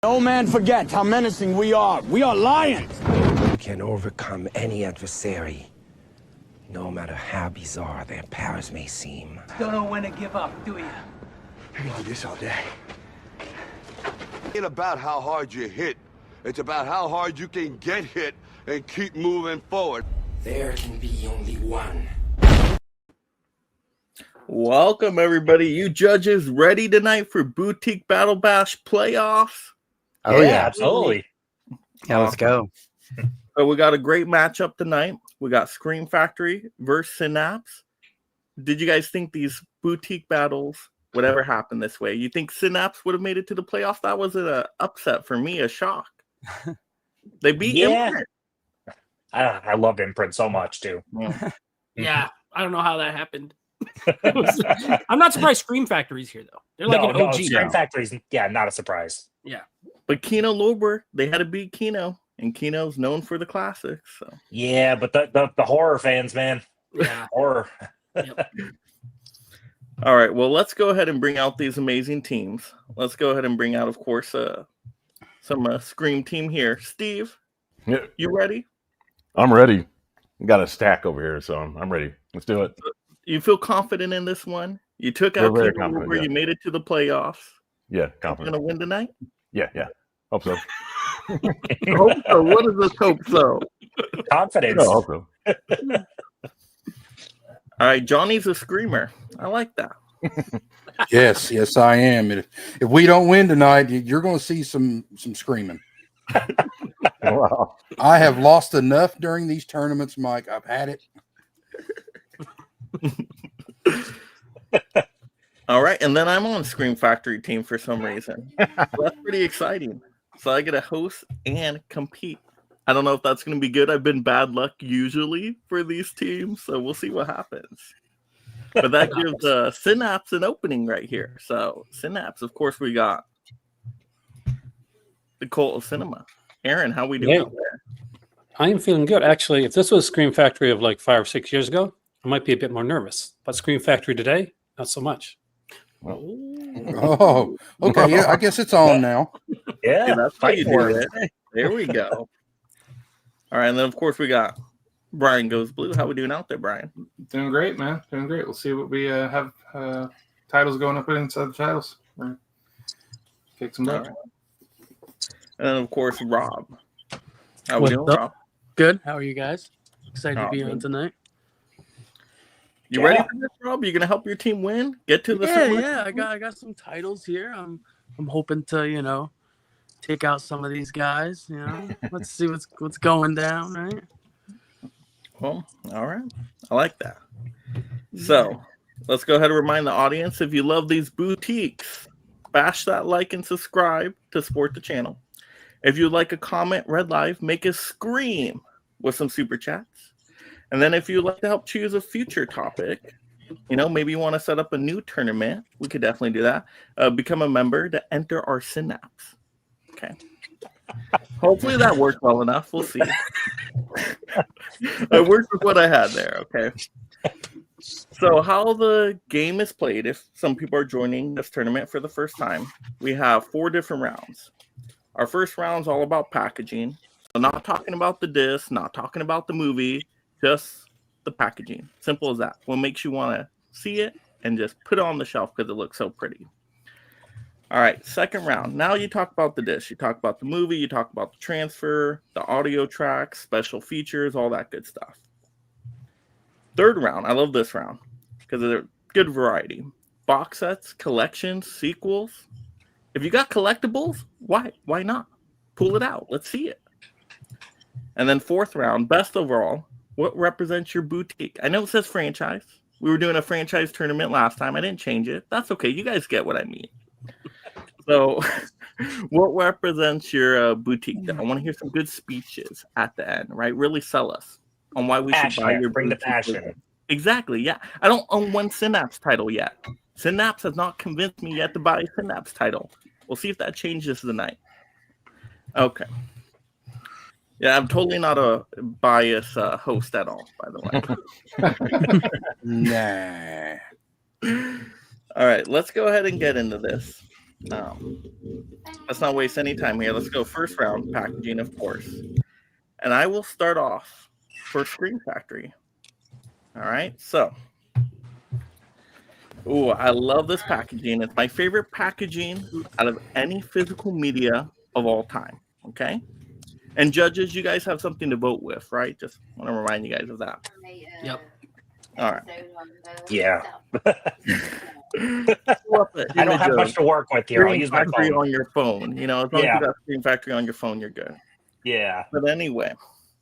No man forget how menacing we are. We are lions. You can overcome any adversary, no matter how bizarre their powers may seem. Don't know when to give up, do you? I can do this all day. It ain't about how hard you hit. It's about how hard you can get hit and keep moving forward. There can be only one. Welcome, everybody. You judges ready tonight for Boutique Battle Bash playoffs? Oh, yeah, absolutely. Yeah, let's go. So we got a great matchup tonight. We got Scream Factory versus Synapse. Did you guys think these boutique battles would ever happen this way? You think Synapse would have made it to the playoffs? That was an upset for me, a shock. They beat Imprint. I love Imprint so much, too. Yeah, I don't know how that happened. I'm not surprised Scream Factory's here, though. They're like an OG. Scream Factory's, not a surprise. Yeah. But Kino Lorber, they had to beat Kino, and Kino's known for the classics. So. Yeah, but the horror fans, man. Yeah. Horror. Yep. All right, well, let's go ahead and bring out these amazing teams. Let's go ahead and bring out, of course, some Scream team here. Steve, you ready? I'm ready. Got a stack over here, so I'm ready. Let's do it. You feel confident in this one? You took out Kino Lorber, you made it to the playoffs. Yeah, confident. Going to win tonight? Yeah. Hope so. Hope so. What is this hope so? Confidence. No, hope so. All right, Johnny's a screamer. I like that. Yes, I am. If we don't win tonight, you're going to see some screaming. Wow. I have lost enough during these tournaments, Mike. I've had it. All right, and then I'm on Scream Factory team for some reason. So that's pretty exciting. So I get to host and compete. I don't know if that's going to be good. I've been bad luck usually for these teams, so we'll see what happens. But that gives Synapse an opening right here. So Synapse, of course, we got the Cult of Cinema. Aaron, how we doing out there? I am feeling good. Actually, if this was Scream Factory of like 5 or 6 years ago, I might be a bit more nervous. But Scream Factory today, not so much. Oh, okay. Yeah, I guess it's on now. Yeah, that's how you do it. There we go. All right, and then of course we got Brian Goes Blue. How we doing out there, Brian? Doing great, man. Doing great. We'll see what we have titles going up inside the titles. Kick some butt. Right. And then of course Rob. How we doing, Rob? Good. How are you guys? Excited to be on tonight. You ready for this, Rob? You gonna help your team win? Get to the Yeah. I got some titles here. I'm hoping to take out some of these guys. Let's see what's going down, right? Well, all right. I like that. So let's go ahead and remind the audience, if you love these boutiques, bash that like and subscribe to support the channel. If you'd like a comment read live, make us scream with some super chats. And then if you'd like to help choose a future topic, maybe you want to set up a new tournament, we could definitely do that. Become a member to enter our Synapse. Okay. Hopefully that worked well enough. We'll see. I worked with what I had there. Okay. So how the game is played, if some people are joining this tournament for the first time, we have 4 different rounds. Our first round is all about packaging. So not talking about the disc, not talking about the movie, just the packaging. Simple as that. What makes you want to see it and just put it on the shelf because it looks so pretty. All right, second round. Now you talk about the disc. You talk about the movie. You talk about the transfer, the audio tracks, special features, all that good stuff. Third round. I love this round because they're good variety. Box sets, collections, sequels. If you got collectibles, why not? Pull it out. Let's see it. And then fourth round, best overall. What represents your boutique? I know it says franchise. We were doing a franchise tournament last time. I didn't change it. That's okay. You guys get what I mean. So what represents your boutique? I want to hear some good speeches at the end, right? Really sell us on why we should buy your bring boutique. the passion. Exactly, yeah. I don't own one Synapse title yet. Synapse has not convinced me yet to buy a Synapse title. We'll see if that changes tonight. Okay. Yeah, I'm totally not a biased host at all, by the way. Nah. All right, let's go ahead and get into this. let's not waste any time here. Let's go first round, packaging, of course. And I will start off for Screen Factory. All right, so. Oh, I love this packaging. It's my favorite packaging out of any physical media of all time. Okay. And judges, you guys have something to vote with, right? Just want to remind you guys of that. Yep. All right. Yeah. I don't have much to work with here. I'll use my phone. On your phone. You know, as long as you got Screen Factory on your phone, you're good. Yeah. But anyway,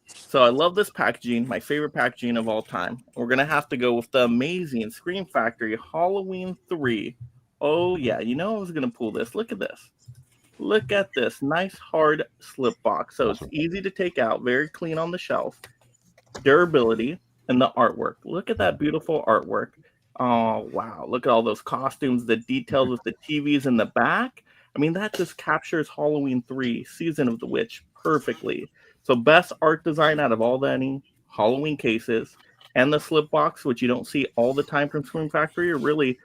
so I love this packaging, my favorite packaging of all time. We're going to have to go with the amazing Screen Factory Halloween 3. Oh, yeah. You know I was going to pull this. Look at this. Look at this nice hard slip box. So it's easy to take out, very clean on the shelf. Durability and the artwork. Look at that beautiful artwork. Oh, wow. Look at all those costumes, the details with the TVs in the back. I mean, that just captures Halloween 3, Season of the Witch, perfectly. So best art design out of all the any Halloween cases. And the slip box, which you don't see all the time from Screen Factory, or really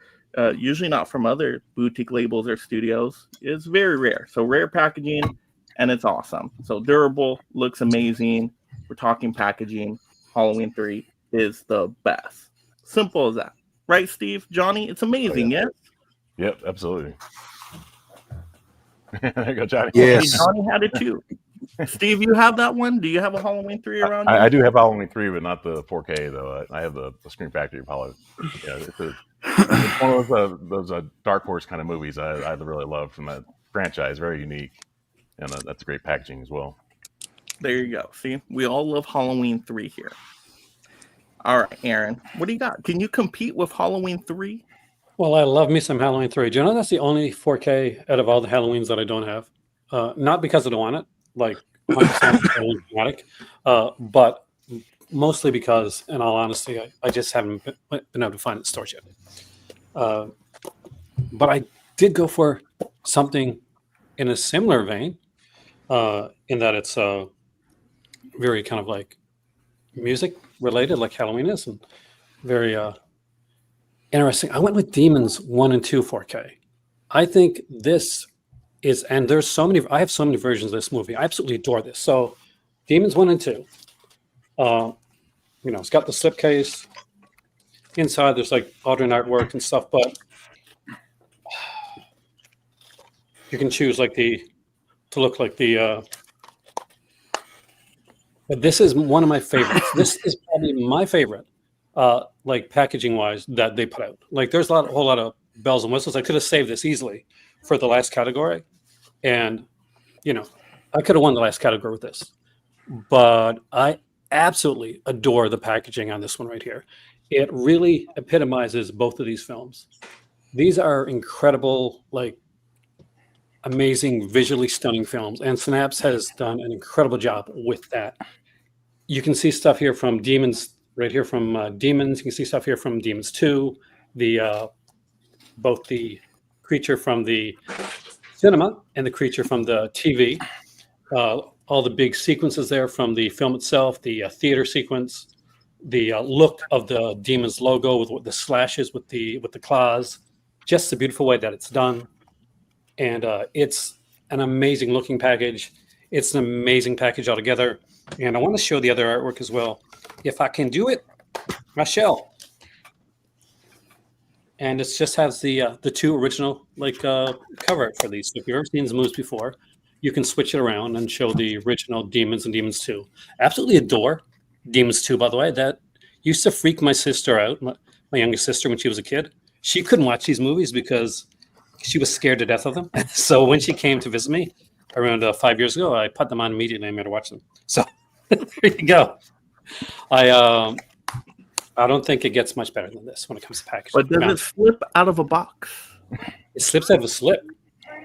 usually not from other boutique labels or studios. It's very rare. So rare packaging, and it's awesome. So durable, looks amazing. We're talking packaging. Halloween 3 is the best. Simple as that. Right, Steve? Johnny? It's amazing, yes? Yep, absolutely. There you go, Johnny. Yes. Johnny had it too. Steve, you have that one? Do you have a Halloween 3 around you? I do have Halloween 3, but not the 4K, though. I have the Screen Factory Apollo. Yeah, it's one of those Dark Horse kind of movies I really love from that franchise. Very unique. And that's great packaging as well. There you go. See, we all love Halloween 3 here. All right, Aaron, what do you got? Can you compete with Halloween 3? Well, I love me some Halloween 3. Do you know that's the only 4K out of all the Halloweens that I don't have? Not because I don't want it, like 100% dramatic, but mostly because, in all honesty, I just haven't been able to find it in stores yet. But I did go for something in a similar vein, in that it's very kind of like music related, like Halloween is, and very interesting. I went with Demons 1 and 2 4K. I think this is, and there's so many, I have so many versions of this movie. I absolutely adore this. So Demons 1 and 2, it's got the slipcase. Inside there's like alternate artwork and stuff, but you can choose like to look like the, but this is one of my favorites. This is probably my favorite, like packaging wise, that they put out. Like there's a whole lot of bells and whistles. I could have saved this easily for the last category. And, I could have won the last category with this. But I absolutely adore the packaging on this one right here. It really epitomizes both of these films. These are incredible, like amazing, visually stunning films. And Synapse has done an incredible job with that. You can see stuff here from Demons, right here from Demons. You can see stuff here from Demons 2, both the creature from the cinema and the creature from the TV. All the big sequences there from the film itself, the theater sequence, the look of the Demons logo with the slashes with the claws, just the beautiful way that it's done. And it's an amazing looking package. It's an amazing package altogether. And I want to show the other artwork as well. If I can do it, I shall. And it just has the two original cover art for these. So if you've ever seen these movies before, you can switch it around and show the original Demons and Demons 2. Absolutely adore Demons 2, by the way. That used to freak my sister out, my youngest sister, when she was a kid. She couldn't watch these movies because she was scared to death of them. So when she came to visit me around 5 years ago, I put them on immediately and made her watch them. So there you go. I don't think it gets much better than this when it comes to packaging. But does it slip out of a box? It slips out of a slip.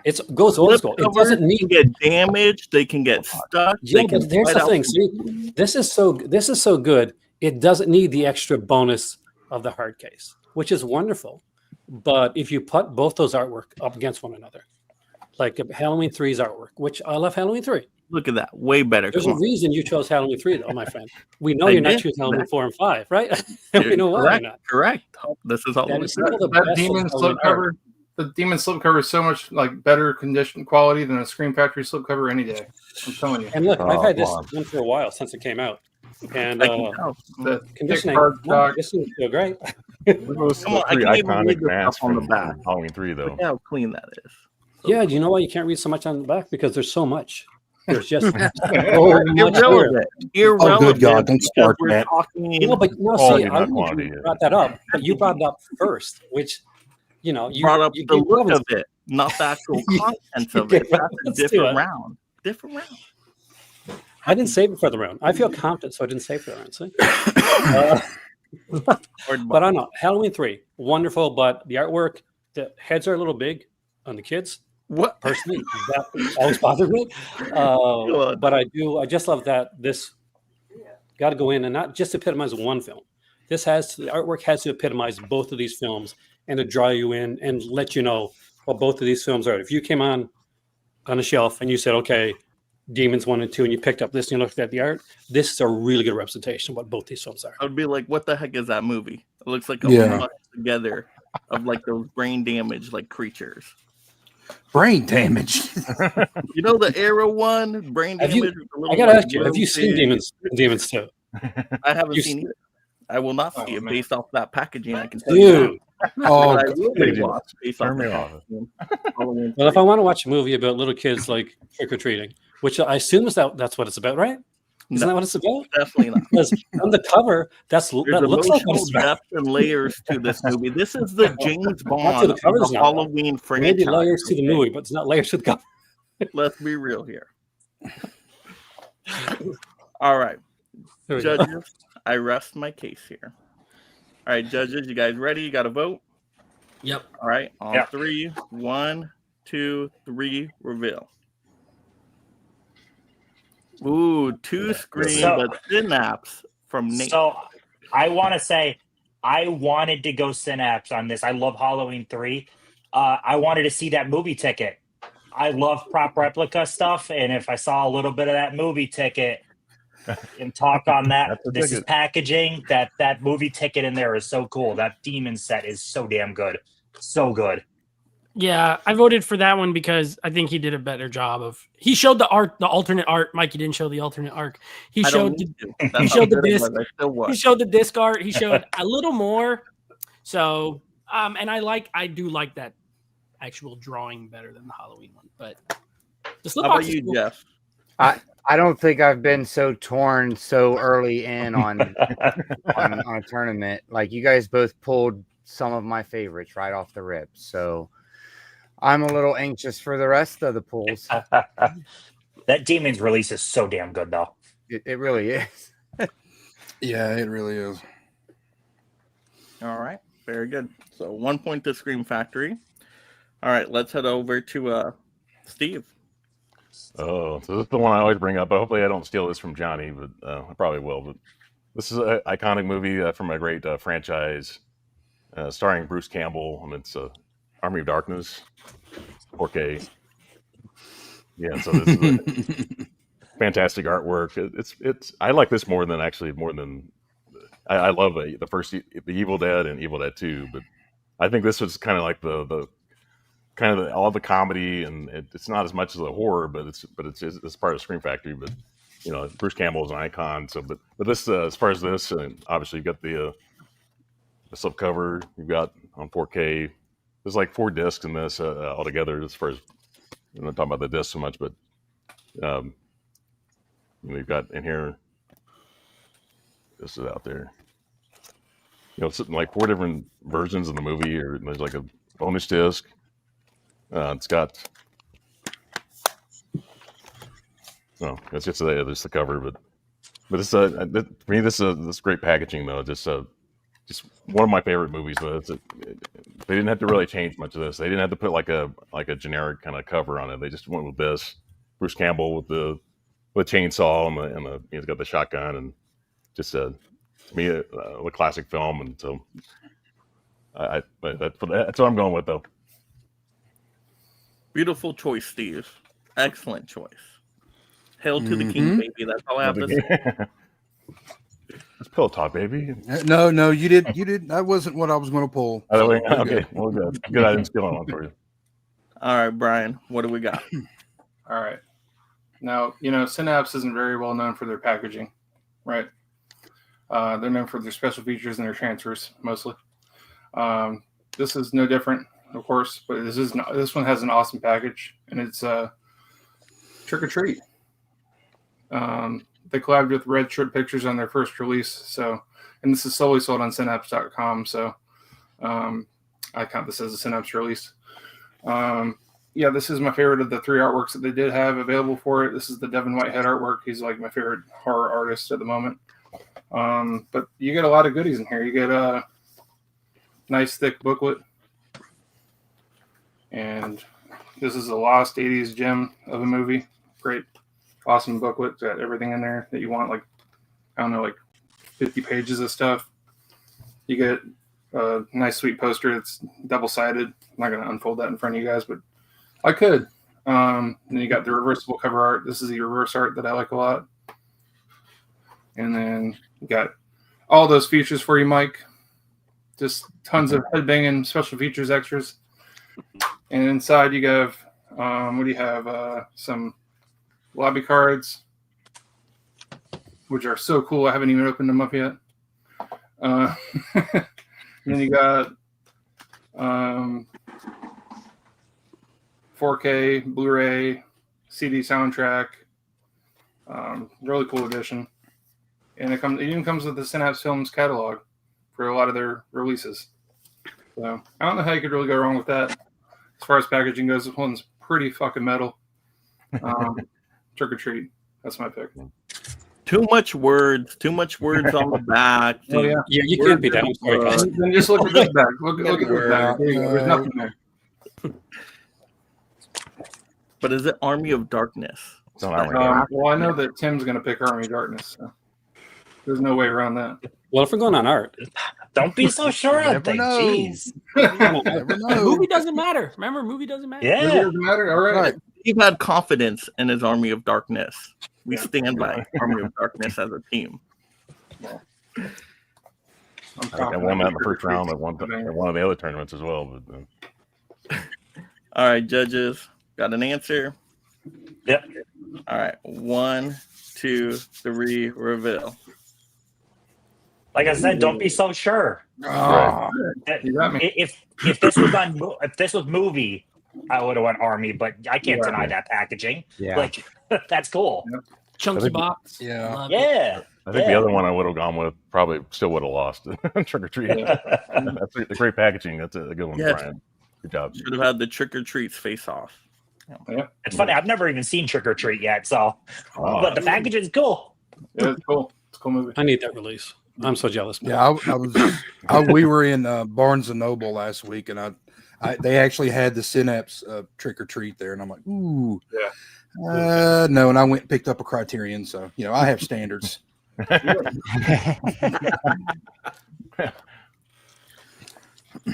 It goes old school. It doesn't need to get damaged. They can get stuck. Yeah, but there's the thing. See, this is so good. It doesn't need the extra bonus of the hard case, which is wonderful. But if you put both those artwork up against one another, like Halloween 3's artwork, which I love Halloween 3. Look at that. Way better. There's a reason you chose Halloween 3, though, my friend. We know you're not choosing Halloween 4 and 5, right? We know why you're not. Correct. This is all that Demon slipcover. the Demon slipcover is so much like better condition quality than a Scream Factory slipcover any day. I'm telling you. And look, I've had this come on. one for a while since it came out, and The conditioning. thick cardstock. This is still great. Look at those Come on, I three can't even read iconic the masks stuff on the from back. Halloween 3, though. Look how clean that is. Yeah, do you know why you can't read so much on the back? Because there's so much. There's just so much Irrelevant. here. Irrelevant. Oh, good God, don't because start we're that. talking. No, but no, Quality, see, I not don't know if quantity, you yeah. brought that up, but you brought it up first, which, you know, you brought up you the gave look relevance- of it, not the actual You contents of gave it. That's a relevance to different it. round. Different round. I didn't save it for the round. I feel confident, so I didn't save it for the round. See? But I don't know. Halloween 3, wonderful, but the artwork, the heads are a little big on the kids. What? Personally, that always bothered me. But I just love that this got to go in and not just epitomize one film. The artwork has to epitomize both of these films and to draw you in and let you know what both of these films are. If you came on a shelf and you said, okay, Demons 1 and 2, and you picked up this and you looked at the art, this is a really good representation of what both these films are. I would be like, what the heck is that movie? It looks like a Yeah. mush together of like those brain damage like creatures. Brain damage. You know the Arrow one? Brain Have damage? you, with the little, I gotta like, ask you, have you seen roaches? Demons 2? I haven't You seen s- it. I will not see it man. based off that packaging. I can tell you that. Dude. Oh, But I will dude, watch based off turn me the off. packaging. Halloween Well, if 3. I want to watch a movie about little kids like trick or treating, which I assume is that's what it's about, right? Isn't No, that what it's about? definitely not. Because on the cover, There's that looks like what emotional it's about. depth and layers to this movie. This is the James Not to Bond the of cover, the it's not. Halloween franchise. Maybe layers to the okay? movie, but it's not layers to the cover. Let's be real here. All right, There we go. judges, I rest my case here. All right, judges, you guys ready? You got to vote? Yep. All right, on Yeah. 3, 1, 2, 3, reveal. Ooh, 2 screen, So- but Synapse from Nate. So I want to say I wanted to go Synapse on this. I love Halloween 3. I wanted to see that movie ticket. I love prop replica stuff, and if I saw a little bit of that movie ticket and talk on that, That's a this is ticket. packaging. That movie ticket in there is so cool. That demon set is so damn good, so good. Yeah, I voted for that one because I think he did a better job of. He showed the art, the alternate art. Mikey didn't show the alternate art. He I don't showed. need to. He That's how showed the good it disc. was. I still He was. showed the disc art. He showed a little more. So, and I do like that actual drawing better than the Halloween one. But the slip How about box is you, cool. Jeff? I don't think I've been so torn so early in on a tournament. Like you guys both pulled some of my favorites right off the rip. So I'm a little anxious for the rest of the pulls. That Demons release is so damn good, though. It really is. Yeah, it really is. All right, very good. So 1 point to Scream Factory. All right, let's head over to Steve. Oh, so this is the one I always bring up. But hopefully, I don't steal this from Johnny, but I probably will. But this is an iconic movie from a great franchise, starring Bruce Campbell. I mean, it's Army of Darkness, 4K. Yeah, so this is fantastic artwork. It's. I like this more than I love the first the Evil Dead and Evil Dead 2, but I think this was kind of like the kind of all the comedy, and it's not as much as a horror, but it's part of Scream Factory. But you know, Bruce Campbell is an icon. So, but this as far as this, and obviously you've got the slipcover. You've got on 4K. There's like 4 discs in this altogether. As far as I'm not talking about the discs so much, but you've got in here. This is out there. You know, something like 4 different versions of the movie, or there's like a bonus disc. It's got. No, it's just the cover, but this for me this is great packaging though. Just one of my favorite movies. But they didn't have to really change much of this. They didn't have to put like a generic kind of cover on it. They just went with this. Bruce Campbell with the chainsaw and he's got the shotgun, and just to me a classic film. And so but that's what I'm going with though. Beautiful choice, Steve. Excellent choice. Hail to the king, baby. That's all I have to say. It's pillow talk, baby. No, you did. You did. That wasn't what I was going to pull. Oh, So, we're okay, good. well, good. Good, I didn't steal one for you. All right, Brian, what do we got? All right. Now, Synapse isn't very well known for their packaging, right? They're known for their special features and their transfers mostly. This is no different, of course, but this one has an awesome package, and it's Trick or Treat. They collabed with Red Shirt Pictures on their first release, and this is solely sold on Synapse.com, so I count this as a Synapse release. Yeah, this is my favorite of the 3 artworks that they did have available for it. This is the Devin Whitehead artwork. He's like my favorite horror artist at the moment. But you get a lot of goodies in here. You get a nice thick booklet. And this is a lost 80s gem of a movie. Great, awesome booklet. It's got everything in there that you want, like 50 pages of stuff. You get a nice sweet poster. It's double-sided. I'm not going to unfold that in front of you guys, but I could. Then you got the reversible cover art. This is the reverse art that I like a lot. And then you got all those features for you, Mike. Just tons of headbanging special features extras. And inside you have, what do you have? Some lobby cards, which are so cool. I haven't even opened them up yet. And then you got 4K, Blu-ray, CD soundtrack. Really cool edition. And it even comes with the Synapse Films catalog for a lot of their releases. So I don't know how you could really go wrong with that. As far as packaging goes, this one's pretty fucking metal. Trick or Treat. That's my pick. Too much words on the back. Oh, yeah. You can't be down. Then just look at this back. Look at this back. There you go. There's nothing there. But is it Army of Darkness? Well, I know that Tim's going to pick Army of Darkness. So there's no way around that. Well, if we're going on art, don't be so sure on things. Jeez. Movie doesn't matter. Remember, movie doesn't matter. Yeah. Movie doesn't matter. All right. You've had confidence in his Army of Darkness. We stand by Army of Darkness as a team. I won that in the first round at one of the other tournaments as well. But, All right, judges, got an answer? Yep. All right, 1, 2, 3, reveal. Like I said, don't be so sure. Oh, you got me. If this was movie, I would have went Army, but I can't deny that packaging. Yeah. Like that's cool. Chunky box. Yeah. Love Yeah. I think the other one I would have gone with probably still would have lost. Trick or Treat. That's the great packaging. That's a good one, Yes. Brian. Good job. Should have had the Trick or Treats face off. Yeah. It's funny. I've never even seen Trick or Treat yet, so but the packaging is cool. Yeah, it's cool. It's a cool movie. I need that release. I'm so jealous. Man. Yeah, we were in Barnes and Noble last week, and they actually had the Synapse Trick or Treat there, and I'm like, ooh, yeah. No, and I went and picked up a Criterion, so I have standards.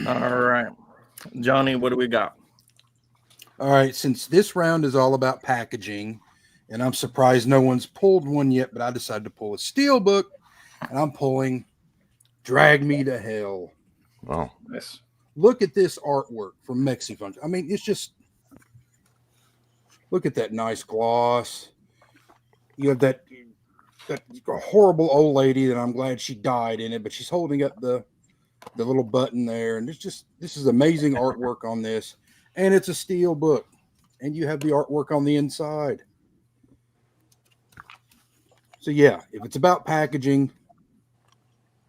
All right, Johnny, what do we got? All right, since this round is all about packaging, and I'm surprised no one's pulled one yet, but I decided to pull a Steelbook, and I'm pulling Drag Me to Hell. Oh, Nice. Look at this artwork from Mexifun. I mean, it's just, look at that nice gloss. You have that horrible old lady that I'm glad she died in it, but she's holding up the little button there. And this is amazing artwork on this. And it's a steel book. And you have the artwork on the inside. So yeah, if it's about packaging,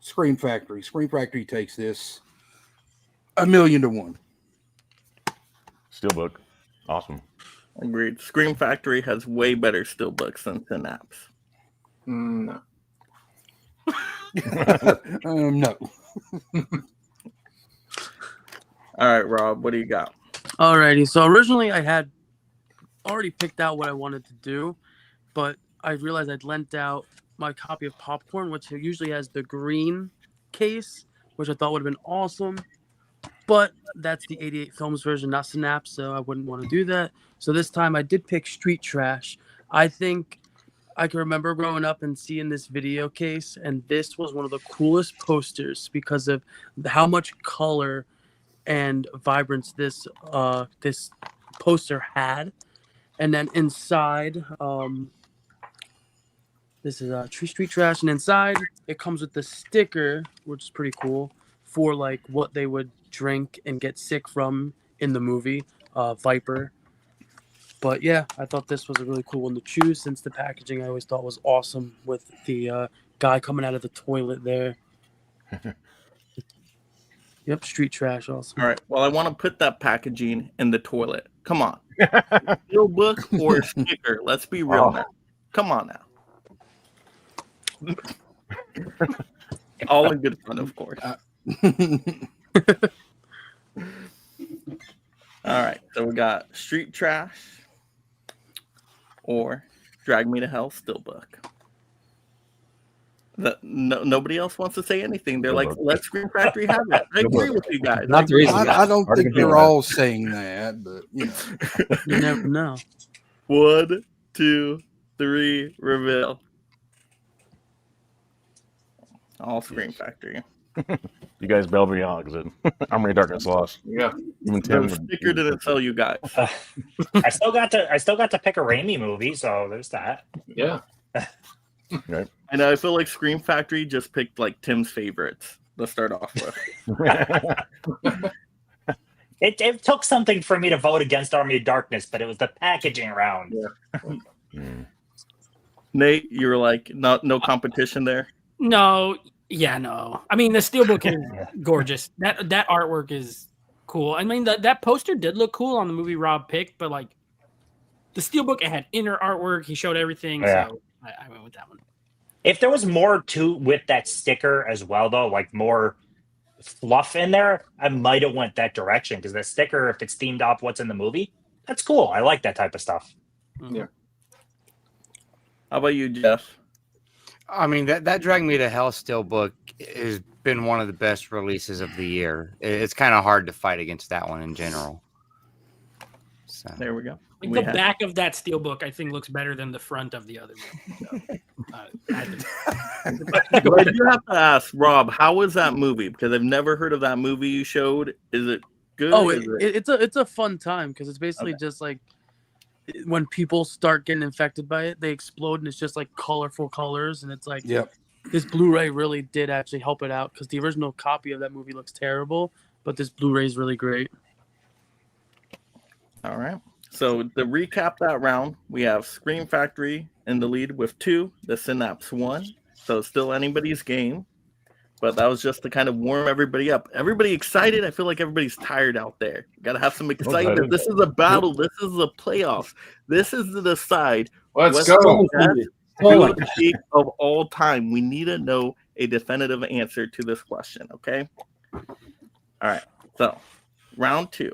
Scream Factory. Scream Factory takes this 1,000,000 to 1. Steelbook. Awesome. Agreed. Scream Factory has way better steelbooks than Synapse. No. No. All right, Rob, what do you got? Alrighty. So originally I had already picked out what I wanted to do, but I realized I'd lent out my copy of Popcorn, which usually has the green case, which I thought would have been awesome. But that's the 88 Films version, not Synapse, so I wouldn't want to do that. So this time I did pick Street Trash. I think I can remember growing up and seeing this video case, and this was one of the coolest posters because of how much color and vibrance this poster had. And then inside, this is Street Trash, and inside it comes with the sticker, which is pretty cool, for like what they would drink and get sick from in the movie, Viper. But yeah, I thought this was a really cool one to choose since the packaging I always thought was awesome with the guy coming out of the toilet there. Yep, Street Trash awesome. All right. Well, I want to put that packaging in the toilet. Come on. Steel book or sticker? Let's be real now. Come on now. All in good fun, of course. All right. So we got Street Trash or Drag Me to Hell Steelbook. Nobody else wants to say anything. They're like, let Screen Factory have it. I agree with you guys. Not the reason. I don't think they're all saying that, but you know. You never know. 1, 2, 3, reveal. All Screen Factory. You guys bailed me out because Armory of Darkness lost. Yeah. Even Tim. The sticker didn't tell you guys. I still got to pick a Raimi movie, so there's that. Yeah. Right. And I feel like Scream Factory just picked like Tim's favorites to start off with. It took something for me to vote against Army of Darkness, but it was the packaging round. Yeah. Nate, you were like, no competition there? No, yeah, no. I mean, the steelbook is gorgeous. That artwork is cool. I mean, that poster did look cool on the movie Rob picked, but like the steelbook, it had inner artwork. He showed everything, so I went with that one. If there was more to with that sticker as well, though, like more fluff in there, I might have went that direction because the sticker, if it's themed off what's in the movie, that's cool. I like that type of stuff. Yeah. How about you, Jeff? I mean, that Drag Me to Hell Steelbook has been one of the best releases of the year. It's kind of hard to fight against that one in general. So there we go. Like the back of that steelbook, I think, looks better than the front of the other one. But I do have to ask, Rob, how was that movie? Because I've never heard of that movie you showed. Is it good? Oh, it's a fun time because it's basically just like when people start getting infected by it, they explode and it's just like colorful colors, and it's like this Blu-ray really did actually help it out because the original copy of that movie looks terrible, but this Blu-ray is really great. All right. So to recap that round, we have Scream Factory in the lead with 2, the Synapse 1. So it's still anybody's game. But that was just to kind of warm everybody up. Everybody excited? I feel like everybody's tired out there. Got to have some excitement. This is a battle. This is a playoffs. This is to decide Let's go. The peak of all time. We need to know a definitive answer to this question, okay? All right. So round 2.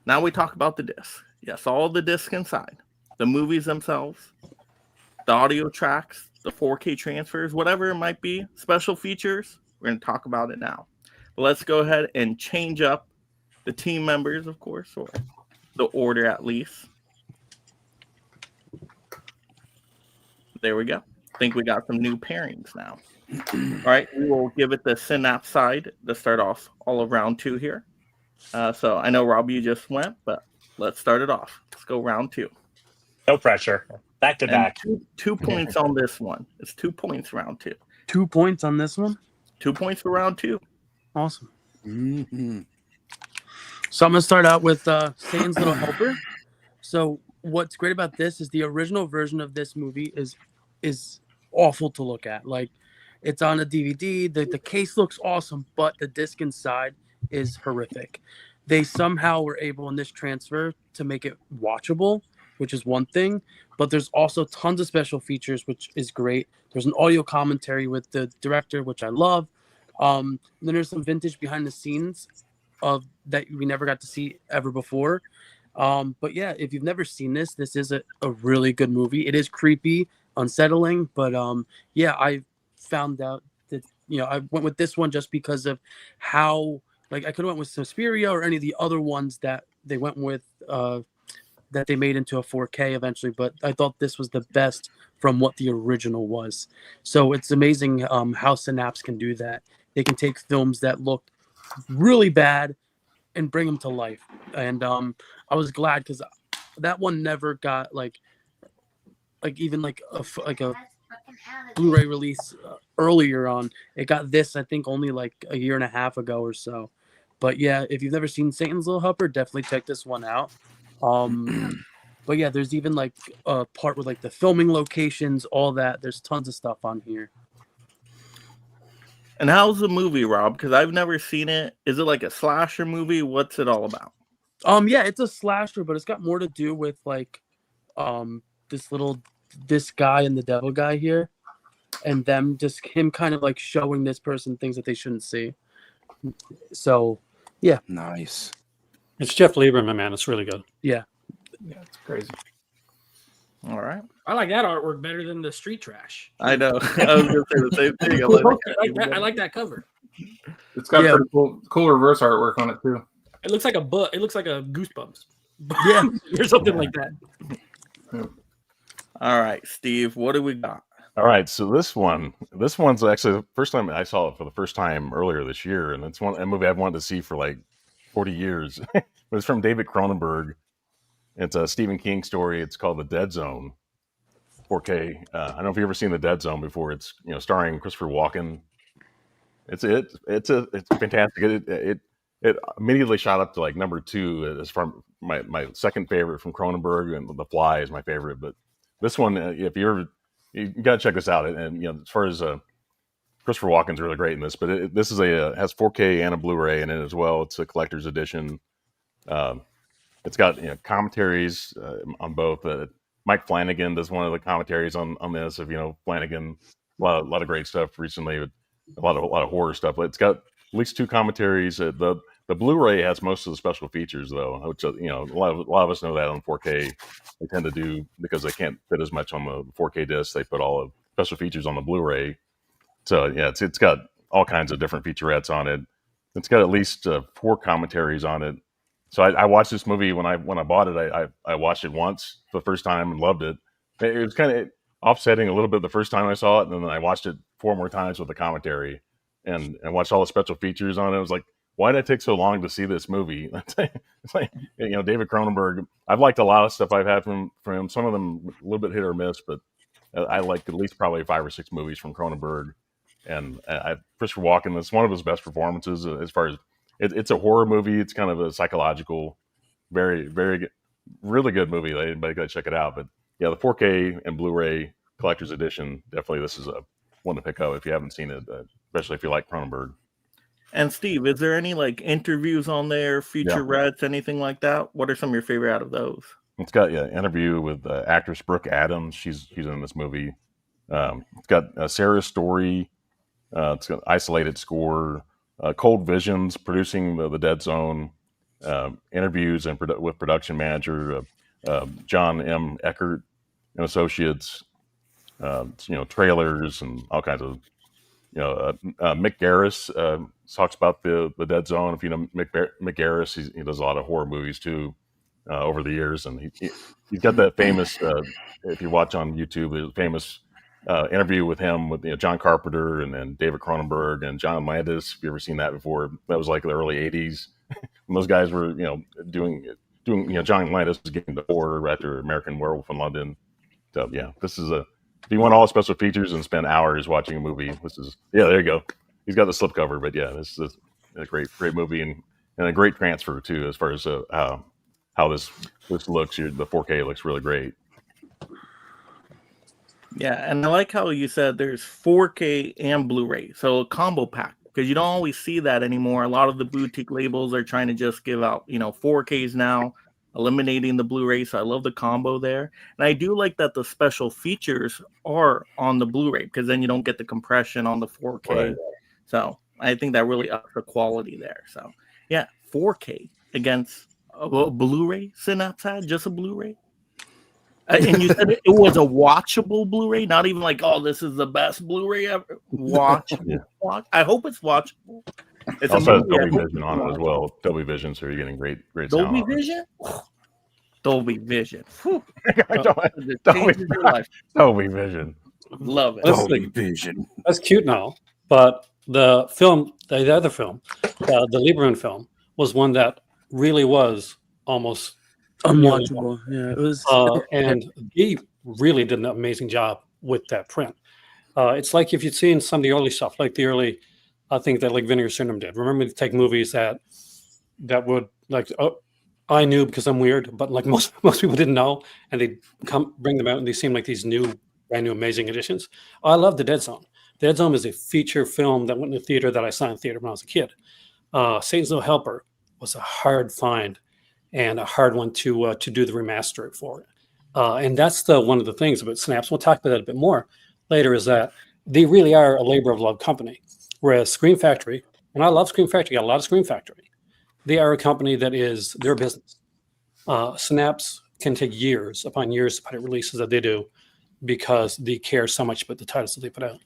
Now we talk about the disc. Yes, all the discs inside. The movies themselves, the audio tracks, the 4K transfers, whatever it might be, special features. We're going to talk about it now. But let's go ahead and change up the team members, of course, or the order at least. There we go. I think we got some new pairings now. All right, we will give it the Synapse side to start off all of round 2 here. So I know, Rob, you just went, but let's start it off. Let's go round 2. No pressure. Back to back. 2 points on this one. It's 2 points round 2. 2 points on this one? 2 points for round 2. Awesome. Mm-hmm. So I'm going to start out with Satan's Little Helper. So what's great about this is the original version of this movie is awful to look at. Like, it's on a DVD. The case looks awesome, but the disc inside is horrific. They somehow were able in this transfer to make it watchable, which is one thing, but there's also tons of special features, which is great. There's an audio commentary with the director, which I love. Then there's some vintage behind the scenes of that we never got to see ever before. But yeah, if you've never seen this is a really good movie. It is creepy, unsettling, but yeah, I found out that, I went with this one just because of how, like, I could have went with Suspiria or any of the other ones that they went with that they made into a 4K eventually, but I thought this was the best from what the original was. So it's amazing how Synapse can do that. They can take films that look really bad and bring them to life. And I was glad because that one never got like even like a Blu-ray release earlier on. It got this, I think, only like a year and a half ago or so. But yeah, if you've never seen Satan's Little Helper, definitely check this one out. But yeah, there's even like a part with like the filming locations, all that. There's tons of stuff on here. And how's the movie, Rob? Because I've never seen it. Is it like a slasher movie? What's it all about? Yeah, it's a slasher, but it's got more to do with like this guy and the devil guy here, and them just him kind of like showing this person things that they shouldn't see. So yeah, nice. It's Jeff Lieberman, man. It's really good. Yeah, it's crazy. All right. I like that artwork better than the street trash. I know. I was going to say the same thing. I like that cover. It's got pretty cool reverse artwork on it too. It looks like a book. It looks like a Goosebumps. Yeah, or something like that. All right, Steve. What do we got? All right, so this one's actually the first time I saw it for the first time earlier this year, and it's a movie I've wanted to see for like 40 years. It's from David Cronenberg. It's a Stephen King story. It's called The Dead Zone, 4K. I don't know if you've ever seen The Dead Zone before. It's starring Christopher Walken. It's fantastic. It immediately shot up to like number 2 as from my second favorite from Cronenberg, and The Fly is my favorite. But this one, if you gotta check this out. And as far as Christopher Walken's really great in this, but this is has 4K and a Blu-ray in it as well. It's a collector's edition. It's got commentaries on both. Mike Flanagan does one of the commentaries on this. Of Flanagan, a lot of great stuff recently. With a lot of horror stuff. But it's got at least 2 commentaries. The Blu-ray has most of the special features though, which a lot of us know that on 4K they tend to do because they can't fit as much on the 4K disc. They put all the special features on the Blu-ray. So yeah, it's got all kinds of different featurettes on it. It's got at least 4 commentaries on it. So I watched this movie when I bought it. I watched it once for the first time and loved it. It was kind of offsetting a little bit the first time I saw it, and then I watched it 4 more times with the commentary and watched all the special features on it. I was like, why did it take so long to see this movie? It's like David Cronenberg. I've liked a lot of stuff I've had from him. Some of them a little bit hit or miss, but I like at least probably 5 or 6 movies from Cronenberg. And Christopher Walken, it's one of his best performances as far as it's a horror movie. It's kind of a psychological, very, very good, really good movie. Anybody got to check it out. But yeah, the 4K and Blu-ray collector's edition, definitely this is a one to pick up if you haven't seen it, especially if you like Cronenberg. And Steve, is there any like interviews on there, featurettes, anything like that? What are some of your favorite out of those? It's got an interview with actress Brooke Adams. She's in this movie. It's got Sarah's story. It's got Isolated Score, Cold Visions, producing the Dead Zone, interviews and with production manager John M. Eckert and Associates, trailers and all kinds of, Mick Garris talks about the Dead Zone. If you know Mick Garris, he does a lot of horror movies too over the years, and he's got that famous. If you watch on YouTube, there's a famous interview with him with John Carpenter and then David Cronenberg and John Landis. If you ever seen that before, that was like the early '80s when those guys were doing John Landis was getting the horror after American Werewolf in London. So yeah, this is if you want all the special features and spend hours watching a movie, this is there you go. He's got the slipcover, but yeah, this is a great movie and a great transfer too as far as how this looks. The 4K looks really great. Yeah, and I like how you said there's 4K and Blu-ray, so a combo pack, because you don't always see that anymore. A lot of the boutique labels are trying to just give out, 4Ks now, eliminating the Blu-ray, so I love the combo there. And I do like that the special features are on the Blu-ray, because then you don't get the compression on the 4K. Right. So I think that really ups the quality there. So yeah, 4K against a Blu-ray. Synapse had just a Blu-ray. And you said it was a watchable Blu-ray, not even like, oh, this is the best Blu-ray ever. Watchable. I hope it's watchable. It's also has Dolby Vision on it as well. Dolby Vision, so you're getting great sound. Dolby Vision? Dolby Vision. Whew. Dolby, Changes your life. Dolby Vision. Love it. Dolby Vision. That's cute now, but the film, the other film, the Lieberman film, was one that really was almost Unwatchable. Yeah, it was. and he really did an amazing job with that print. It's like if you'd seen some of the early stuff, like the early, I think that like Vinegar Syndrome did. Remember to take movies that would like, oh, I knew because I'm weird, but like most people didn't know, and they bring them out and they seem like these brand new amazing editions. I love The Dead Zone. Dead Zone is a feature film that went in the theater that I saw in theater when I was a kid. Satan's No Helper was a hard find and a hard one to do the remaster for it. And that's one of the things about Synapse. We'll talk about that a bit more later. Is that they really are a labor of love company, whereas Scream Factory, and I love Scream Factory, got a lot of Scream Factory. They are a company that is their business. Synapse can take years upon years to put out releases that they do because they care so much about the titles that they put out.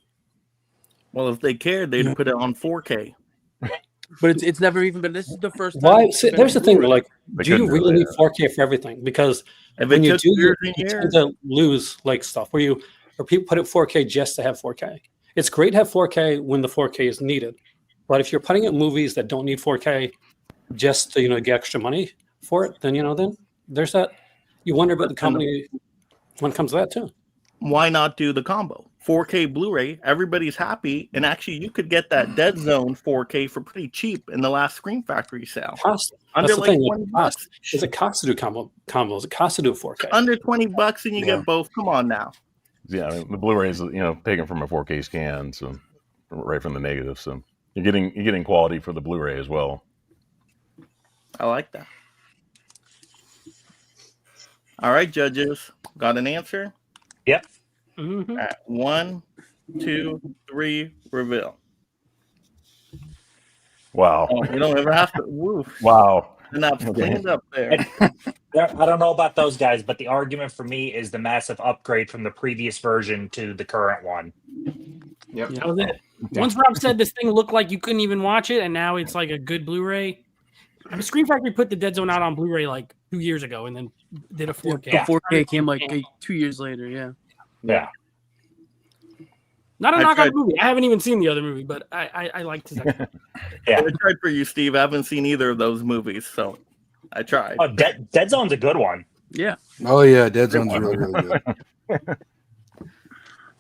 Well, if they cared, they'd put it on 4K. But it's never even been. This is the first time. Why? See, there's the thing. Blu-ray. Like, do you really need 4K for everything? Because when you do, you tend to lose like stuff where people put it 4K just to have 4K. It's great to have 4K when the 4K is needed, but if you're putting out movies that don't need 4K just to get extra money for it, then then there's that. You wonder about the company when it comes to that too. Why not do the combo? 4K Blu-ray, everybody's happy, and actually you could get that Dead Zone 4K for pretty cheap in the last Scream Factory sale. Under That's like the thing, 20 bucks. Is it costs to do combos? It costs to do a 4K. Under 20 bucks and you get both. Come on now. Yeah, I mean, the Blu-ray is taken from a 4K scan, so right from the negative. So you're getting quality for the Blu-ray as well. I like that. All right, judges, got an answer? Yep. Mm-hmm. At 1, 2, 3, reveal. Wow. Oh, you don't ever have to. Woo. Wow. Synapse cleaned up there. I don't know about those guys, but the argument for me is the massive upgrade from the previous version to the current one. Yep. That was it. Once Rob said this thing looked like you couldn't even watch it, and now it's like a good Blu-ray. I mean, Scream Factory put the Dead Zone out on Blu-ray like 2 years ago, and then did a 4K. Yeah, 4K came like 2 years later. Yeah. Yeah. Not a I knock on tried- the movie. I haven't even seen the other movie, but I liked his. Yeah. I tried for you, Steve. I haven't seen either of those movies, so I tried. Oh, Dead Zone's a good one. Yeah. Oh yeah, Dead Zone's really good.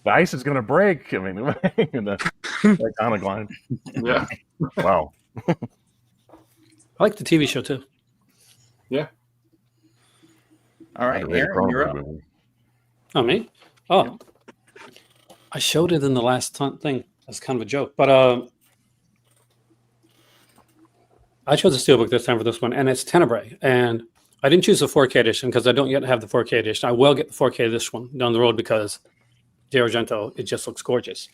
The ice is gonna break. I mean, the iconic line. Yeah. Wow. I like the TV show too. Yeah. All right, Ray Aaron, you're up. Cronenberg movie. Oh, me? Oh, I showed it in the last thing as kind of a joke, but I chose a steelbook this time for this one, and it's Tenebrae. And I didn't choose the 4K edition because I don't yet have the 4K edition. I will get the 4K this one down the road because De Argento, it just looks gorgeous.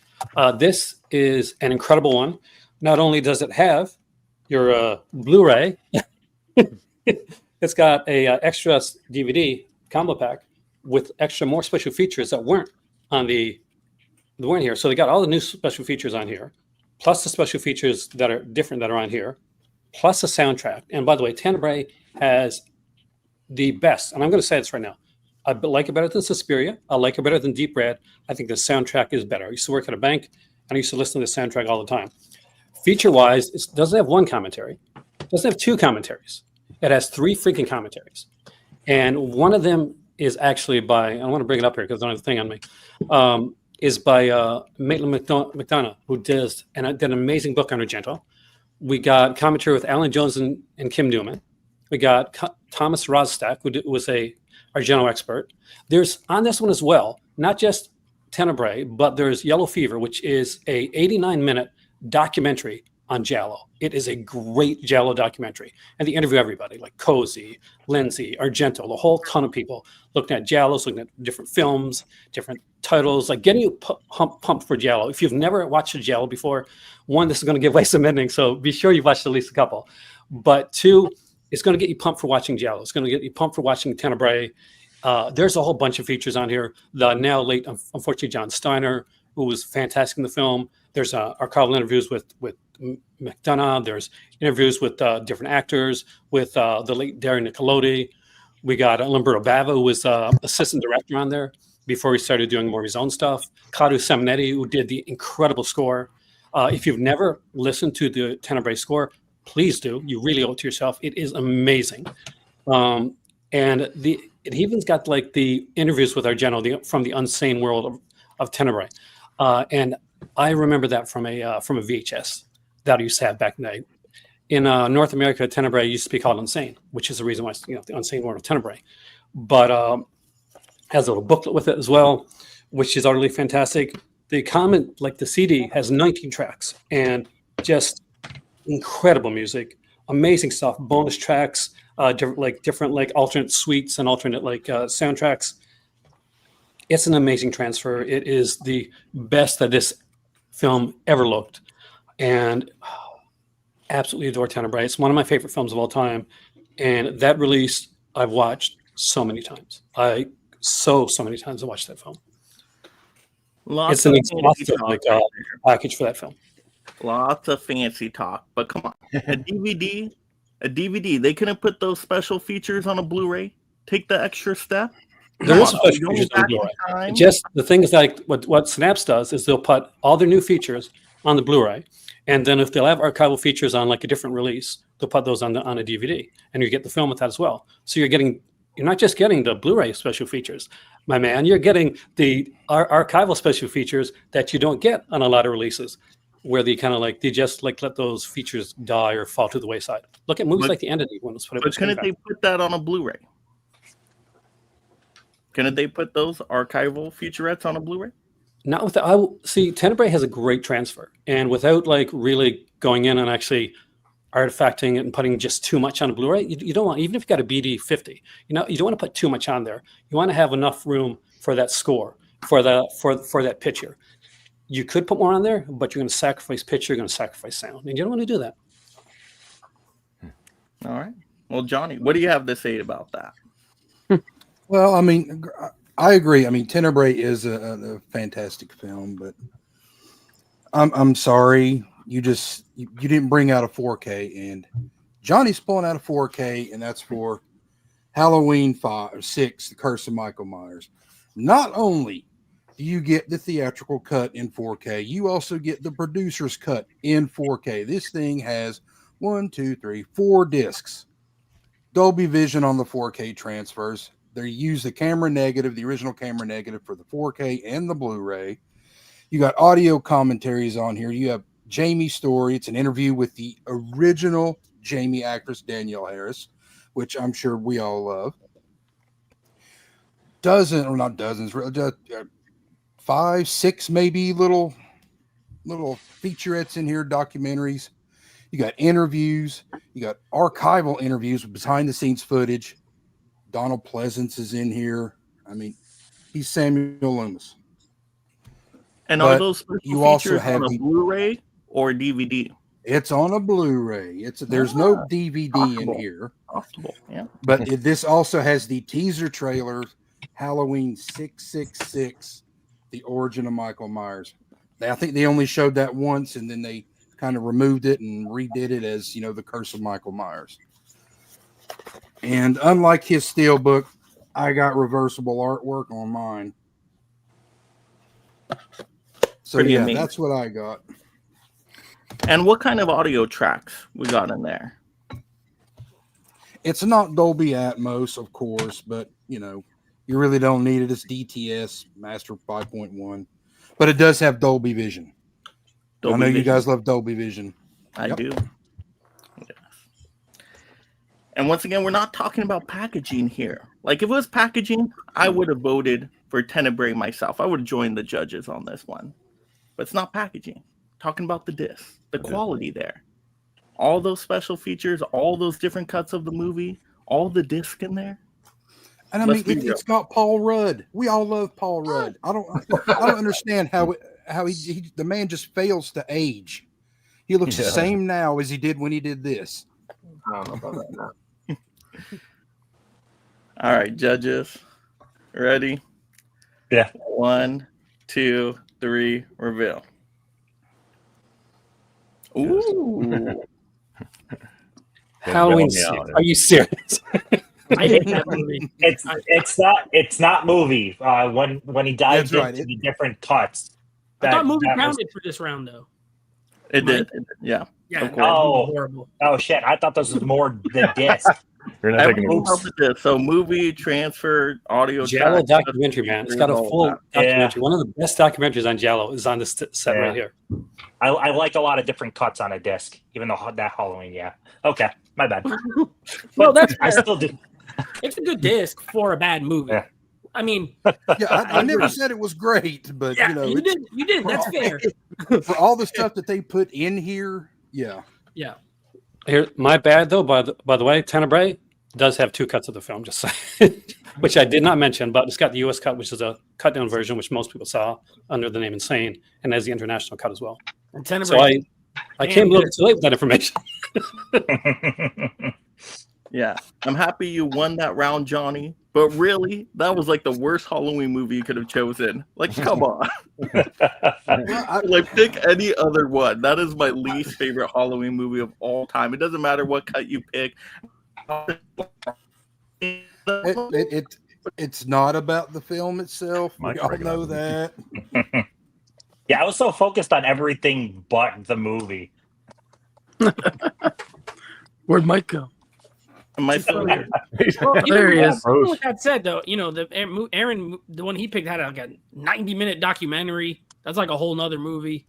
This is an incredible one. Not only does it have your Blu-ray, it's got a extra DVD combo pack with more special features that weren't here. So they got all the new special features on here, plus the special features that are different that are on here, plus a soundtrack. And by the way, Tenebrae has the best, and I'm going to say this right now, I like it better than Suspiria. I like it better than Deep Red. I think the soundtrack is better. I used to work at a bank, and I used to listen to the soundtrack all the time. Feature-wise, it doesn't have one commentary. It doesn't have two commentaries. It has 3 freaking commentaries. And one of them is actually by, I want to bring it up here because I don't have the thing on me, is by Maitland McDonough, who did an amazing book on Argento. We got commentary with Alan Jones and Kim Newman. We got Thomas Rostak, who was a Argento expert. There's on this one as well, not just Tenebrae, but there's Yellow Fever, which is a 89-minute documentary on Giallo. It is a great Giallo documentary. And they interview everybody, like Cozy, Lindsay, Argento, the whole ton of people looking at Giallos, looking at different films, different titles, like getting you pumped for Giallo. If you've never watched a Giallo before, 1, this is going to give away some endings, so be sure you've watched at least a couple. But 2, it's going to get you pumped for watching Giallo. It's going to get you pumped for watching Tenebrae. There's a whole bunch of features on here. The now late, unfortunately, John Steiner, who was fantastic in the film. There's archival interviews with McDonough. There's interviews with different actors, with the late Darren Nicolodi, We got Lamberto Bava, who was assistant director on there before he started doing more of his own stuff. Claudio Simonetti, who did the incredible score. If you've never listened to the Tenebrae score, please do. You really owe it to yourself. It is amazing. And it even's got like the interviews with our general from the Unsane World of Tenebrae. And I remember that from a VHS that I used to have back in the day. In North America, Tenebrae used to be called Unsane, which is the reason why it's, the Unsane World of Tenebrae. But has a little booklet with it as well, which is utterly fantastic. The the CD has 19 tracks and just incredible music, amazing stuff, bonus tracks, different alternate suites and alternate soundtracks. It's an amazing transfer. It is the best that this film ever looked, and absolutely adore Tenebrae. It's one of my favorite films of all time, and that release I've watched so many times. So many times I watched that film. It's an exhaustive package for that film. Lots of fancy talk, but come on, a DVD. They couldn't put those special features on a Blu-ray. Take the extra step. There is special features on Blu-ray. Just the thing is, like what Synapse does is they'll put all their new features on the Blu-ray, and then if they'll have archival features on like a different release, they'll put those on a DVD, and you get the film with that as well. So you're not just getting the Blu-ray special features, my man. You're getting the archival special features that you don't get on a lot of releases, where they kind of they just let those features die or fall to the wayside. Look at movies like The Entity when it's put. But couldn't they put that on a Blu-ray? Couldn't they put those archival featurettes on a Blu-ray? Not with see, Tenebrae has a great transfer, and without really going in and actually artifacting it and putting just too much on a Blu-ray, you don't want, even if you got a BD50, you don't want to put too much on there. You want to have enough room for that score, for that picture. You could put more on there, but you're going to sacrifice picture, you're going to sacrifice sound, and you don't want to do that. All right. Well, Johnny, what do you have to say about that? Well, I mean, I agree. I mean, Tenebrae is a fantastic film, but I'm sorry, you didn't bring out a 4K, and Johnny's pulling out a 4K, and that's for Halloween 5 or 6, The Curse of Michael Myers. Not only do you get the theatrical cut in 4K, you also get the producer's cut in 4K. This thing has 4 discs. Dolby Vision on the 4K transfers. They use the camera negative, the original camera negative for the 4K and the Blu-ray. You got audio commentaries on here. You have Jamie's story. It's an interview with the original Jamie actress, Danielle Harris, which I'm sure we all love. Dozens, 5, 6 maybe little featurettes in here, documentaries. You got interviews. You got archival interviews with behind-the-scenes footage. Donald Pleasance is in here. I mean, he's Samuel Loomis. And but are those you also have on a Blu-ray or DVD? It's on a Blu-ray. There's no DVD in here. Possible, yeah. But this also has the teaser trailer, Halloween 666, The Origin of Michael Myers. I think they only showed that once, and then they kind of removed it and redid it as, The Curse of Michael Myers. And unlike his steelbook, I got reversible artwork on mine. So Pretty yeah, amazing. that's what I got. And what kind of audio tracks we got in there? It's not Dolby Atmos, of course, but you really don't need it. It's DTS Master 5.1, but it does have Dolby Vision. I know you guys love Dolby Vision. I do. Yes. And once again, we're not talking about packaging here. Like if it was packaging, I would have voted for Tenebrae myself. I would have joined the judges on this one. But it's not packaging. Talking about the disc, the quality there. All those special features, all those different cuts of the movie, all the disc in there. And I mean, it's got Paul Rudd. We all love Paul Rudd. I don't understand how the man just fails to age. He looks the same now as he did when he did this. I don't know about that. All right, judges. Ready? Yeah. 1, 2, 3, reveal. Ooh. Halloween 6. Are you serious? I hate that movie. It's not movie. When he dives That's right. into the different cuts. I thought movie that was- counted for this round though. It did. Yeah. Yeah, Of course. that movie was horrible. Oh shit! I thought this was more the disc. You're not taking Everything it. else is this. So movie, transfer, audio Giallo track, documentary, man. It's got a all of full that. documentary. One of the best documentaries on Giallo is on this set right here. I like a lot of different cuts on a disc, even though that Halloween. Yeah. Okay, my bad. Well, that's I still do. It's a good disc for a bad movie. Yeah. I mean, Yeah, I never said it was great, but yeah, you know, you it's, didn't. You didn't. That's fair. for all the stuff that they put in here, yeah. Yeah. Here, my bad though. By the way, Tenebrae does have 2 cuts of the film, just saying, which I did not mention. But it's got the U.S. cut, which is a cut down version, which most people saw under the name Insane, and has the international cut as well. And So Tenebrae. I came a little too late with that information. Yeah. I'm happy you won that round, Johnny. But really, that was like the worst Halloween movie you could have chosen. Like, come on. Like, pick any other one. That is my least favorite Halloween movie of all time. It doesn't matter what cut you pick. It's not about the film itself. We Mike's all breaking know up. that. Yeah, I was so focused on everything but the movie. Where'd Mike go? Am I still here? Well, There he is. Even with that said, though, you know, Aaron, the one he picked had like a 90-minute documentary. That's like a whole nother movie.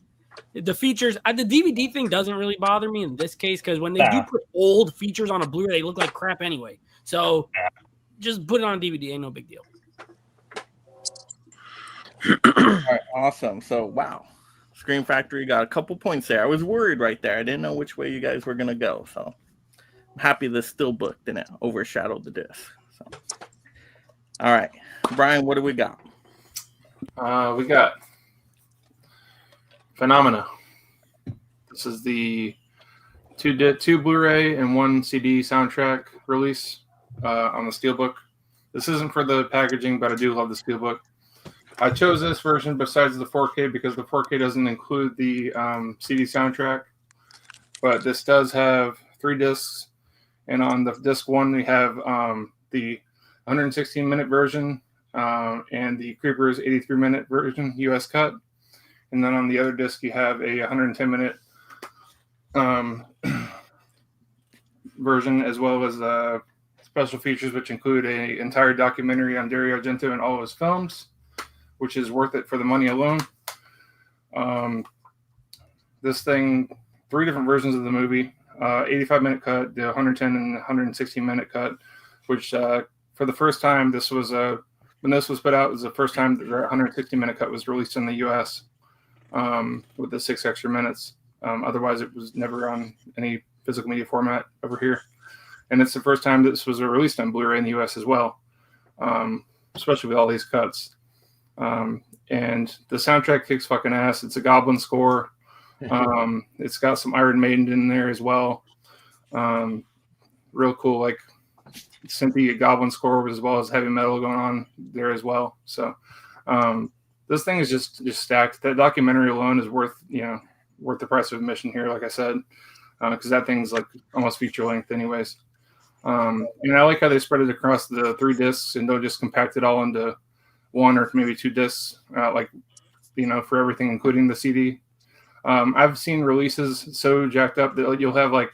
The features, the DVD thing doesn't really bother me in this case because when they do put old features on a Blu-ray, they look like crap anyway. So just put it on DVD, ain't no big deal. All right, awesome. So, wow. Scream Factory got a couple points there. I was worried right there. I didn't know which way you guys were going to go. So, I'm happy this still booked and it overshadowed the disc. So, all right. Brian, what do we got? We got Phenomena. This is the two Blu-ray and 1 CD soundtrack release on the Steelbook. This isn't for the packaging, but I do love the Steelbook. I chose this version besides the 4K because the 4K doesn't include the CD soundtrack. But this does have 3 discs. And on the disc 1, we have the 116-minute version and the Creepers 83-minute version, US cut. And then on the other disc, you have a 110-minute version, as well as special features, which include an entire documentary on Dario Argento and all of his films, which is worth it for the money alone. This thing, 3 different versions of the movie, 85-minute cut, the 110 and 116-minute cut, which for the first time, this was when this was put out, it was the first time that the 160-minute cut was released in the U.S. With the 6 extra minutes. Otherwise, it was never on any physical media format over here. And it's the first time that this was released on Blu-ray in the U.S. as well, especially with all these cuts. And the soundtrack kicks fucking ass. It's a Goblin score. It's got some Iron Maiden in there as well. Real cool, like synthy Goblin score as well as heavy metal going on there as well. So this thing is just stacked. That documentary alone is worth the price of admission here, like I said, because that thing's like almost feature length anyways. And I like how they spread it across the 3 discs and don't just compact it all into 1 or maybe 2 discs, for everything, including the CD. I've seen releases so jacked up that you'll have like,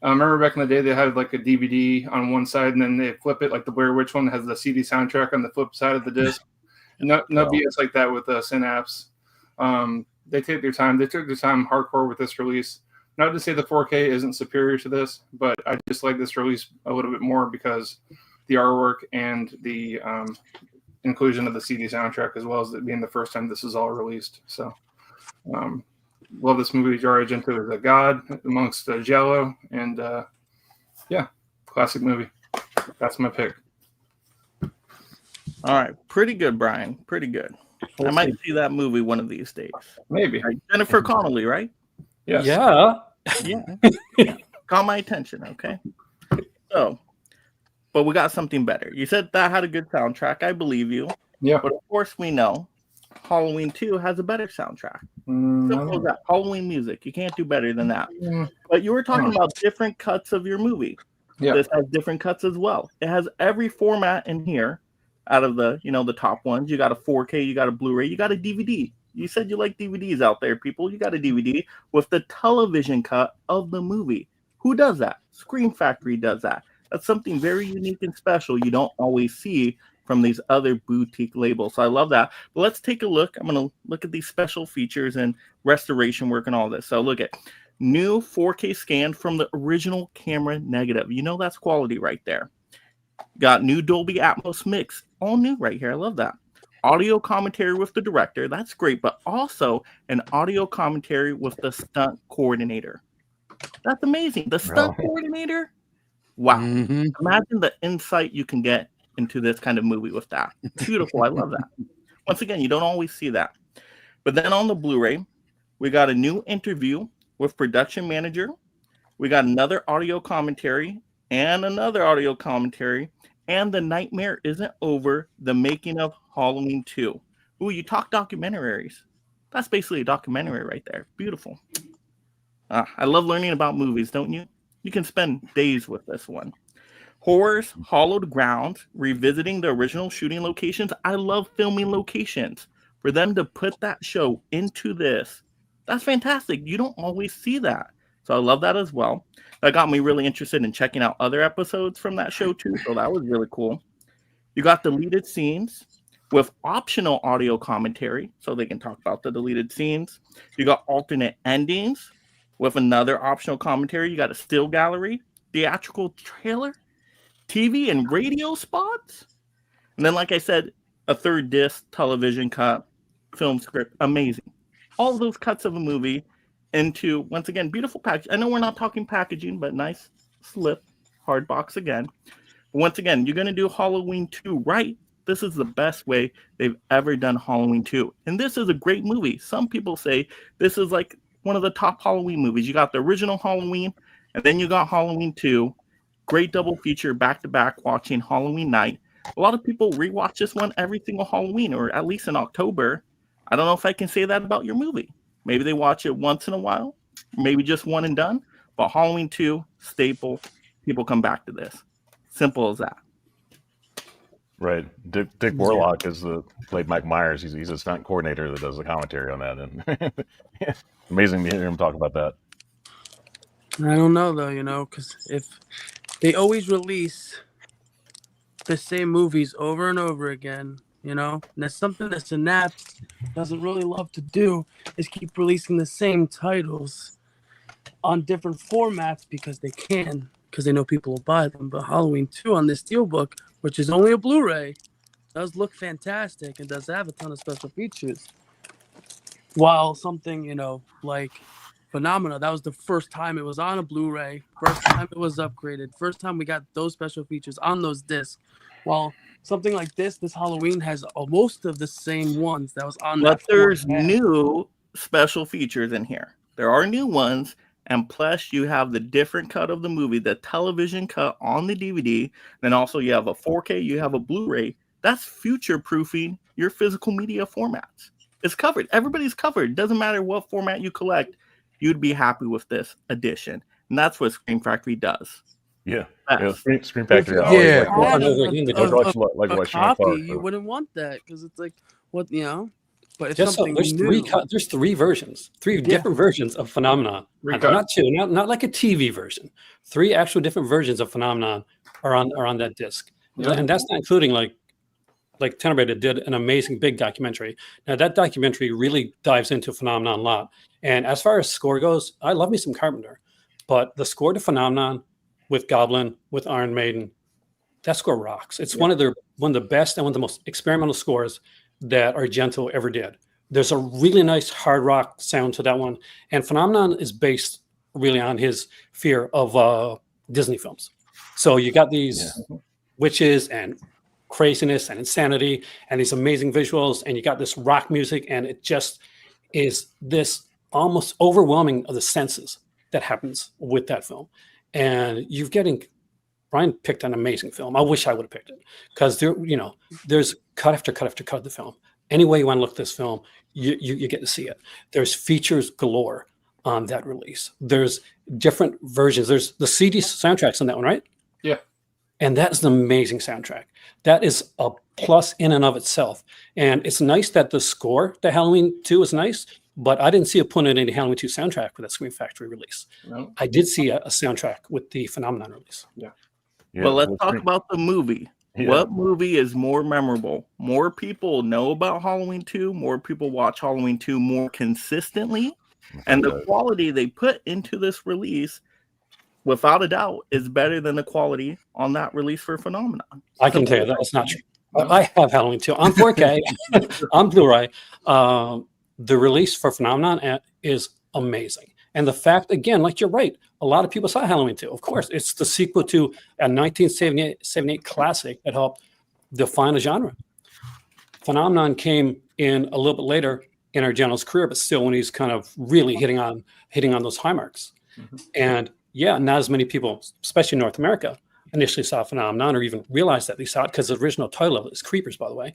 I remember back in the day they had like a DVD on one side and then they flip it, like the Blair Witch one has the CD soundtrack on the flip side of the disc. No BS like that with Synapse. They take their time. They took their time hardcore with this release. Not to say the 4K isn't superior to this, but I just like this release a little bit more because the artwork and the inclusion of the CD soundtrack, as well as it being the first time this is all released. So, love this movie. Dario Argento is a god amongst Giallo, and classic movie. That's my pick. All right. Pretty good, Brian. Pretty good. I might see that movie one of these days. Maybe. Right. Jennifer Connelly, right? Yes. Yeah. Yeah. Caught my attention, okay? So, but we got something better. You said that had a good soundtrack. I believe you. Yeah. But of course we know Halloween 2 has a better soundtrack. Simple as that. Halloween music. You can't do better than that. But you were talking about different cuts of your movie. Yeah. This has different cuts as well. It has every format in here out of the, the top ones. You got a 4K, you got a Blu-ray, you got a DVD. You said you like DVDs out there, people. You got a DVD with the television cut of the movie. Who does that? Scream Factory does that. That's something very unique and special you don't always see from these other boutique labels. So I love that. But let's take a look. I'm going to look at these special features and restoration work and all this. So look at new 4K scan from the original camera negative. That's quality right there. Got new Dolby Atmos mix. All new right here. I love that. Audio commentary with the director. That's great. But also an audio commentary with the stunt coordinator. That's amazing. The stunt coordinator. Wow. Imagine the insight you can get into this kind of movie with that. Beautiful. I love that. Once again, you don't always see that. But then on the Blu-ray, we got a new interview with production manager. We got another audio commentary and another audio commentary. And The Nightmare Isn't Over, the making of Halloween 2. Ooh, you talk documentaries. That's basically a documentary right there. Beautiful. I love learning about movies, don't you? You can spend days with this one. Horrors, Hollowed Ground, revisiting the original shooting locations. I love filming locations. For them to put that show into this, that's fantastic. You don't always see that. So I love that as well. That got me really interested in checking out other episodes from that show too. So that was really cool. You got deleted scenes with optional audio commentary, so they can talk about the deleted scenes. You got alternate endings with another optional commentary. You got a still gallery, theatrical trailer, TV and radio spots. And then, like I said, a third disc, television cut, film script. Amazing. All of those cuts of a movie into, once again, beautiful package. I know we're not talking packaging, but nice slip, hard box again. But once again, you're going to do Halloween 2 right. This is the best way they've ever done Halloween 2. And this is a great movie. Some people say this is like one of the top Halloween movies. You got the original Halloween, and then you got Halloween 2. Great double feature back-to-back watching Halloween night. A lot of people rewatch this one every single Halloween, or at least in October. I don't know if I can say that about your movie. Maybe they watch it once in a while, maybe just one and done. But Halloween 2, staple. People come back to this. Simple as that. Right. Dick Warlock played Mike Myers. He's a stunt coordinator that does the commentary on that. And amazing to hear him talk about that. I don't know though, because if they always release the same movies over and over again, and that's something that Synapse doesn't really love to do, is keep releasing the same titles on different formats because they can, because they know people will buy them. But Halloween 2 on this Steelbook, which is only a Blu-ray, does look fantastic and does have a ton of special features. While something, like Phenomena, that was the first time it was on a Blu-ray, first time it was upgraded, first time we got those special features on those discs. While something like this Halloween has most of the same ones that was on that. But there's new special features in here. There are new ones, and plus you have the different cut of the movie, the television cut on the DVD. Then also you have a 4K, you have a Blu-ray. That's future-proofing your physical media formats. It's covered. Everybody's covered. Doesn't matter what format you collect. You'd be happy with this edition. And that's what Scream Factory does. Yeah. Scream Factory. Yeah. Like copy, you wouldn't want that because it's like, what, but it's something there's new. There's three versions, different versions of Phenomenon. Not two, not like a TV version. 3 actual different versions of Phenomenon are on that disc. Yeah. And that's not including like Tenebrae did an amazing big documentary. Now that documentary really dives into Phenomenon a lot. And as far as score goes, I love me some Carpenter, but the score to Phenomenon with Goblin, with Iron Maiden, that score rocks. It's one of the best and one of the most experimental scores that Argento ever did. There's a really nice hard rock sound to that one. And Phenomenon is based really on his fear of Disney films. So you got these witches and craziness and insanity and these amazing visuals, and you got this rock music, and it just is this almost overwhelming of the senses that happens with that film. And Brian picked an amazing film. I wish I would have picked it because there's cut after cut after cut of the film. Any way you want to look at this film, you get to see it. There's features galore on that release. There's different versions. There's the CD soundtracks on that one, right? Yeah. And that's an amazing soundtrack. That is a plus in and of itself. And it's nice that the score to Halloween 2 is nice, but I didn't see a point in any Halloween 2 soundtrack with that Scream Factory release. No. I did see a soundtrack with the Phenomenon release. Yeah. But let's talk about the movie. Yeah. What movie is more memorable? More people know about Halloween 2, more people watch Halloween 2 more consistently, and the quality they put into this release, without a doubt, is better than the quality on that release for Phenomenon. I can tell you that's not true. I have Halloween 2 on 4K, on Blu-ray. The release for Phenomenon is amazing. And the fact, again, like you're right, a lot of people saw Halloween 2. Of course, it's the sequel to a 1978 classic that helped define a genre. Phenomenon came in a little bit later in Argento's career, but still when he's kind of really hitting on those high marks. And yeah, not as many people, especially in North America, initially saw Phenomenon or even realized that they saw it, because the original title of it is Creepers, by the way.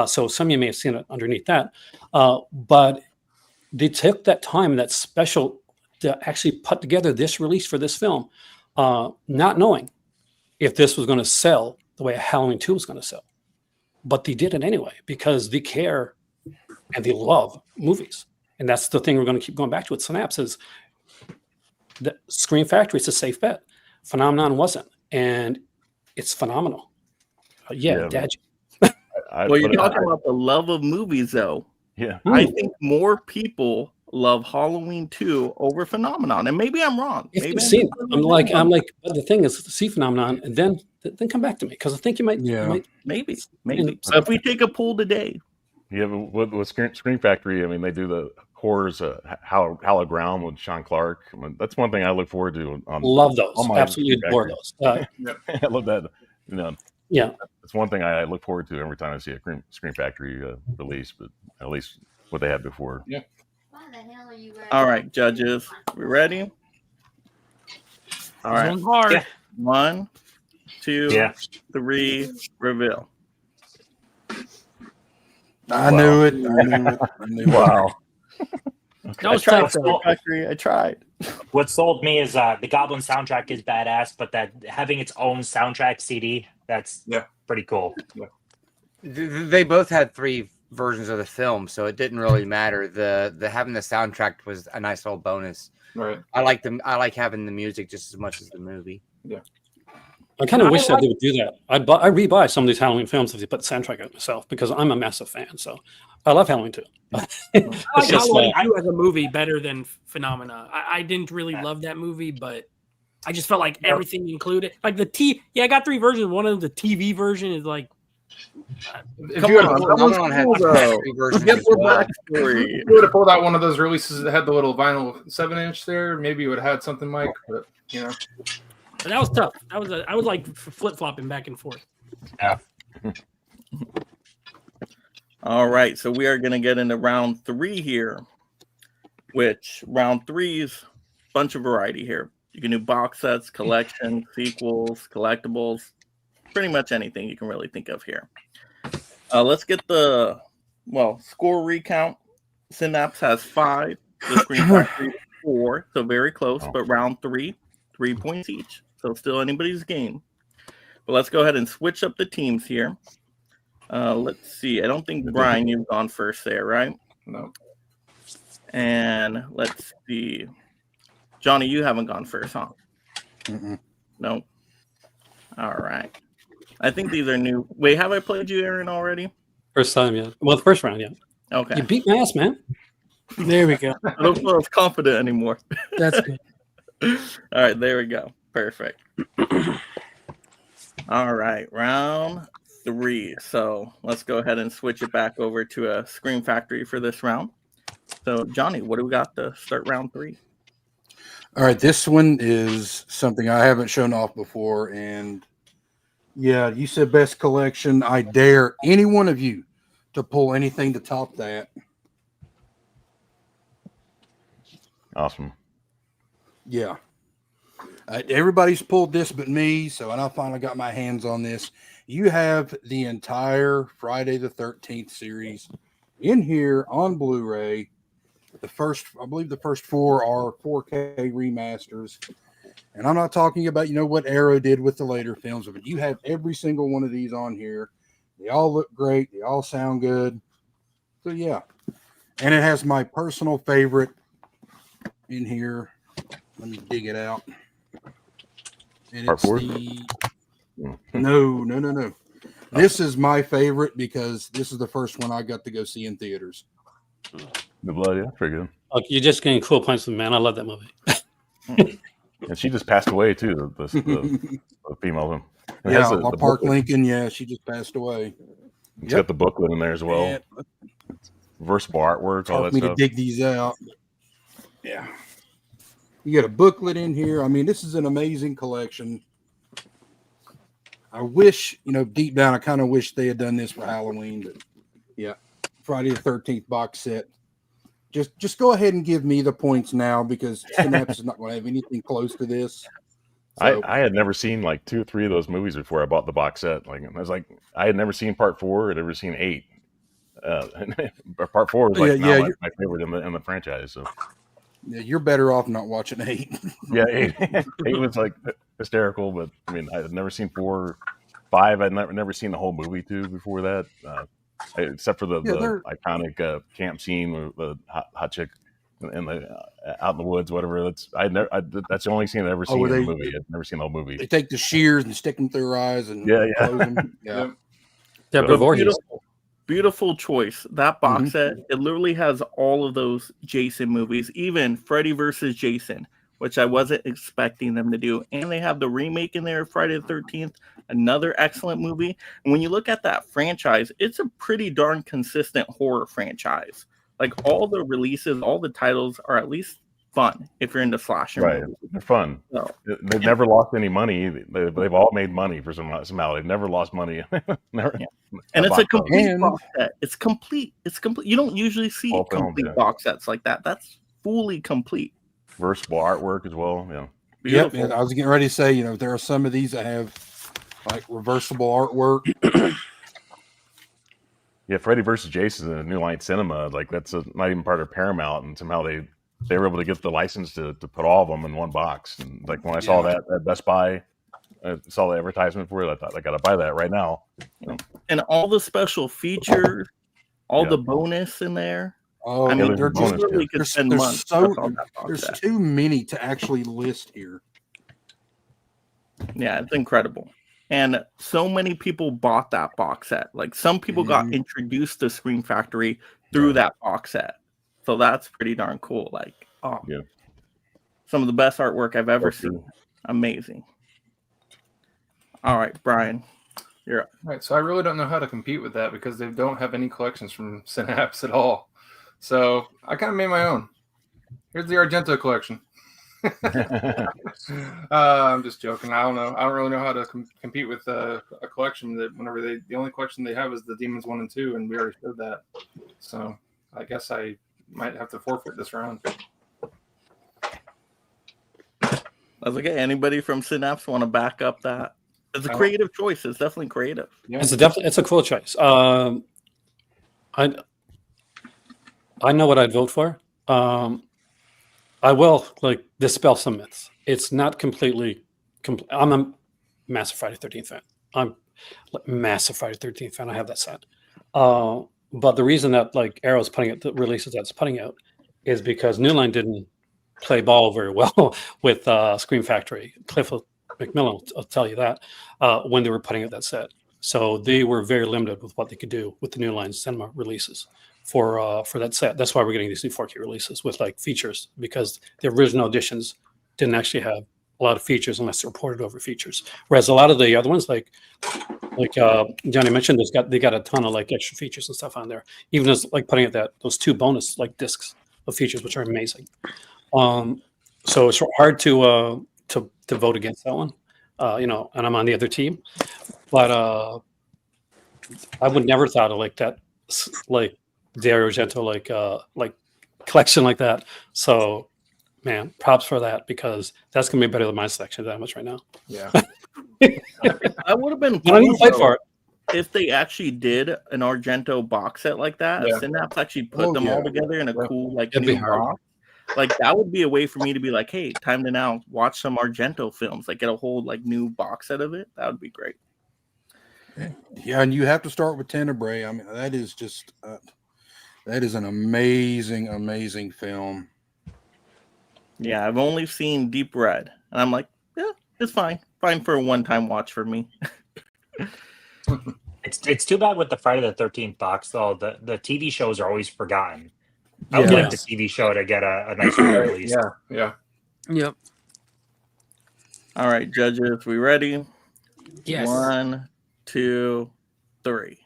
So some of you may have seen it underneath that. But they took that time and that special to actually put together this release for this film, not knowing if this was going to sell the way Halloween 2 was going to sell. But they did it anyway because they care and they love movies. And that's the thing we're going to keep going back to with Synapse is the Scream Factory is a safe bet. Phenomenon wasn't. And it's phenomenal. Dad. Well, you're talking about the love of movies, though. Yeah. I think more people love Halloween 2 over Phenomenon. And maybe I'm wrong. If Maybe you've seen it, I'm like, but the thing is, see Phenomenon and then come back to me because I think you might. Maybe. So if we take a poll today. Yeah, but with Scream Factory, I mean, they do the horrors, Hallowed Ground with Sean Clark. I mean, that's one thing I look forward to. Love those. Absolutely adore those. I love that. Yeah. It's one thing I look forward to every time I see a Scream Factory release, but at least what they had before. Yeah. All right, judges, we ready? All right. This one's hard. Yeah. 1, 2, 3, reveal. I knew it. Wow. That was tough. I tried. What sold me is the Goblin soundtrack is badass, but that having its own soundtrack CD, that's pretty cool. Yeah. They both had 3 versions of the film, so it didn't really matter. The having the soundtrack was a nice little bonus. Right. I like having the music just as much as the movie. Yeah. I kind of wish that they would do that. I rebuy some of these Halloween films if they put the soundtrack out myself because I'm a massive fan. So I love Halloween 2. I like Halloween 2 as a movie better than Phenomena. I didn't really love that movie, but I just felt like everything included. Like I got 3 versions. One of the TV version is like. If you would have pulled out one of those releases that had the little vinyl 7-inch there, maybe you would have had something, Mike. But But that was tough. I was like flip flopping back and forth. Yeah. All right, so we are going to get into round 3 here, which round 3 is a bunch of variety here. You can do box sets, collections, sequels, collectibles, pretty much anything you can really think of here. Let's get the score recount. Synapse has 5, the Screen Factory 4, so very close. But round 3, 3 points each, so still anybody's game. But let's go ahead and switch up the teams here. Let's see. I don't think Brian, you've gone first there, right? No. And let's see. Johnny, you haven't gone first, huh? No. All right. I think these are new. Wait, have I played you, Aaron, already? First time, yeah. Well, the first round, yeah. Okay. You beat my ass, man. There we go. I don't feel as confident anymore. That's good. All right, there we go. Perfect. All right, round 3. So let's go ahead and switch it back over to a Scream Factory for this round. So, Johnny, what do we got to start round 3? All right, this one is something I haven't shown off before, and yeah, you said best collection. I dare any one of you to pull anything to top that. Awesome. Yeah. Everybody's pulled this but me, so I finally got my hands on this. You have the entire Friday the 13th series in here on Blu-ray. I believe the first 4 are 4K remasters. And I'm not talking about, what Arrow did with the later films, but you have every single one of these on here. They all look great. They all sound good. So, yeah. And it has my personal favorite in here. Let me dig it out. And Part it's 4? No. This is my favorite because this is the first one I got to go see in theaters. The Blood, yeah, pretty good. Okay, you're just getting cool points from man. I love that movie. And she just passed away too. The female one. It Yeah, has the Park booklet. Lincoln. Yeah, she just passed away. It's got the booklet in there as well. Yeah. Versatile artwork, all Hard that for me stuff. to dig these out. Yeah. You got a booklet in here. I mean, this is an amazing collection. I wish, deep down, I kind of wish they had done this for Halloween, but yeah, Friday the 13th box set. Just go ahead and give me the points now because Synapse is not going to have anything close to this. So, I had never seen like 2 or 3 of those movies before I bought the box set. Like I was like, I had never seen part 4. I'd never seen 8. Part 4 was like my favorite in the franchise. So yeah, you're better off not watching 8. yeah, 8 was like hysterical, but I mean, I had never seen 4, 5. I'd never seen the whole movie too before that, except for the iconic camp scene with the hot chick in the out in the woods, whatever. That's the only scene I've ever seen in the movie. I've never seen the whole movie. They take the shears and stick them through her eyes and close them. Yeah. Beautiful choice. That box set, it literally has all of those Jason movies, even Freddy versus Jason, which I wasn't expecting them to do. And they have the remake in there, Friday the 13th, another excellent movie. And when you look at that franchise, it's a pretty darn consistent horror franchise. Like all the releases, all the titles are at least fun if you're into slasher movies. They're fun. So, they've never lost any money. They've all made money for somehow. They've never lost money. And it's a complete box set. It's complete. You don't usually see complete box sets like that. That's fully complete. Versatile artwork as well. Yeah. Yep. I was getting ready to say, there are some of these that have like reversible artwork. Yeah, Freddy versus Jason in a New Line Cinema, like that's not even part of Paramount, and somehow they were able to get the license to put all of them in one box. And like when I saw that at Best Buy, I saw the advertisement for it, I thought I got to buy that right now. And all the special features, all the bonus in there. Oh, I mean, they're just literally could spend months. There's too many to actually list here. Yeah, it's incredible. And so many people bought that box set. Like some people got introduced to Scream Factory through that box set. So that's pretty darn cool. Like, some of the best artwork I've ever seen. Amazing. All right, Brian, you're up. All right, so I really don't know how to compete with that because they don't have any collections from Synapse at all. So I kind of made my own. Here's the Argento collection. I'm just joking. I don't know. I don't really know how to compete with a collection that whenever the only collection they have is the Demons 1 and 2, and we already showed that. So I guess I might have to forfeit this round. That's okay. Anybody from Synapse want to back up that? It's a creative choice. It's definitely creative. Yeah. It's a cool choice. I know what I'd vote for. I will dispel some myths. It's not completely. I'm a massive Friday 13th fan. I'm a massive Friday 13th fan. I have that set. But the reason that Arrow's putting it, the releases that's putting out, is because New Line didn't play ball very well with Scream Factory. Cliff McMillan will tell you that when they were putting out that set. So they were very limited with what they could do with the New Line cinema releases for that set. That's why we're getting these new 4K releases with features, because the original editions didn't actually have a lot of features unless they're ported over features. Whereas a lot of the other ones, like Johnny mentioned, they got a ton of extra features and stuff on there. Even as putting out those 2 bonus discs of features, which are amazing. So it's hard to vote against that one, and I'm on the other team. But I would never thought of that, the Argento collection like that. So, man, props for that, because that's gonna be better than my selection that much right now. Yeah. I would have been cool for it if they actually did an Argento box set like that. Yeah. Synapse actually put them all together in a cool new box. Like that would be a way for me to be like, hey, time to now watch some Argento films, like get a whole like new box set of it. That would be great. Yeah, and you have to start with Tenebrae. I mean, that is just that is an amazing, amazing film. Yeah, I've only seen Deep Red, and I'm like, yeah, it's fine for a one-time watch for me. It's too bad with the Friday the 13th box though. The TV shows are always forgotten. I Yeah. would like the TV show to get a nice release. Yeah. Yep. All right, judges, we ready? Yes. 1, 2, 3.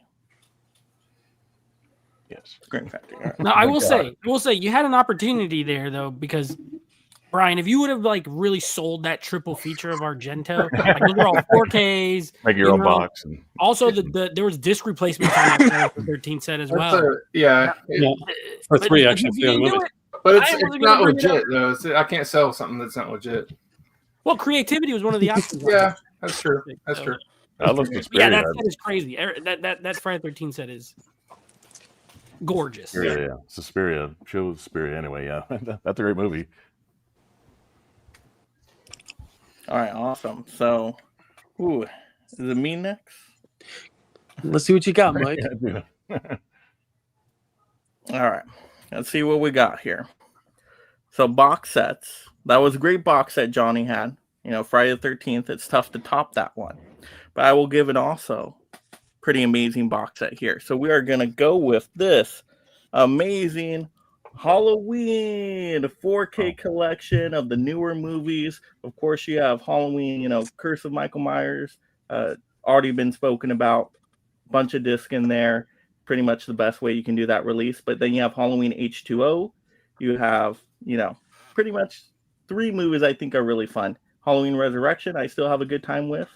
Yes. Screen Factory. All right. Now I will say you had an opportunity there though, because Brian, if you would have like really sold that triple feature of Argento, like those are all 4Ks. Make your own box. And Also, there was disc replacements on that Friday the 13th set as well. Yeah. For three But actually. if you didn't do it, But I it's wasn't not gonna bring it up. legit though. I can't sell something that's not legit. Well, creativity was one of the options. Yeah, that's true. That's true. I love Yeah, Suspiria. that set is crazy. That Friday the 13th set is gorgeous. Yeah. Suspiria. Show Suspiria anyway. Yeah. That's a great movie. All right, awesome. So, is it me next? Let's see what you got, Mike. All right, let's see what we got here. So, box sets. That was a great box set Johnny had. You know, Friday the 13th. It's tough to top that one, but I will give it also pretty amazing box set here. So we are gonna go with this amazing Halloween 4K collection of the newer movies. Of course, you have Halloween, Curse of Michael Myers, already been spoken about. Bunch of disc in there, pretty much the best way you can do that release. But then you have Halloween H2O. You have, pretty much 3 movies I think are really fun. Halloween Resurrection, I still have a good time with.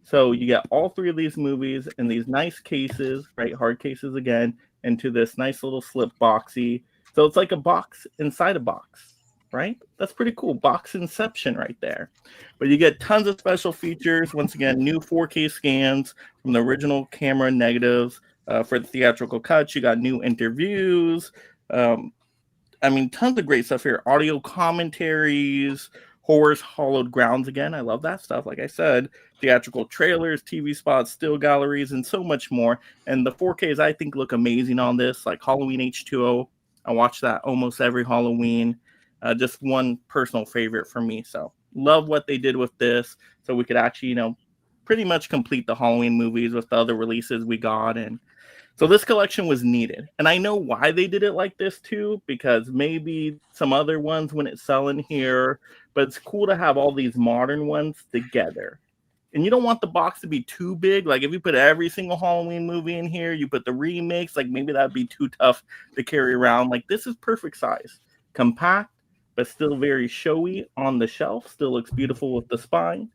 So you get all 3 of these movies in these nice cases, right? Hard cases again, into this nice little slip boxy. So it's like a box inside a box, right? That's pretty cool. Box inception right there. But you get tons of special features. Once again, new 4K scans from the original camera negatives for the theatrical cuts. You got new interviews. Tons of great stuff here. Audio commentaries, Horror's Hollowed Grounds again. I love that stuff. Like I said, theatrical trailers, TV spots, still galleries, and so much more. And the 4Ks I think look amazing on this, like Halloween H2O. I watch that almost every Halloween. Just one personal favorite for me. So love what they did with this. So we could actually, pretty much complete the Halloween movies with the other releases we got. And so this collection was needed. And I know why they did it like this too, because maybe some other ones wouldn't sell in here, but it's cool to have all these modern ones together. And you don't want the box to be too big. Like if you put every single Halloween movie in here, you put the remakes, like maybe that'd be too tough to carry around. Like this is perfect size. Compact, but still very showy on the shelf. Still looks beautiful with the spine.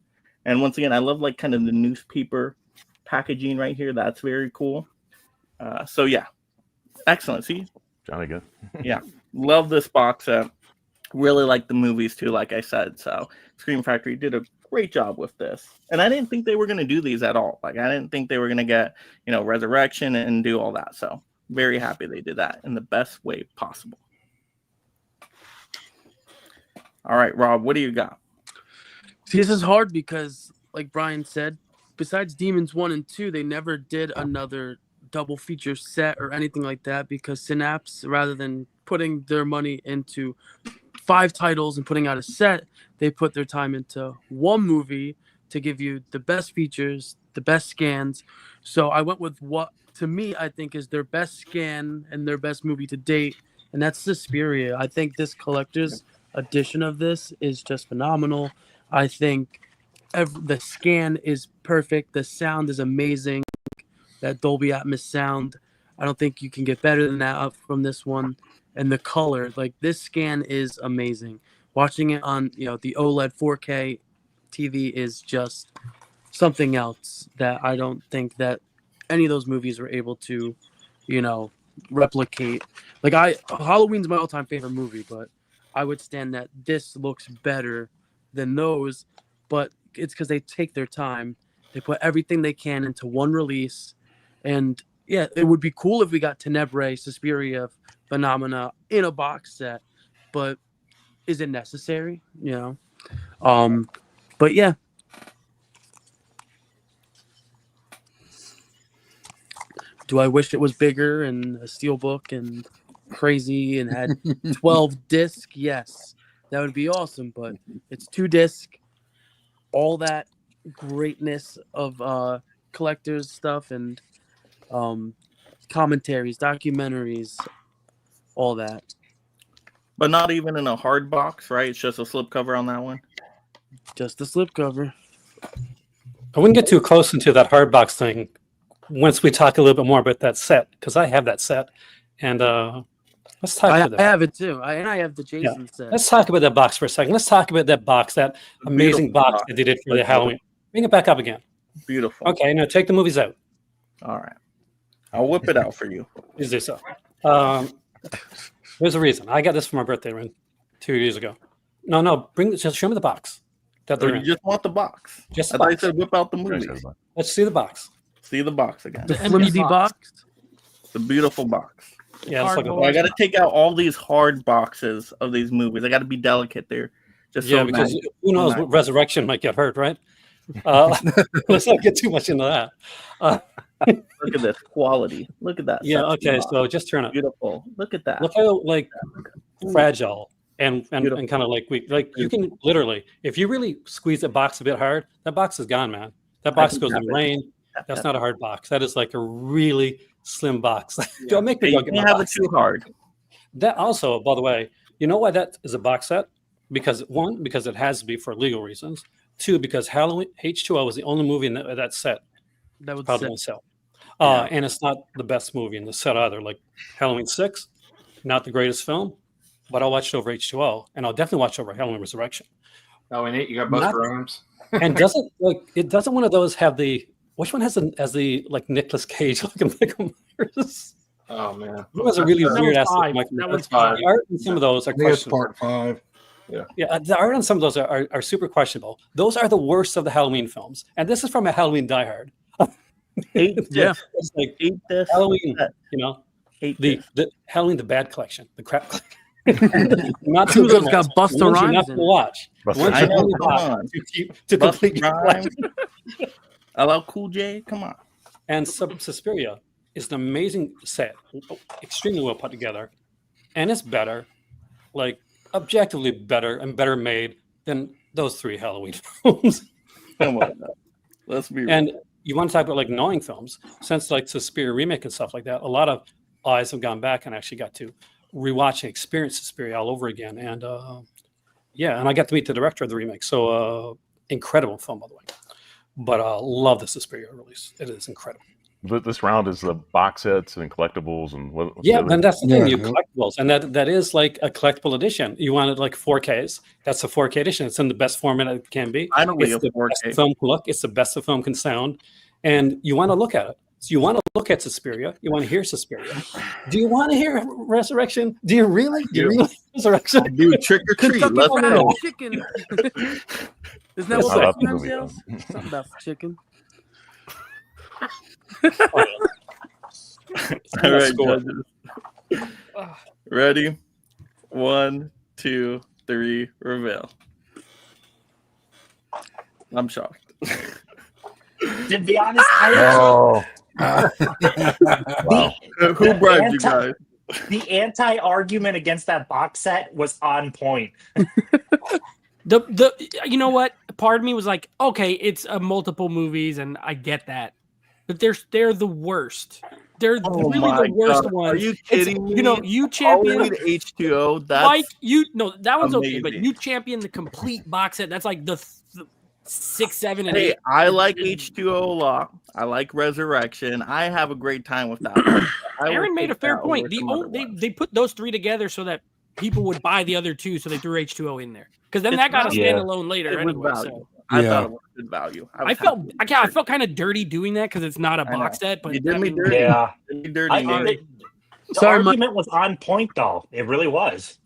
And once again, I love like kind of the newspaper packaging right here. That's very cool. So yeah, excellent. See, Johnny good. Yeah, love this box set. Really like the movies too, like I said. So Scream Factory did a great job with this. And I didn't think they were going to do these at all. Like I didn't think they were going to get, Resurrection and do all that. So very happy they did that in the best way possible. All right, Rob, what do you got? See, this is hard because, like Brian said, besides Demons 1 and 2, they never did another double feature set or anything like that because Synapse, rather than putting their money into 5 titles and putting out a set, they put their time into one movie to give you the best features, the best scans. So I went with what, to me, I think is their best scan and their best movie to date, and that's Suspiria. I think this collector's edition of this is just phenomenal. I think the scan is perfect. The sound is amazing. That Dolby Atmos sound, I don't think you can get better than that up from this one. And the color, like this scan is amazing. Watching it on the OLED 4K TV is just something else that I don't think that any of those movies were able to, replicate. Like Halloween's my all-time favorite movie, but I would stand that this looks better than those, but it's because they take their time. They put everything they can into one release. And yeah, it would be cool if we got Tenebrae, Suspiria, Phenomena in a box set, but is it necessary? But yeah. Do I wish it was bigger and a steel book and crazy and had 12 disc? Yes, that would be awesome. But it's 2 disc. All that greatness of collectors stuff and commentaries, documentaries, all that. But not even in a hard box, right? It's just a slipcover on that one. Just the slipcover. I wouldn't get too close into that hard box thing once we talk a little bit more about that set, because I have that set, and let's talk about that. I have it too, and I have the Jason set. Let's talk about that box for a second. Let's talk about that box, that amazing box that they did for the Halloween. Bring it back up again. Beautiful. Okay, now take the movies out. All right, I'll whip it out for you. Please do so. There's a reason. I got this for my birthday, Ren, 2 years ago. No, just show me the box. That Or you just want the box? Just I thought you said whip out the movie. Let's see the box. See the box again. The flimsy box. The beautiful box. Yeah, it's like I got to take out all these hard boxes of these movies. I got to be delicate there. Just yeah, so because magic. who knows what Resurrection might get hurt, right? Let's not get too much into that. Look at this quality. Look at that. Yeah. sexy Okay. box. So just turn it. Beautiful. Look at that. Look how fragile and kind of weak. You can literally, if you really squeeze a box a bit hard, that box is gone, man. That box goes in the rain. That's not a hard box. That is like a really slim box. Don't make me go get my have box. it too hard. That also, by the way, you know why that is a box set? Because one, because it has to be for legal reasons. Two, because Halloween H2O was the only movie in that set that would probably sell. And it's not the best movie in the set either. Like Halloween 6, not the greatest film, but I'll watch it over H2O, and I'll definitely watch over Halloween Resurrection. Oh, and you got Buster Rhymes. And doesn't one of those have the, which one has the like Nicolas Cage looking Michael Myers? Oh man, It was a really weird ass Michael That Myers. was 5. The art in some of those are I think it's questionable. part 5. Yeah, the art on some of those are super questionable. Those are the worst of the Halloween films, and this is from a Halloween Die Hard. It's like 8 discs. Halloween, the Halloween the bad collection, the crap collection. Not Two of good those got ones. Busta The ones you're Rhymes not in to it. watch. Busta The ones Rhymes. you only Come watch on. to Busta complete your Rhymes. collection. LL Cool J. Come on. And Suspiria is an amazing set, extremely well put together, and it's better, like objectively better and better made than those 3 Halloween films. Come on. Let's be real. And you want to talk about like gnawing films, since like Suspiria remake and stuff like that. A lot of eyes have gone back and actually got to rewatch and experience Suspiria all over again. And and I got to meet the director of the remake. So incredible film, by the way. But love the Suspiria release. It is incredible. But this round is the box sets and collectibles and what? And that's the thing, you collectibles, and that is like a collectible edition. You want it like 4Ks. That's a 4K edition. It's in the best format it can be. Finally, It's a the 4K. best the film can look. It's the best the film can sound, and you want to look at it. So you want to look at Suspiria. You want to hear Suspiria. Do you want to hear Resurrection? Do you really? Do you really Resurrection? Dude, trick or treat. Kentucky Let's Fried go. Chicken. Isn't that I what love the Busta Rhymes movie, yells? Something about chicken. All right, judges. Ready? 1, 2, 3, reveal. I'm shocked. To be honest, Oh, Who bribed you guys? the anti-argument against that box set was on point. The you know what? Part of me was like, okay, it's multiple movies, and I get that, but they're the worst. They're really the worst ones. Are you kidding me? You know, you champion H2O. That's Mike. That one's okay, but amazing. you champion the complete box set. That's like the 6, 7, and Hey, 8. I like H2O a lot. I like Resurrection. I have a great time with that one. I Aaron would made a take fair that point. over The some other ones. they put those 3 together so that people would buy the other 2, so they threw H2O in there because then It's that got a value. standalone later It was anyway. value. So I Yeah. thought it was good value. I felt kind of dirty doing that because it's not a I know. box set. But You did I me mean, dirty. Yeah. You did me dirty, I, Nate. the Sorry, Mike. argument was on point, though. It really was.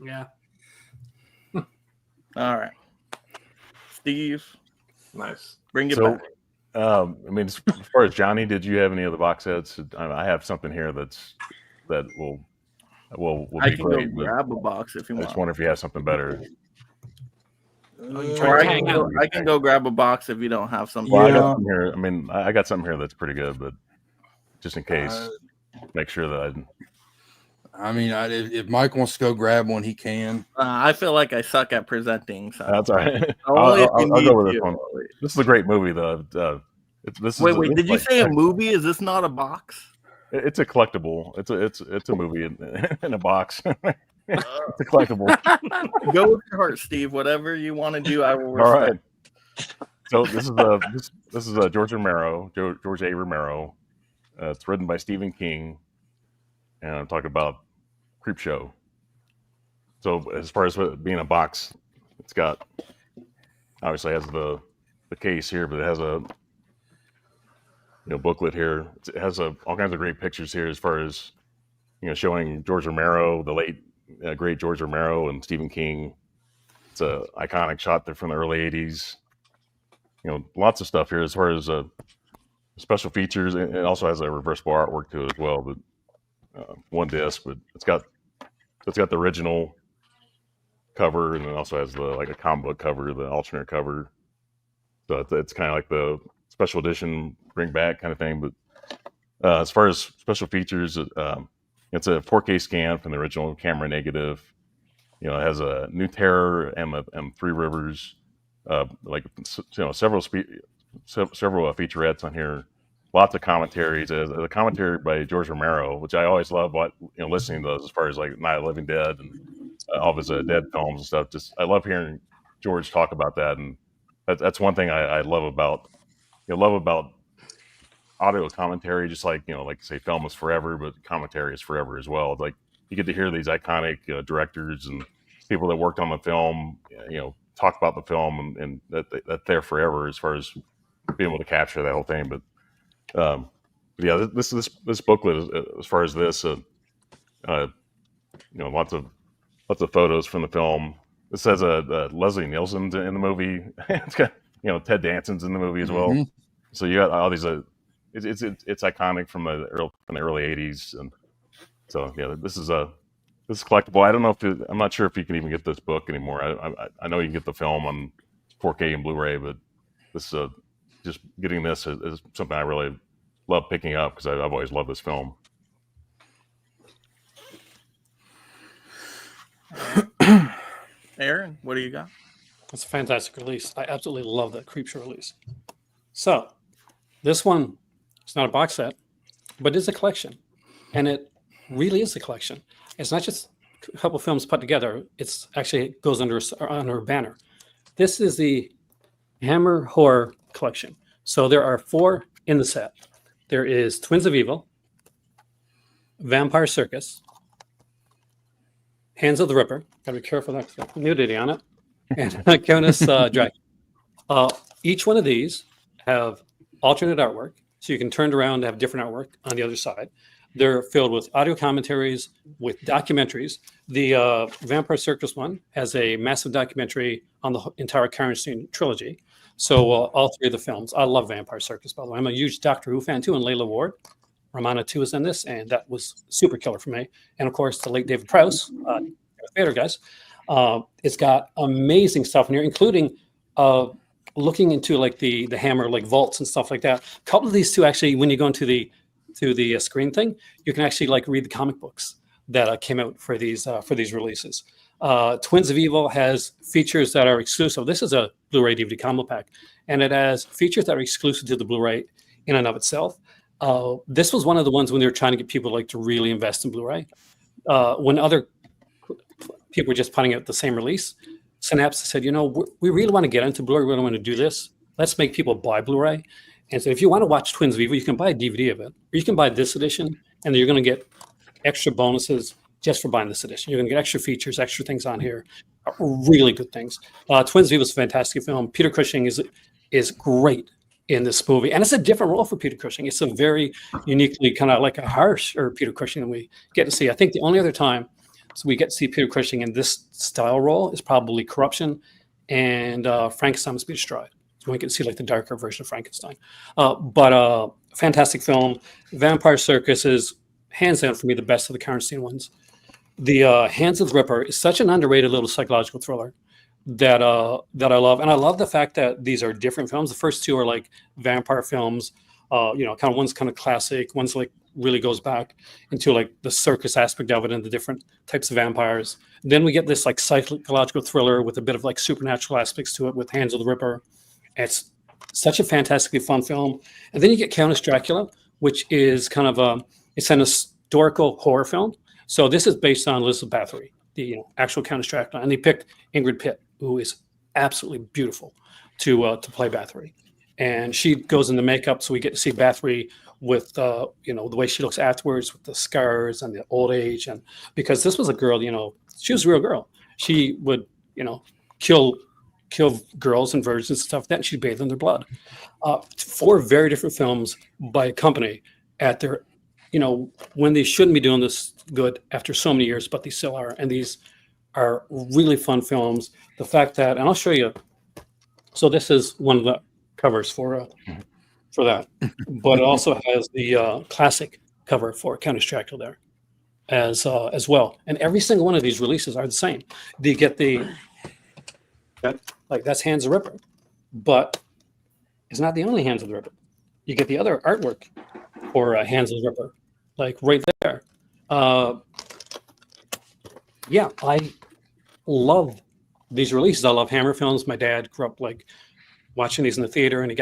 Yeah. All right, Steve, Nice. bring it so back. I mean, as far as Johnny, did you have any of the box sets? I have something here that will will I be can great. go But grab a box if you I want. just wonder if you have something better. Or I can go grab a box if you don't have something. Well, I got something here. I mean, I got something here that's pretty good, but just in case, make sure that I mean, if Mike wants to go grab one, he can. I feel like I suck at presenting. So that's all right. Only if you I'll need go with this to. one. This is a great movie, though. Wait, did you say a movie? Is this not a box? It's a collectible. It's a movie in a box. It's a collectible. Go with your heart, Steve. Whatever you want to do, I will All respect. right. So this is George Romero, George A. Romero. It's written by Stephen King, and I'm talking about Creepshow. So as far as being a box, it's got obviously has the case here, but it has a booklet here. It has all kinds of great pictures here as far as showing George Romero, the late great George Romero, and Stephen King. It's a iconic shot there from the early '80s. Lots of stuff here as far as special features. It also has a reversible artwork to it as well, but one disc. But it's got the original cover, and it also has like a comic book cover, the alternate cover. So it's kind of like the special edition bring back kind of thing. But as far as special features, it's a 4K scan from the original camera negative. It has a New Terror and Three Rivers, several featurettes on here. Lots of commentaries. A commentary by George Romero, which I always love listening to those as far as like Night of the Living Dead and all of his dead films and stuff. Just I love hearing George talk about that, and that's one thing I love about audio commentary. Just like say film is forever, but commentary is forever as well. Like you get to hear these iconic directors and people that worked on the film, talk about the film, and that they're forever as far as being able to capture that whole thing. But yeah, this booklet, as far as this, lots of photos from the film. It says Leslie Nielsen's in the movie. It's got Ted Danson's in the movie as well. Mm-hmm. So you got all these. It's iconic from the early '80s, and so yeah, this is collectible. I don't know I'm not sure if you can even get this book anymore. I know you can get the film on 4K and Blu-ray, but this just getting this is something I really love picking up because I've always loved this film. Aaron, what do you got? It's a fantastic release. I absolutely love that Creepshow release. So this one, it's not a box set, but it's a collection, and it really is a collection. It's not just a couple films put together. It's actually goes under a banner. This is the Hammer Horror Collection. So there are 4 in the set. There is Twins of Evil, Vampire Circus, Hands of the Ripper. Gotta be careful of that nudity on it. And Conus Dracula. Each one of these have alternate artwork, so you can turn it around and have different artwork on the other side. They're filled with audio commentaries, with documentaries. The Vampire Circus one has a massive documentary on the entire Karnstein trilogy. So all 3 of the films. I love Vampire Circus, by the way. I'm a huge Doctor Who fan too, and Layla Ward. Romana 2 is in this, and that was super killer for me. And of course, the late David Prowse, Vader guys. It's got amazing stuff in here, including looking into like the Hammer like vaults and stuff like that. A couple of these two actually, when you go into the screen thing, you can actually like read the comic books that came out for these releases. Twins of Evil has features that are exclusive. This is a Blu-ray DVD combo pack, and it has features that are exclusive to the Blu-ray in and of itself. This was one of the ones when they were trying to get people like to really invest in Blu-ray. When other people were just putting out the same release, Synapse said, we really want to get into Blu-ray. We really want to do this. Let's make people buy Blu-ray. And so if you want to watch Twins of Evil, you can buy a DVD of it, or you can buy this edition, and then you're going to get extra bonuses just for buying this edition. You're going to get extra features, extra things on here, really good things. Twins of Evil is a fantastic film. Peter Cushing is great in this movie, and it's a different role for Peter Cushing. It's a very uniquely kind of like a harsher Peter Cushing than we get to see. I think the only other time we get to see Peter Cushing in this style role is probably Corruption and Frankenstein Must Be Destroyed. So we can see like the darker version of Frankenstein. But fantastic film. Vampire Circus is hands down for me the best of the Karnstein ones. The Hands of the Ripper is such an underrated little psychological thriller that I love, and I love the fact that these are different films. The first two are like vampire films, kind of one's kind of classic, one's like really goes back into like the circus aspect of it and the different types of vampires. Then we get this like psychological thriller with a bit of like supernatural aspects to it with Hands of the Ripper. It's such a fantastically fun film. And then you get Countess Dracula, which is kind of it's an historical horror film. So this is based on Elizabeth Bathory, the actual Countess Dracula, and they picked Ingrid Pitt, who is absolutely beautiful to play Bathory. And she goes into makeup, so we get to see Bathory with the way she looks afterwards, with the scars and the old age, and because this was a girl, she was a real girl. She would kill girls and virgins and stuff. Then she'd bathe in their blood. 4 very different films by a company at their, when they shouldn't be doing this good after so many years, but they still are. And these are really fun films. The fact that, and I'll show you. So this is one of the covers for that, but it also has the classic cover for Countess Dracula there as well. And every single one of these releases are the same. They get that's Hands of the Ripper, but it's not the only Hands of the Ripper. You get the other artwork for Hands of the Ripper, like right there. Yeah, I love these releases. I love Hammer films. My dad grew up like watching these in the theater, and he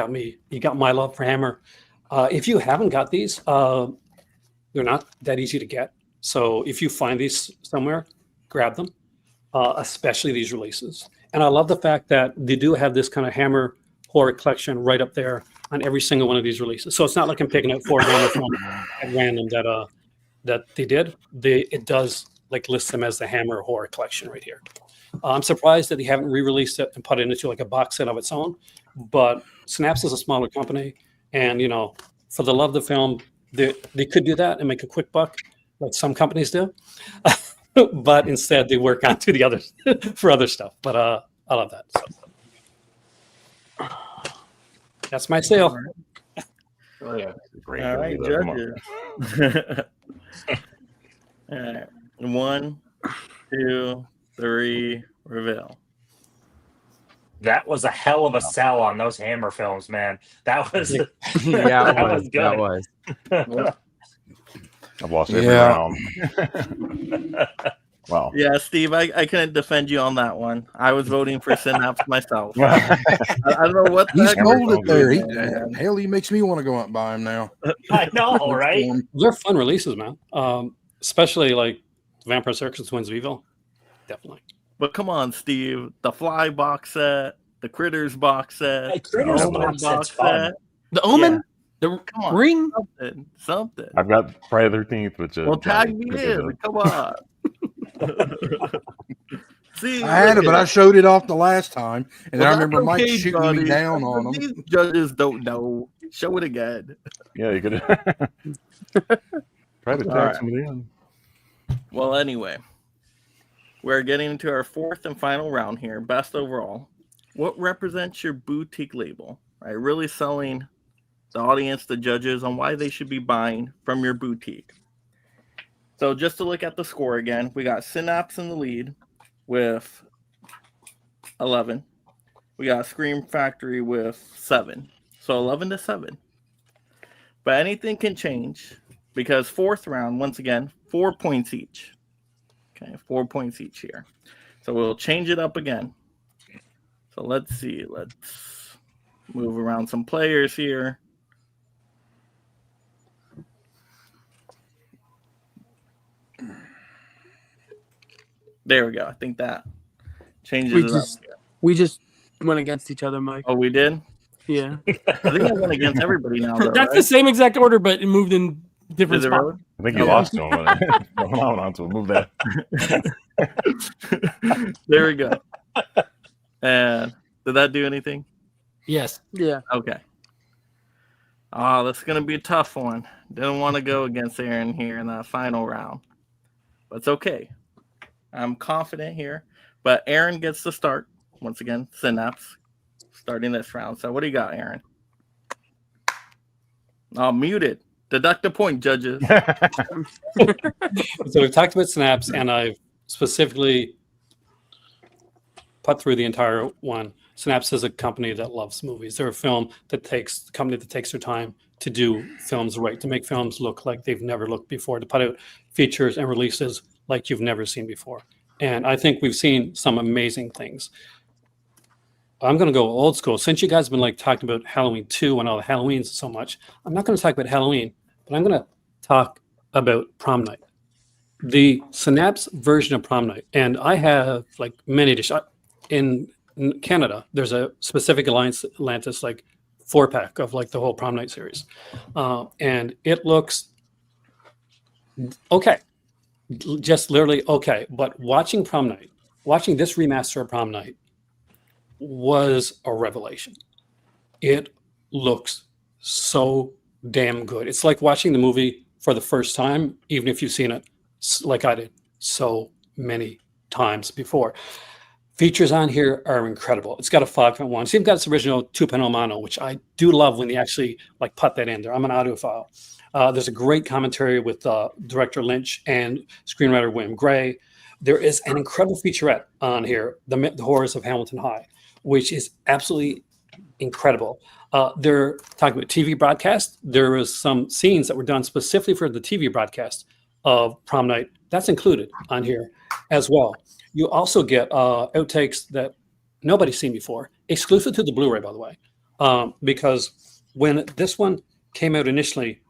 got my love for Hammer. If you haven't got these, they're not that easy to get. So if you find these somewhere, grab them, especially these releases. And I love the fact that they do have this kind of Hammer horror collection right up there on every single one of these releases. So it's not like I'm picking out 4 Hammer films at random that they did. It does like list them as the Hammer horror collection right here. I'm surprised that they haven't re-released it and put it into like a box set of its own. But Synapse is a smaller company, and for the love of the film, they could do that and make a quick buck, like some companies do. But instead, they work on to the others for other stuff. But I love that. So. That's my sale. Oh yeah, great. All right, judges. All right, 1, 2, 3, reveal. That was a hell of a sell on those Hammer films, man. That was Yeah, that was good. That was. I've lost every round. Wow. Yeah, Steve, I couldn't defend you on that one. I was voting for Synapse myself. I don't know what He's the molded there. man. He makes me want to go out and buy him now. I know, right? They're fun releases, man. Especially like Vampire Circus, Twins of Evil. Definitely. But come on, Steve. The Fly box set, the Critters box set, Hey, Critters the Omen box set's fun. The Omen, Yeah. the Come on, Ring. something. I've got Friday the 13th, which Well, tag me in. Come on. See, I had it, but I showed it off the last time, and then I remember that's Mike okay, shooting buddy. me down on him. These judges don't know. Show it again. Yeah, you could try to tag right. somebody in. Well, anyway, we're getting into our 4th and final round here. Best overall. What represents your boutique label? Right, really selling the audience, the judges, on why they should be buying from your boutique. So just to look at the score again, we got Synapse in the lead with 11. We got Scream Factory with 7. So 11-7. But anything can change because 4th round, once again, 4 points each. Okay, 4 points each here. So we'll change it up again. So let's see. Let's move around some players here. There we go. I think that changes it up. We just went against each other, Mike. Oh, we did? Yeah. I think I went against everybody now. Though, That's right? the same exact order, but it moved in different Is it spots. really? I think you lost to him. Hold on to him. Move that. There we go. And did that do anything? Yes. Yeah. Okay. Oh, that's going to be a tough one. Didn't want to go against Aaron here in that final round. But it's okay. I'm confident here. But Aaron gets the start. Once again, Synapse starting this round. So what do you got, Aaron? Oh, muted. Deduct a point, judges. So we've talked about Synapse, and I've specifically put through the entire one. Synapse is a company that loves movies. They're a company that takes their time to do films right, to make films look like they've never looked before, to put out features and releases like you've never seen before. And I think we've seen some amazing things. I'm going to go old school. Since you guys have been like talking about Halloween 2 and all the Halloweens so much, I'm not going to talk about Halloween, but I'm going to talk about Prom Night. The Synapse version of Prom Night. And I have like many dishes. In Canada, there's a specific Atlantis like 4-pack of like the whole Prom Night series. And it looks okay. Just literally okay. But watching Prom Night, watching this remaster of Prom Night was a revelation. It looks so damn good. It's like watching the movie for the first time, even if you've seen it like I did so many times before. Features on here are incredible. It's got a 5.1. So you've got its original 2.0 mono, which I do love when they actually like put that in there. I'm an audiophile. There's a great commentary with director Lynch and screenwriter William Gray. There is an incredible featurette on here, The Horrors of Hamilton High, which is absolutely incredible. They're talking about TV broadcast. There was some scenes that were done specifically for the TV broadcast of Prom Night. That's included on here as well. You also get outtakes that nobody's seen before, exclusive to the Blu-ray, by the way, because when this one came out initially,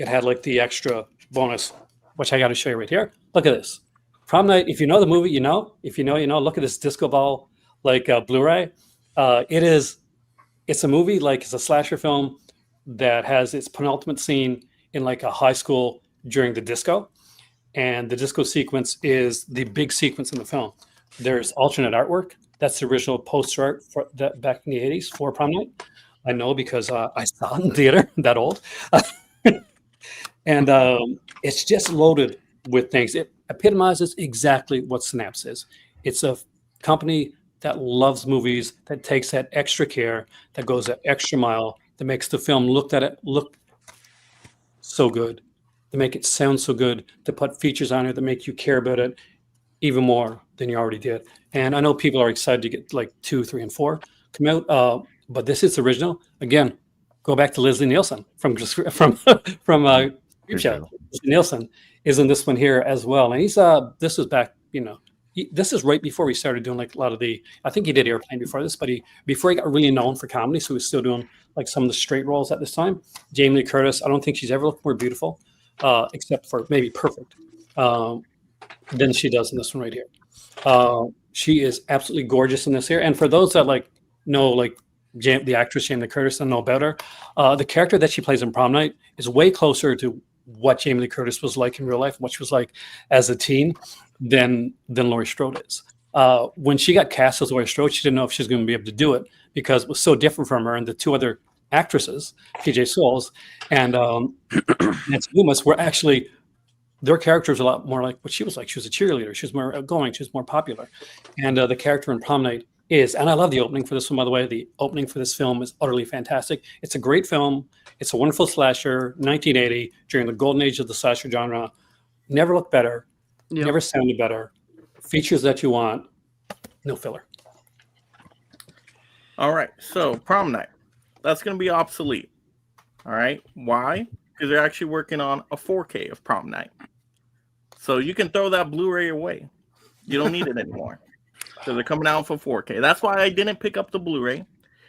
it had like the extra bonus, which I got to show you right here. Look at this. Prom Night, if you know the movie, you know. If you know, you know. Look at this disco ball like Blu-ray. It's a movie, like it's a slasher film that has its penultimate scene in like a high school during the disco. And the disco sequence is the big sequence in the film. There's alternate artwork. That's the original poster art for that back in the 80s for Prom Night. I know because I saw it in theater, that old. And it's just loaded with things. It epitomizes exactly what Synapse is. It's a company that loves movies, that takes that extra care, that goes that extra mile, that makes the film look so good, to make it sound so good, to put features on it that make you care about it even more than you already did. And I know people are excited to get like 2, 3, and 4 come out, but this is original. Again, go back to Leslie Nielsen from Creep Show. Nielsen is in this one here as well, and he's this was back, this is right before we started doing like a lot of I think he did Airplane before this, but before he got really known for comedy, so he was still doing like some of the straight roles at this time. Jamie Lee Curtis, I don't think she's ever looked more beautiful, except for maybe perfect, than she does in this one right here. She is absolutely gorgeous in this here, and for those that like know like the actress Jamie Lee Curtis and know about her, the character that she plays in Prom Night is way closer to what Jamie Lee Curtis was like in real life, what she was like as a teen, than Laurie Strode is. When she got cast as Laurie Strode, she didn't know if she was going to be able to do it because it was so different from her and the two other actresses, PJ Souls and Nancy Loomis, were actually, their characters a lot more like what she was like. She was a cheerleader. She was more outgoing. She was more popular. And the character in Prom Night is, and I love the opening for this one, by the way. The opening for this film is utterly fantastic. It's a great film. It's a wonderful slasher, 1980, during the golden age of the slasher genre. Never looked better. Yep. Never sounded better. Features that you want. No filler. All right. So Prom Night. That's going to be obsolete. All right. Why? Because they're actually working on a 4K of Prom Night. So you can throw that Blu-ray away. You don't need it anymore. So they're coming out for 4K. That's why I didn't pick up the Blu-ray,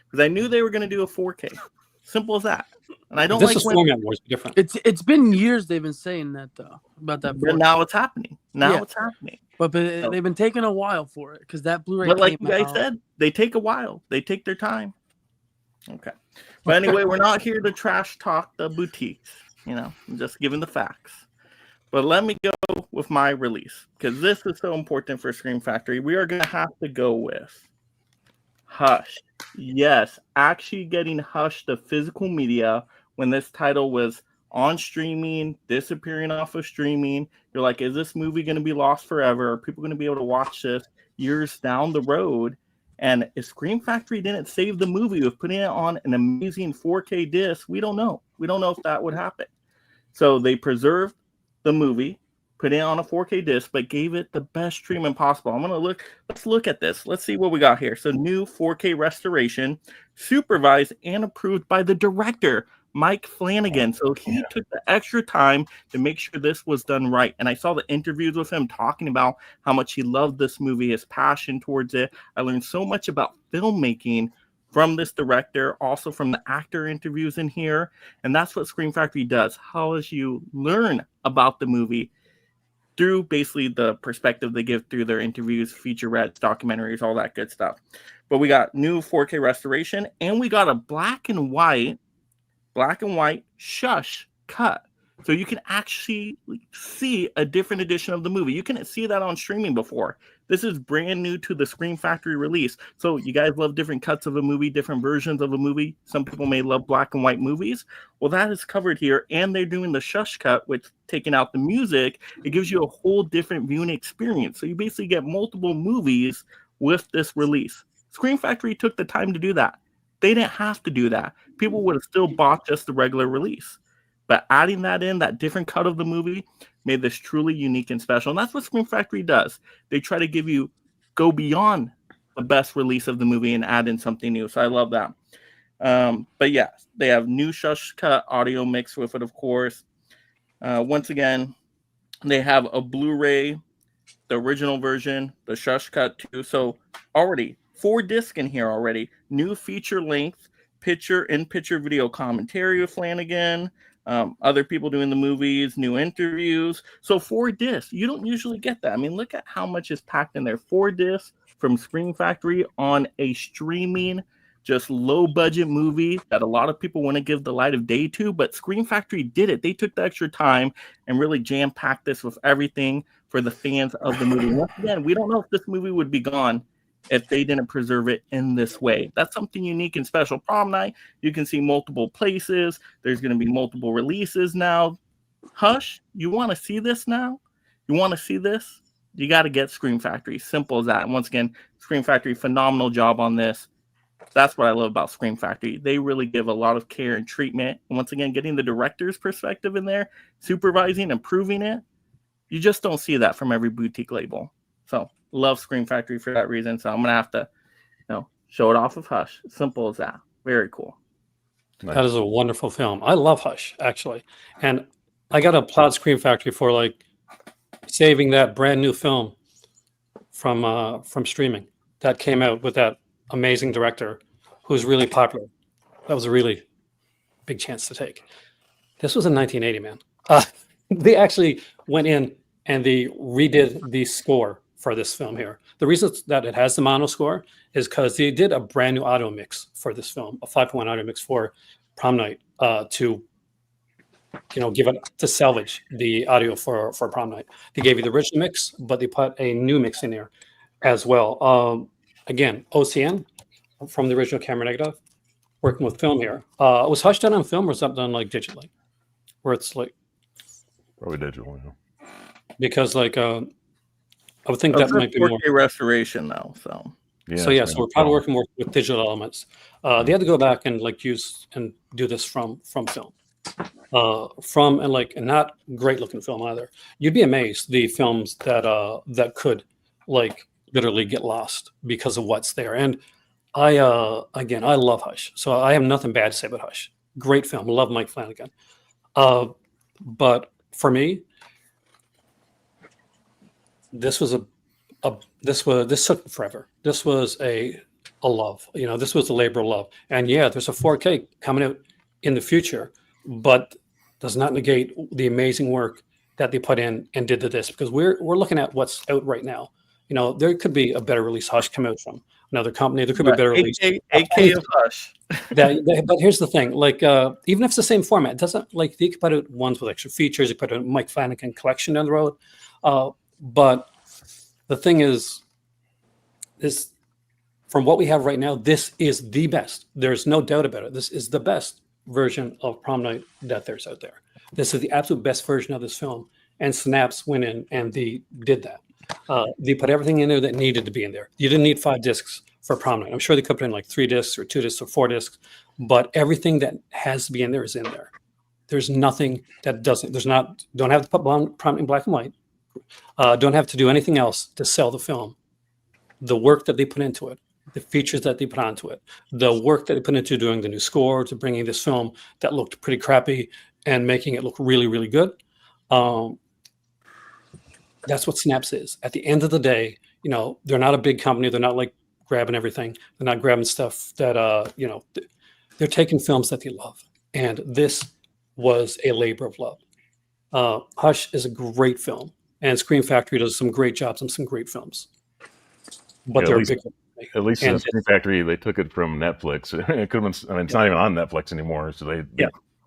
because I knew they were going to do a 4K. Simple as that. And I don't this like is when format wars different. It's been years they've been saying that though about that. But now it's happening. It's happening. But they've been taking a while for it because that Blu-ray. But like came you guys out. said, they take a while. They take their time. Okay. But anyway, we're not here to trash talk the boutiques. I'm just giving the facts. But let me go with my release, because this is so important for Scream Factory. We are going to have to go with Hush. Yes, actually getting Hush, the physical media, when this title was on streaming, disappearing off of streaming. You're like, is this movie going to be lost forever? Are people going to be able to watch this years down the road? And if Scream Factory didn't save the movie with putting it on an amazing 4K disc, we don't know. We don't know if that would happen. So they preserved the movie, put it on a 4K disc, but gave it the best treatment possible. Let's look at this. Let's see what we got here. So new 4K restoration, supervised and approved by the director, Mike Flanagan. So he took the extra time to make sure this was done right. And I saw the interviews with him talking about how much he loved this movie, his passion towards it. I learned so much about filmmaking from this director, also from the actor interviews in here. And that's what Scream Factory does. How as you learn about the movie through basically the perspective they give through their interviews, featurettes, documentaries, all that good stuff. But we got new 4K restoration, and we got a black and white shush cut. So you can actually see a different edition of the movie. You couldn't see that on streaming before. This is brand new to the Scream Factory release. So you guys love different cuts of a movie, different versions of a movie. Some people may love black and white movies. Well, that is covered here. And they're doing the shush cut, which taking out the music, it gives you a whole different viewing experience. So you basically get multiple movies with this release. Scream Factory took the time to do that. They didn't have to do that. People would have still bought just the regular release. But adding that in, that different cut of the movie, made this truly unique and special. And that's what Scream Factory does. They try to go beyond the best release of the movie and add in something new. So I love that. But yeah, they have new shush cut audio mixed with it, of course. Once again, they have a Blu-ray, the original version, the shush cut too. So already 4 discs in here already. New feature length, in-picture video commentary with Flanagan. Other people doing the movies, new interviews. So 4 discs. You don't usually get that. I mean, look at how much is packed in there. 4 discs from Scream Factory on a streaming, just low budget movie that a lot of people want to give the light of day to, but Scream Factory did it. They took the extra time and really jam-packed this with everything for the fans of the movie. Once again, we don't know if this movie would be gone if they didn't preserve it in this way. That's something unique and special. Prom night, you can see multiple places. There's going to be multiple releases now. Hush, you want to see this now? You want to see this? You got to get Scream Factory. Simple as that. And once again, Scream Factory, phenomenal job on this. That's what I love about Scream Factory. They really give a lot of care and treatment. And once again, getting the director's perspective in there, supervising, improving it, you just don't see that from every boutique label. So love Scream Factory for that reason. So I'm going to have to, show it off with Hush. Simple as that. Very cool. That is a wonderful film. I love Hush, actually. And I got to applaud Scream Factory for saving that brand new film from streaming that came out with that amazing director who's really popular. That was a really big chance to take. This was in 1980, man. They actually went in and they redid the score for this film here. The reason that it has the mono score is because they did a brand new audio mix for this film, a 5.1 audio mix for Prom Night to give it to salvage the audio for Prom Night. They gave you the original mix, but they put a new mix in there as well. Again, OCN from the original camera negative, working with film here. Was Hush done on film or was that done digitally? Where it's probably digital, because I would think that might be 4K more restoration though. So so we're probably working more with digital elements. They had to go back and use and do this from film, and not great looking film either. You'd be amazed the films that could literally get lost because of what's there. And I love Hush, so I have nothing bad to say about Hush. Great film, love Mike Flanagan. But for me, this took forever. This was a love. This was a labor of love. And yeah, there's a 4K coming out in the future, but does not negate the amazing work that they put in and did to this, because we're looking at what's out right now. There could be a better release Hush come out from another company. There could be a better release. AK of Hush. But here's the thing: even if it's the same format, it doesn't they could put out ones with extra features. They put out a Mike Flanagan collection down the road. But the thing is, from what we have right now, this is the best. There's no doubt about it. This is the best version of Prom Night that there's out there. This is the absolute best version of this film. And Synapse went in and they did that. They put everything in there that needed to be in there. You didn't need 5 discs for prom night. I'm sure they could put in like 3 discs or 2 discs or 4 discs, but everything that has to be in there is in there. There's nothing that doesn't. Don't have to put prom in black and white. Don't have to do anything else to sell the film. The work that they put into it, the features that they put onto it, the work that they put into doing the new score, to bringing this film that looked pretty crappy and making it look really, really good. That's what Synapse is. At the end of the day, they're not a big company. They're not like grabbing everything. They're not grabbing stuff that, they're taking films that they love. And this was a labor of love. Hush is a great film, and Scream Factory does some great jobs on some great films. But they're big. At least in Scream Factory, they took it from Netflix. It could have been. I mean, it's not even on Netflix anymore. So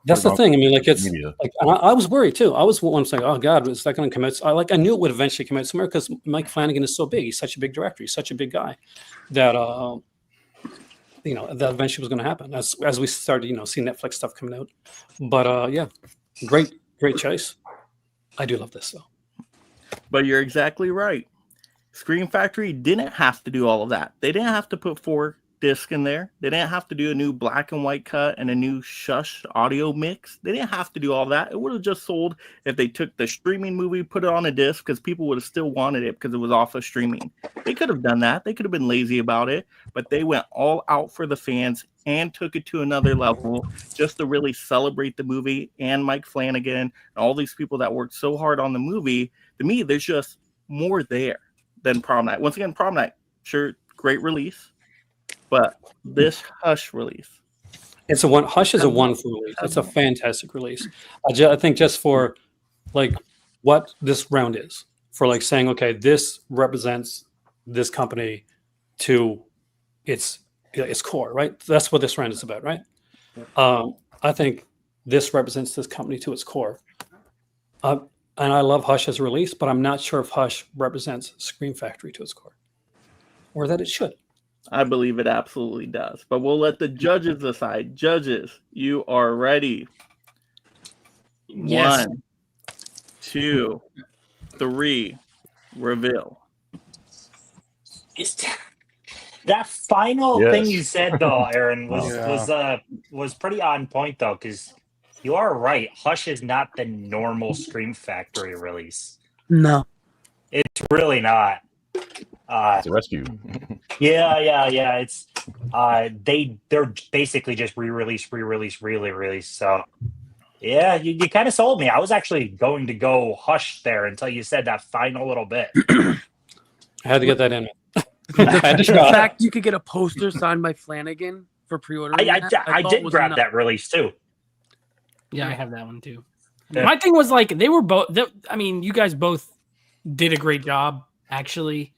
that's the thing. I mean, like I was worried too. I was one saying, "Oh God, is that going to come out?" I knew it would eventually come out somewhere because Mike Flanagan is so big. He's such a big director. He's such a big guy that that eventually was going to happen as we started, seeing Netflix stuff coming out. But great choice. I do love this though. But you're exactly right. Scream Factory didn't have to do all of that. They didn't have to put 4 discs in there. They didn't have to do a new black and white cut and a new shush audio mix. They didn't have to do all that. It would have just sold if they took the streaming movie, put it on a disc, because people would have still wanted it because it was off of streaming. They could have done that. They could have been lazy about it, but they went all out for the fans and took it to another level just to really celebrate the movie and Mike Flanagan and all these people that worked so hard on the movie. To me, there's just more there than Prom Night. Once again, Prom Night, sure, great release, but this Hush release, Hush is a wonderful release. It's a fantastic release. I think just for like what this round is, for like saying, okay, this represents this company to its core, right? That's what this round is about, right? I think this represents this company to its core. And I love Hush as a release, but I'm not sure if Hush represents Scream Factory to its core, or that it should. I believe it absolutely does, but we'll let the judges decide. Judges, you are ready. Yes. 1, 2, 3, reveal. That final Yes. thing you said though, Aaron, was pretty on point though, because you are right. Hush is not the normal Scream Factory release. No, It's really not. It's a rescue. Yeah. It's they're basically just re-release. So yeah, you kind of sold me. I was actually going to go Hush there until you said that final little bit. I had to get that in. the fact you could get a poster signed by Flanagan for pre-ordering. I did grab that release too. Yeah, I have that one too. Yeah. My thing was like they were both. I mean, you guys both did a great job, actually.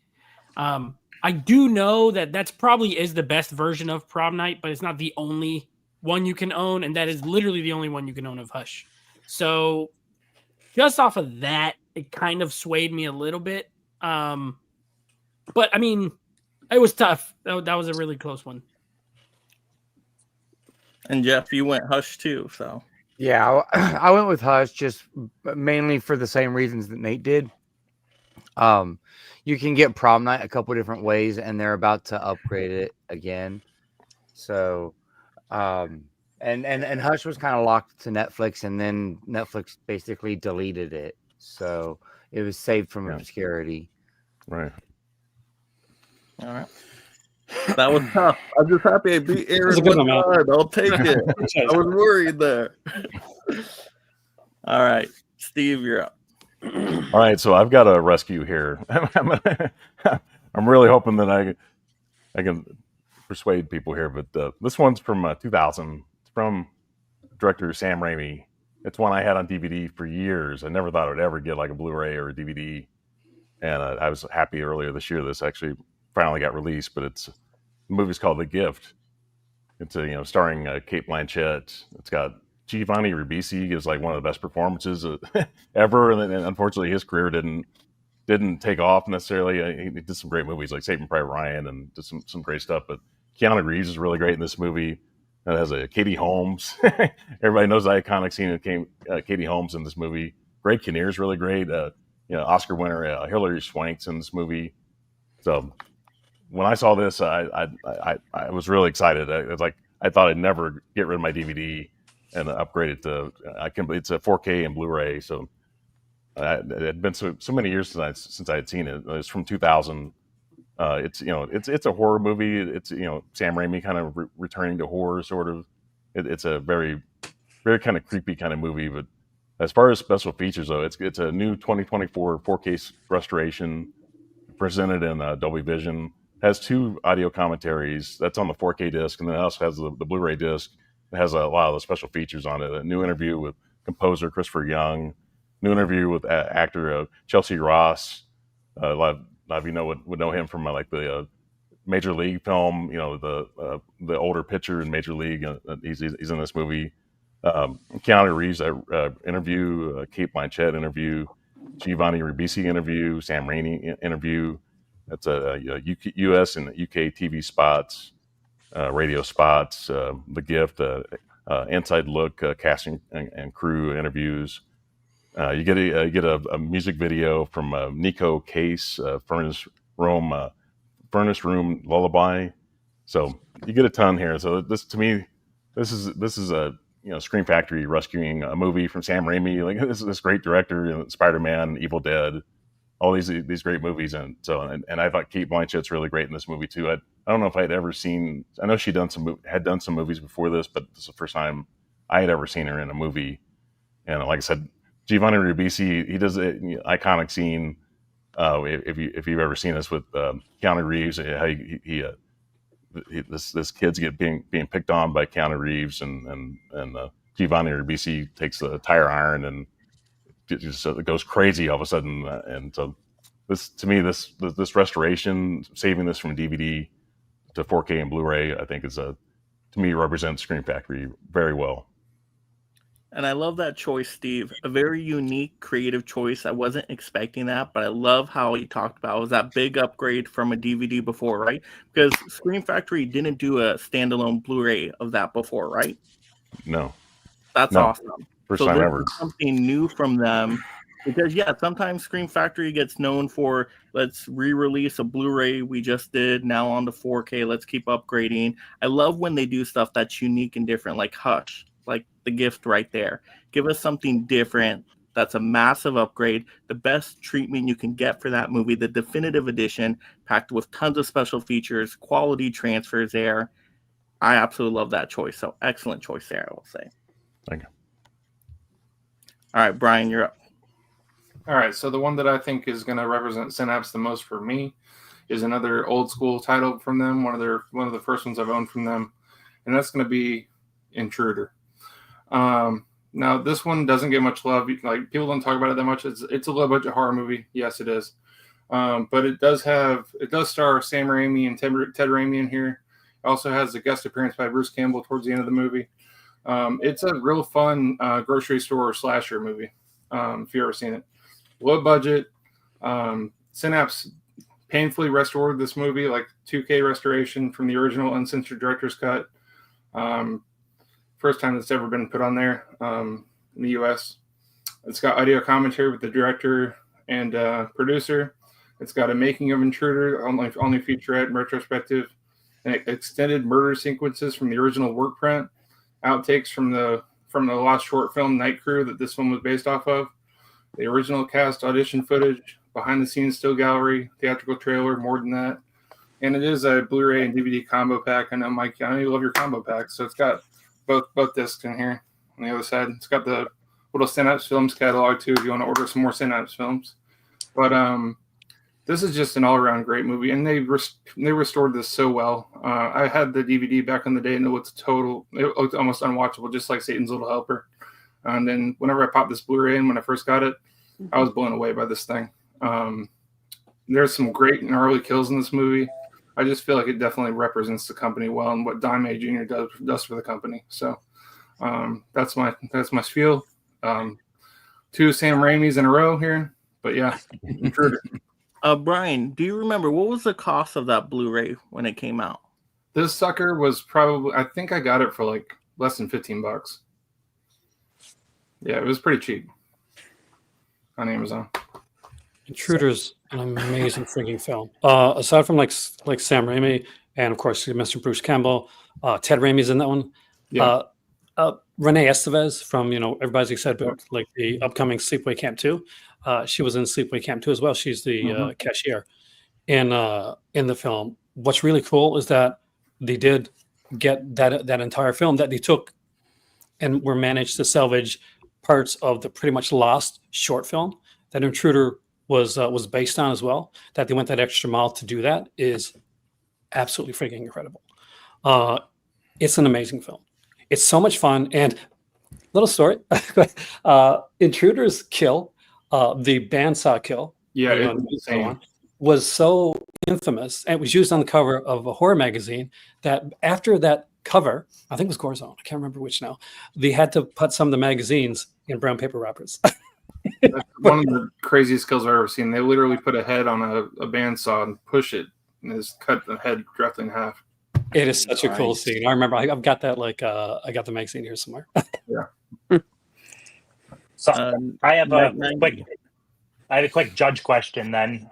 I do know that that's probably is the best version of Prom Night, but it's not the only one you can own, and that is literally the only one you can own of Hush. So, just off of that, it kind of swayed me a little bit. But I mean, it was tough. That was a really close one. And Jeff, you went Hush too, so. Yeah, I went with Hush just mainly for the same reasons that Nate did. You can get Prom Night a couple different ways, and they're about to upgrade it again. So, and Hush was kind of locked to Netflix, and then Netflix basically deleted it. So it was saved from obscurity. Right. All right. That was tough. I'm just happy I beat Aaron one time. I'll take it. I was worried there. All right, Steve, you're up. All right, so I've got a rescue here. I'm really hoping that I can persuade people here, but this one's from 2000. It's from director Sam Raimi. It's one I had on DVD for years. I never thought I would ever get like a Blu-ray or a DVD, and I was happy earlier this year this actually finally got released. But the movie's called The Gift. It's starring Cate Blanchett. It's got Giovanni Ribisi gives like one of the best performances ever, and unfortunately his career didn't take off necessarily. He did some great movies like Saving Private Ryan and did some great stuff. But Keanu Reeves is really great in this movie. It has Katie Holmes. Everybody knows the iconic scene of Katie Holmes in this movie. Greg Kinnear is really great. Oscar winner Hilary Swank's in this movie. So when I saw this, I was really excited. It's like I thought I'd never get rid of my DVD and upgrade it to. It's a 4K and Blu-ray. So it had been so many years since I had seen it. It's from 2000. It's a horror movie. It's Sam Raimi kind of returning to horror, sort of. It's a very kind of creepy kind of movie. But as far as special features, though, it's a new 2024 4K restoration presented in Dolby Vision. Has 2 audio commentaries. That's on the 4K disc, and then it also has the Blu-ray disc. It has a lot of the special features on it. A new interview with composer Christopher Young. New interview with actor Chelsea Ross. A lot of you would know him from like the Major League film. The older pitcher in Major League. He's in this movie. Keanu Reeves interview. Kate Blanchett interview. Giovanni Ribisi interview. Sam Raimi interview. That's U.S. and UK TV spots, radio spots. The Gift. Inside look. Casting and crew interviews. You get a music video from Nico Case, Furnace Room Lullaby. So you get a ton here. So this to me, this is a Scream Factory rescuing a movie from Sam Raimi. Like this great director, Spider-Man, Evil Dead, all these great movies, and I thought Kate Blanchett's really great in this movie too. I don't know if I'd ever seen. I know she had done some movies before this, but this is the first time I had ever seen her in a movie. And like I said, Giovanni Ribisi, he does an iconic scene. If you've ever seen this with Keanu Reeves, how this kid's being picked on by Keanu Reeves, and Giovanni Ribisi takes the tire iron and just goes crazy all of a sudden. And so this restoration, saving this from DVD to 4K and Blu-ray, I think to me represents Scream Factory very well. And I love that choice, Steve. A very unique, creative choice. I wasn't expecting that, but I love how you talked about it was that big upgrade from a DVD before, right? Because Scream Factory didn't do a standalone Blu-ray of that before, right? No. That's awesome. First time ever. Something new from them. Because, sometimes Scream Factory gets known for, let's re-release a Blu-ray we just did, now on to 4K, let's keep upgrading. I love when they do stuff that's unique and different, like Hush. Like The Gift right there. Give us something different. That's a massive upgrade. The best treatment you can get for that movie, the definitive edition, packed with tons of special features, quality transfers there. I absolutely love that choice. So excellent choice there, I will say. Thank you. All right, Brian, you're up. All right, so the one that I think is going to represent Synapse the most for me is another old school title from them. One of the first ones I've owned from them, and that's going to be Intruder. Now this one doesn't get much love. Like people don't talk about it that much. It's a low budget horror movie. Yes, it is. But it does star Sam Raimi and Ted Raimi in here. It also has a guest appearance by Bruce Campbell towards the end of the movie. It's a real fun grocery store slasher movie. If you've ever seen it, low budget. Synapse painfully restored this movie, like 2K restoration from the original uncensored director's cut. First time that's ever been put on there in the U.S. It's got audio commentary with the director and producer. It's got a making of Intruder, only featurette and retrospective, and extended murder sequences from the original work print, outtakes from the lost short film Night Crew that this one was based off of, the original cast audition footage, behind the scenes still gallery, theatrical trailer, more than that. And it is a Blu-ray and DVD combo pack. I know, Mike, I know you love your combo packs, so it's got both discs in here. On the other side, it's got the little Synapse Films catalog too if you want to order some more Synapse films. But this is just an all-around great movie, and they restored this so well. I had the DVD back in the day, and it looked almost unwatchable, just like Satan's Little Helper. And then whenever I popped this Blu-ray in when I first got it, I was blown away by this thing. There's some great gnarly kills in this movie. I just feel like it definitely represents the company well and what Don May Jr. does for the company. So that's my spiel. 2 Sam Raimis in a row here, but yeah, Intruder. Brian, do you remember what was the cost of that Blu-ray when it came out? This sucker was probably, I think I got it for like less than $15. Yeah, it was pretty cheap on Amazon. Intruder's an amazing freaking film. Aside from like Sam Raimi and of course Mr. Bruce Campbell, Ted Raimi's in that one. Yeah. Renee Estevez from everybody's excited about like the upcoming Sleepaway Camp 2. She was in Sleepaway Camp 2 as well. She's the cashier in the film. What's really cool is that they did get that entire film that they took and were managed to salvage parts of the pretty much lost short film that Intruder was based on as well. That they went that extra mile to do that is absolutely freaking incredible. It's an amazing film. It's so much fun. And little story, Intruder's kill, the bandsaw kill, was so infamous, and it was used on the cover of a horror magazine, that after that cover, I think it was Corazon, I can't remember which now, they had to put some of the magazines in brown paper wrappers. That's one of the craziest kills I've ever seen. They literally put a head on a bandsaw and push it, and just cut the head directly in half. It is such a cool scene. I remember I've got that I got the magazine here somewhere. Yeah. So I have a quick judge question then.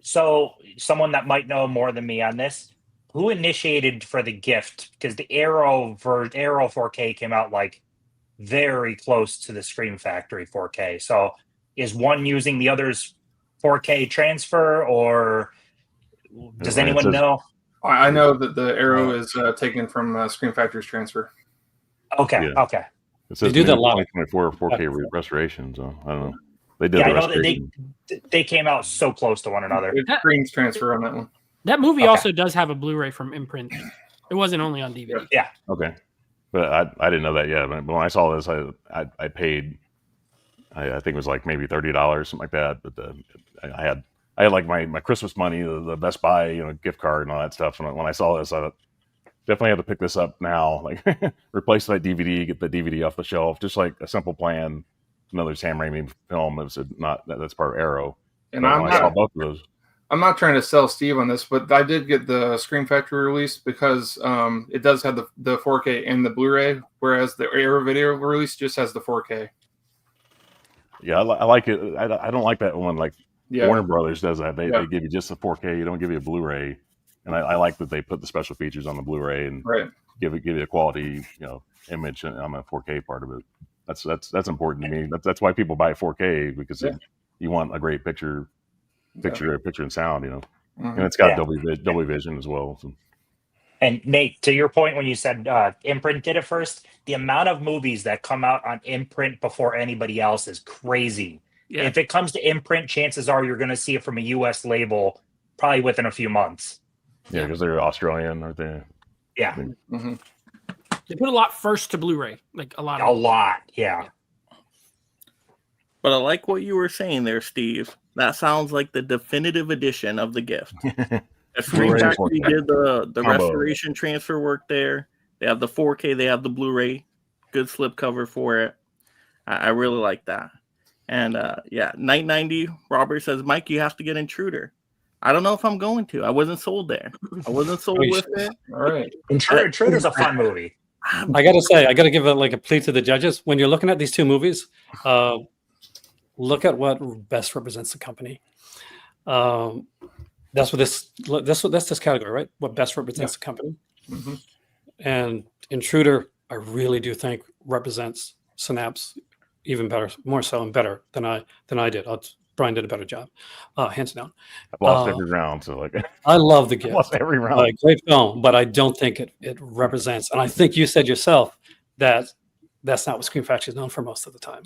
So someone that might know more than me on this, who initiated for the gift? Because the Arrow 4K came out like very close to the Scream Factory 4K. So is one using the other's 4K transfer, or does anyone know? I know that the Arrow is taken from Scream Factory's transfer. Okay, okay. It says They do that a lot. 2024 4K restoration, so I don't know. They did Yeah, the I know that restoration. they came out so close to one another. It's Scream's transfer on that one. That movie also does have a Blu-ray from Imprint. It wasn't only on DVD. Yeah. Okay. But I didn't know that yet. But when I saw this, I paid, I think it was like maybe $30, something like that. But I had like my Christmas money, the Best Buy, gift card and all that stuff. And when I saw this, I thought, definitely have to pick this up now. Like replace that DVD, get the DVD off the shelf. Just like a simple plan. Another Sam Raimi film. It's that's part of Arrow. And I saw both of those. I'm not trying to sell Steve on this, but I did get the Scream Factory release because it does have the 4K and the Blu-ray, whereas the Arrow video release just has the 4K. Yeah, I like it. I don't like that one. Like Warner Brothers does that. They give you just the 4K. You don't give you a Blu-ray. And I like that they put the special features on the Blu-ray and give you a quality image on the 4K part of it. That's important to me. That's why people buy 4K, because you want a great picture and sound, and it's got Dolby Vision as well. So. And Nate, to your point, when you said Imprint did it first, the amount of movies that come out on Imprint before anybody else is crazy. Yeah. If it comes to Imprint, chances are you're going to see it from a U.S. label probably within a few months. Yeah, because they're Australian, aren't they? Yeah. Mm-hmm. They put a lot first to Blu-ray, like a lot. Yeah. But I like what you were saying there, Steve. That sounds like the definitive edition of the gift. Scream Factory did the restoration transfer work there. They have the 4K, they have the Blu-ray, good slipcover for it. I really like that. And Night 90, Robert says, Mike, you have to get Intruder. I don't know if I'm going to. I wasn't sold there. I wasn't sold with it. All right. Intruder's a fun movie. I gotta give a plea to the judges. When you're looking at these two movies, look at what best represents the company. That's what this category, right? What best represents the company. Mm-hmm. And Intruder, I really do think represents Synapse even better, more so and better than I did. Brian did a better job, hands down. I've lost every round, so I love the gift. Lost every round. Great film, but I don't think it represents. And I think you said yourself that that's not what Scream Factory is known for most of the time.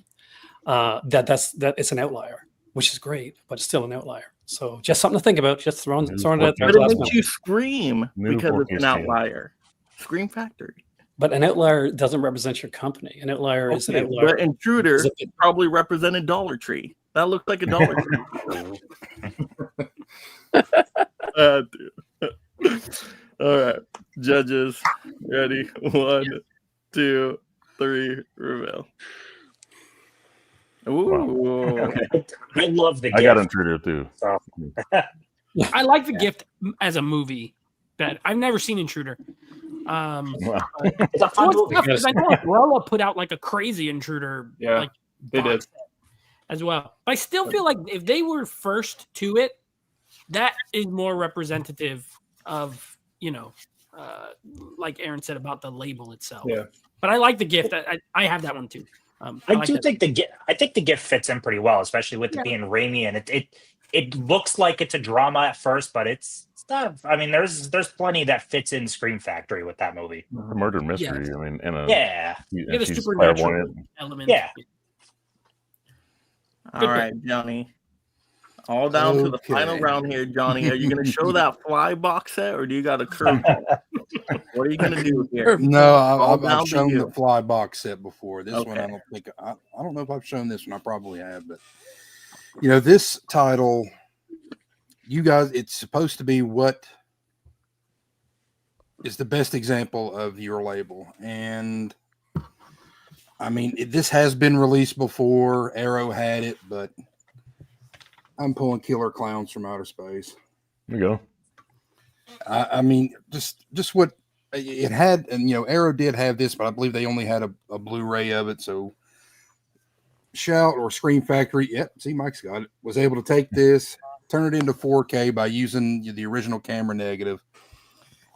That it's an outlier, which is great, but it's still an outlier. So just something to think about. Just throwing it out there. But it makes you scream because it's an outlier. Scream Factory. But an outlier doesn't represent your company. An outlier is an outlier. But Intruder probably represented Dollar Tree. That looked like a Dollar Tree. All right. Judges, ready? 1, 2, 3, reveal. Ooh. I love the gift. I got Intruder too. So. I like the gift as a movie, but I've never seen Intruder. It's a fun movie. I know Umbrella put out like a crazy Intruder. Yeah, like, they did. as well. But I still feel like if they were first to it, that is more representative of, like Aaron said about the label itself. Yeah. But I like the gift. I have that one too. I like do that. think I think the gift fits in pretty well, especially with Yeah. it being Raimi, and it looks like it's a drama at first, but it's not. I mean, there's plenty that fits in Scream Factory with that movie. The murder mystery. Yes. I mean, and Yeah. Get a she's supernatural clairvoyant. element. Yeah. All right, Johnny. All down to the final Okay. round here, Johnny. Are you going to show that Fly box set, or do you got a curveball? What are you going to do here? No, All I've down to shown you. the Fly box set before. This one, I Okay. don't think I don't know if I've shown this one. I probably have, but this title, you guys, it's supposed to be what is the best example of your label, and I mean, this has been released before. Arrow had it, but I'm pulling Killer Clowns from Outer Space. There you go. I mean, just what it had, and Arrow did have this, but I believe they only had a Blu-ray of it. So, Shout or Scream Factory, yep. See, Mike's got it. Was able to take this, turn it into 4K by using the original camera negative.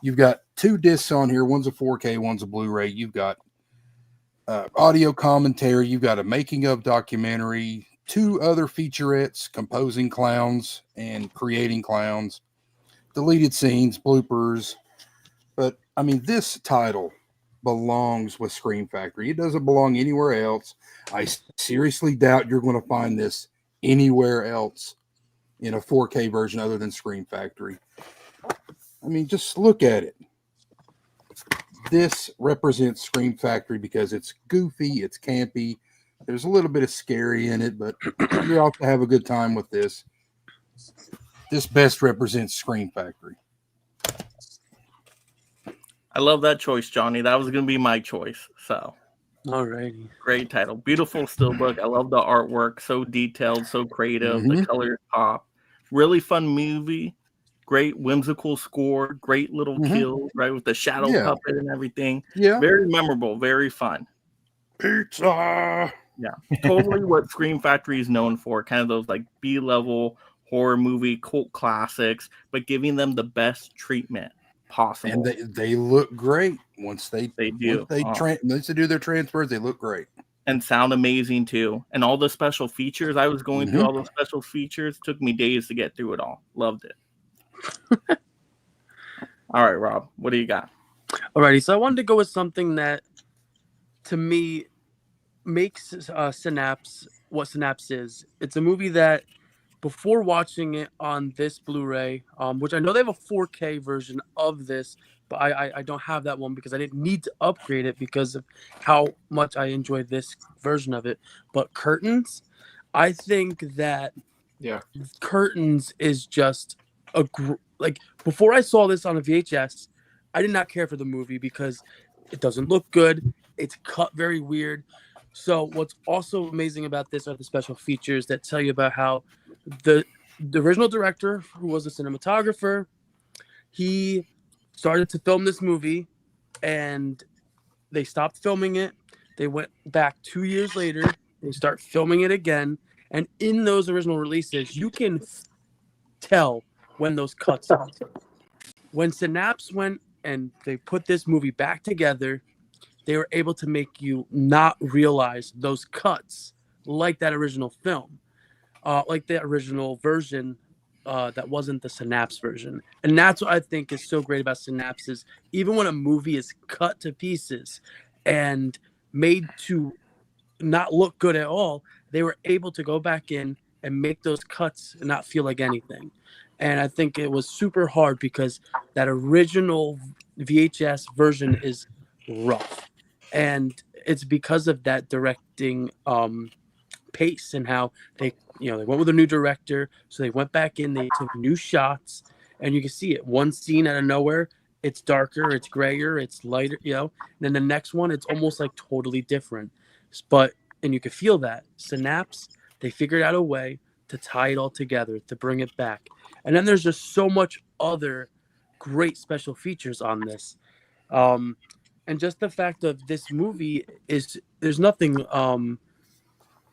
You've got 2 discs on here. One's a 4K, one's a Blu-ray. You've got audio commentary. You've got a making of documentary. 2 other featurettes, composing clowns and creating clowns, deleted scenes, bloopers. But I mean, this title belongs with Scream Factory. It doesn't belong anywhere else. I seriously doubt you're going to find this anywhere else in a 4K version other than Scream Factory. I mean, just look at it. This represents Scream Factory because it's goofy, it's campy. There's a little bit of scary in it, but you're out to have a good time with this. This best represents Scream Factory. I love that choice, Johnny. That was going to be my choice. So, Alrighty. great title. Beautiful steelbook. I love the artwork. So detailed, so creative. The colors pop. Really fun movie. Great whimsical score. Great little kill, right? With the shadow puppet and everything. Yeah. Very memorable. Very fun. Pizza. Yeah. Totally what Scream Factory is known for. Kind of those like B-level horror movie cult classics, but giving them the best treatment possible. And they look great once they do. Once they do their transfers, they look great. And sound amazing too. And all the special features. I was going through all the special features. Took me days to get through it all. Loved it. All right, Rob, what do you got? Alrighty, so I wanted to go with something that, to me, makes Synapse what Synapse is. It's a movie that, before watching it on this Blu-ray, which I know they have a 4K version of this, but I don't have that one because I didn't need to upgrade it because of how much I enjoy this version of it. But Curtains, I think that Curtains is just like, before I saw this on a VHS, I did not care for the movie because it doesn't look good. It's cut very weird. So what's also amazing about this are the special features that tell you about how the original director, who was a cinematographer, he started to film this movie and they stopped filming it. They went back 2 years later. They start filming it again. And in those original releases, you can tell when those cuts are. When Synapse went and they put this movie back together, they were able to make you not realize those cuts like that original film, like the original version that wasn't the Synapse version. And that's what I think is so great about Synapse is even when a movie is cut to pieces and made to not look good at all, they were able to go back in and make those cuts and not feel like anything. And I think it was super hard because that original VHS version is rough. And it's because of that directing pace and how they went with a new director. So they went back in, they took new shots, and you can see it. One scene out of nowhere, it's darker, it's grayer, it's lighter, and then the next one, it's almost like totally different. And you can feel that. Synapse, they figured out a way to tie it all together, to bring it back. And then there's just so much other great special features on this. And just the fact of this movie is there's nothing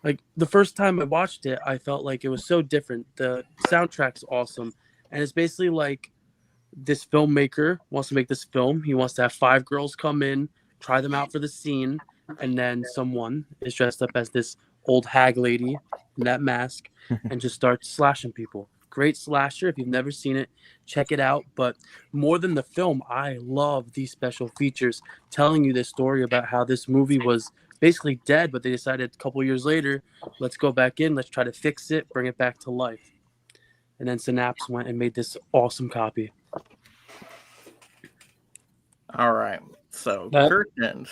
Like the first time I watched it, I felt like it was so different. The soundtrack's awesome, and it's basically like this filmmaker wants to make this film. He wants to have 5 girls come in, try them out for the scene, and then someone is dressed up as this old hag lady in that mask and just starts slashing people. Great slasher. If you've never seen it, check it out. But more than the film, I love these special features telling you this story about how this movie was basically dead, but they decided a couple years later, let's go back in, let's try to fix it, bring it back to life. And then Synapse went and made this awesome copy. All right. So That- Curtains.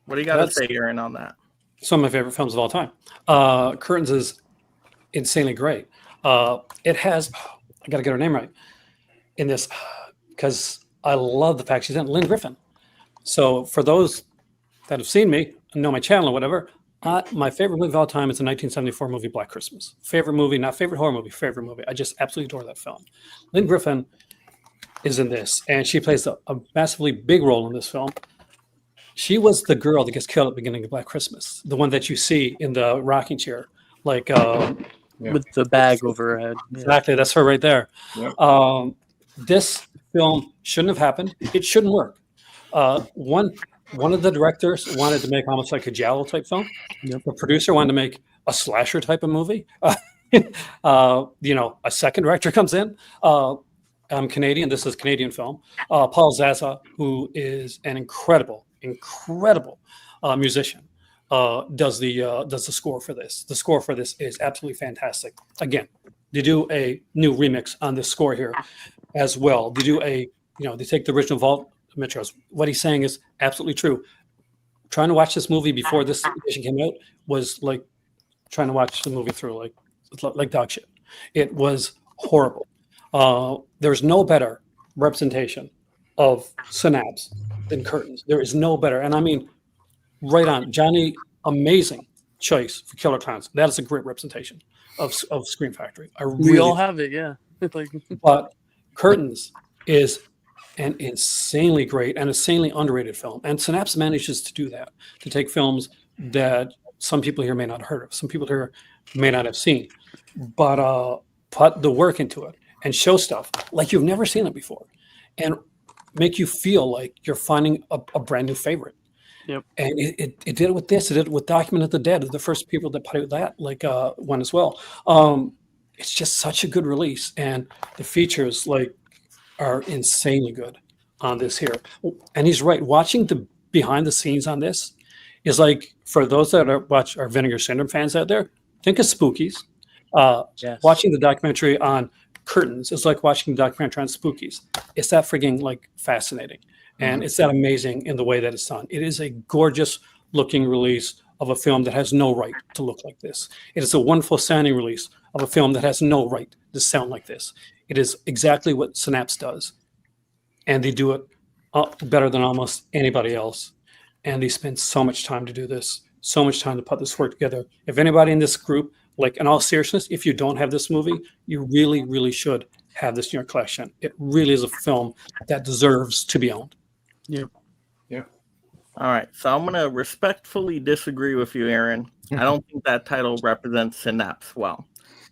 What do you got to That's- say, Aaron, on that? Some of my favorite films of all time. Curtains is insanely great. It has, I got to get her name right in this, because I love the fact she's in Lynn Griffin. So for those that have seen me and know my channel or whatever, my favorite movie of all time is the 1974 movie Black Christmas. Favorite movie, not favorite horror movie, favorite movie. I just absolutely adore that film. Lynn Griffin is in this, and she plays a massively big role in this film. She was the girl that gets killed at the beginning of Black Christmas, the one that you see in the rocking chair, like with the bag over her head. Yeah. Exactly, that's her right there. Yep. This film shouldn't have happened. It shouldn't work. One of the directors wanted to make almost like a giallo type film. The producer wanted to make a slasher type of movie. A second director comes in. I'm Canadian. This is a Canadian film. Paul Zaza, who is an incredible musician, does the score for this. The score for this is absolutely fantastic. Again, they do a new remix on this score here as well. They do they take the original Vault Metros. What he's saying is absolutely true. Trying to watch this movie before this edition came out was like trying to watch the movie through like dog shit. It was horrible. There's no better representation of Synapse than Curtains. There is no better. And I mean, right on. Johnny, amazing choice for Killer Clowns. That is a great representation of Scream Factory. We all have it, yeah. But Curtains is an insanely great and insanely underrated film. And Synapse manages to do that, to take films that some people here may not have heard of, some people here may not have seen, but put the work into it and show stuff like you've never seen it before and make you feel like you're finding a brand new favorite. Yep. And it did it with this. It did it with Document of the Dead, the first people that put out that one as well. It's just such a good release, and the features are insanely good on this here. And he's right. Watching the behind the scenes on this is like, for those that are Vinegar Syndrome fans out there, think of Spookies. Yes. Watching the documentary on Curtains is like watching the documentary on Spookies. It's that frigging fascinating. And it's that amazing in the way that it's done. It is a gorgeous looking release of a film that has no right to look like this. It is a wonderful sounding release of a film that has no right to sound like this. It is exactly what Synapse does. And they do it better than almost anybody else. And they spend so much time to do this, so much time to put this work together. If anybody in this group, in all seriousness, if you don't have this movie, you really, really should have this in your collection. It really is a film that deserves to be owned. Yeah. Yeah. All right. So I'm going to respectfully disagree with you, Aaron. I don't think that title represents Synapse well.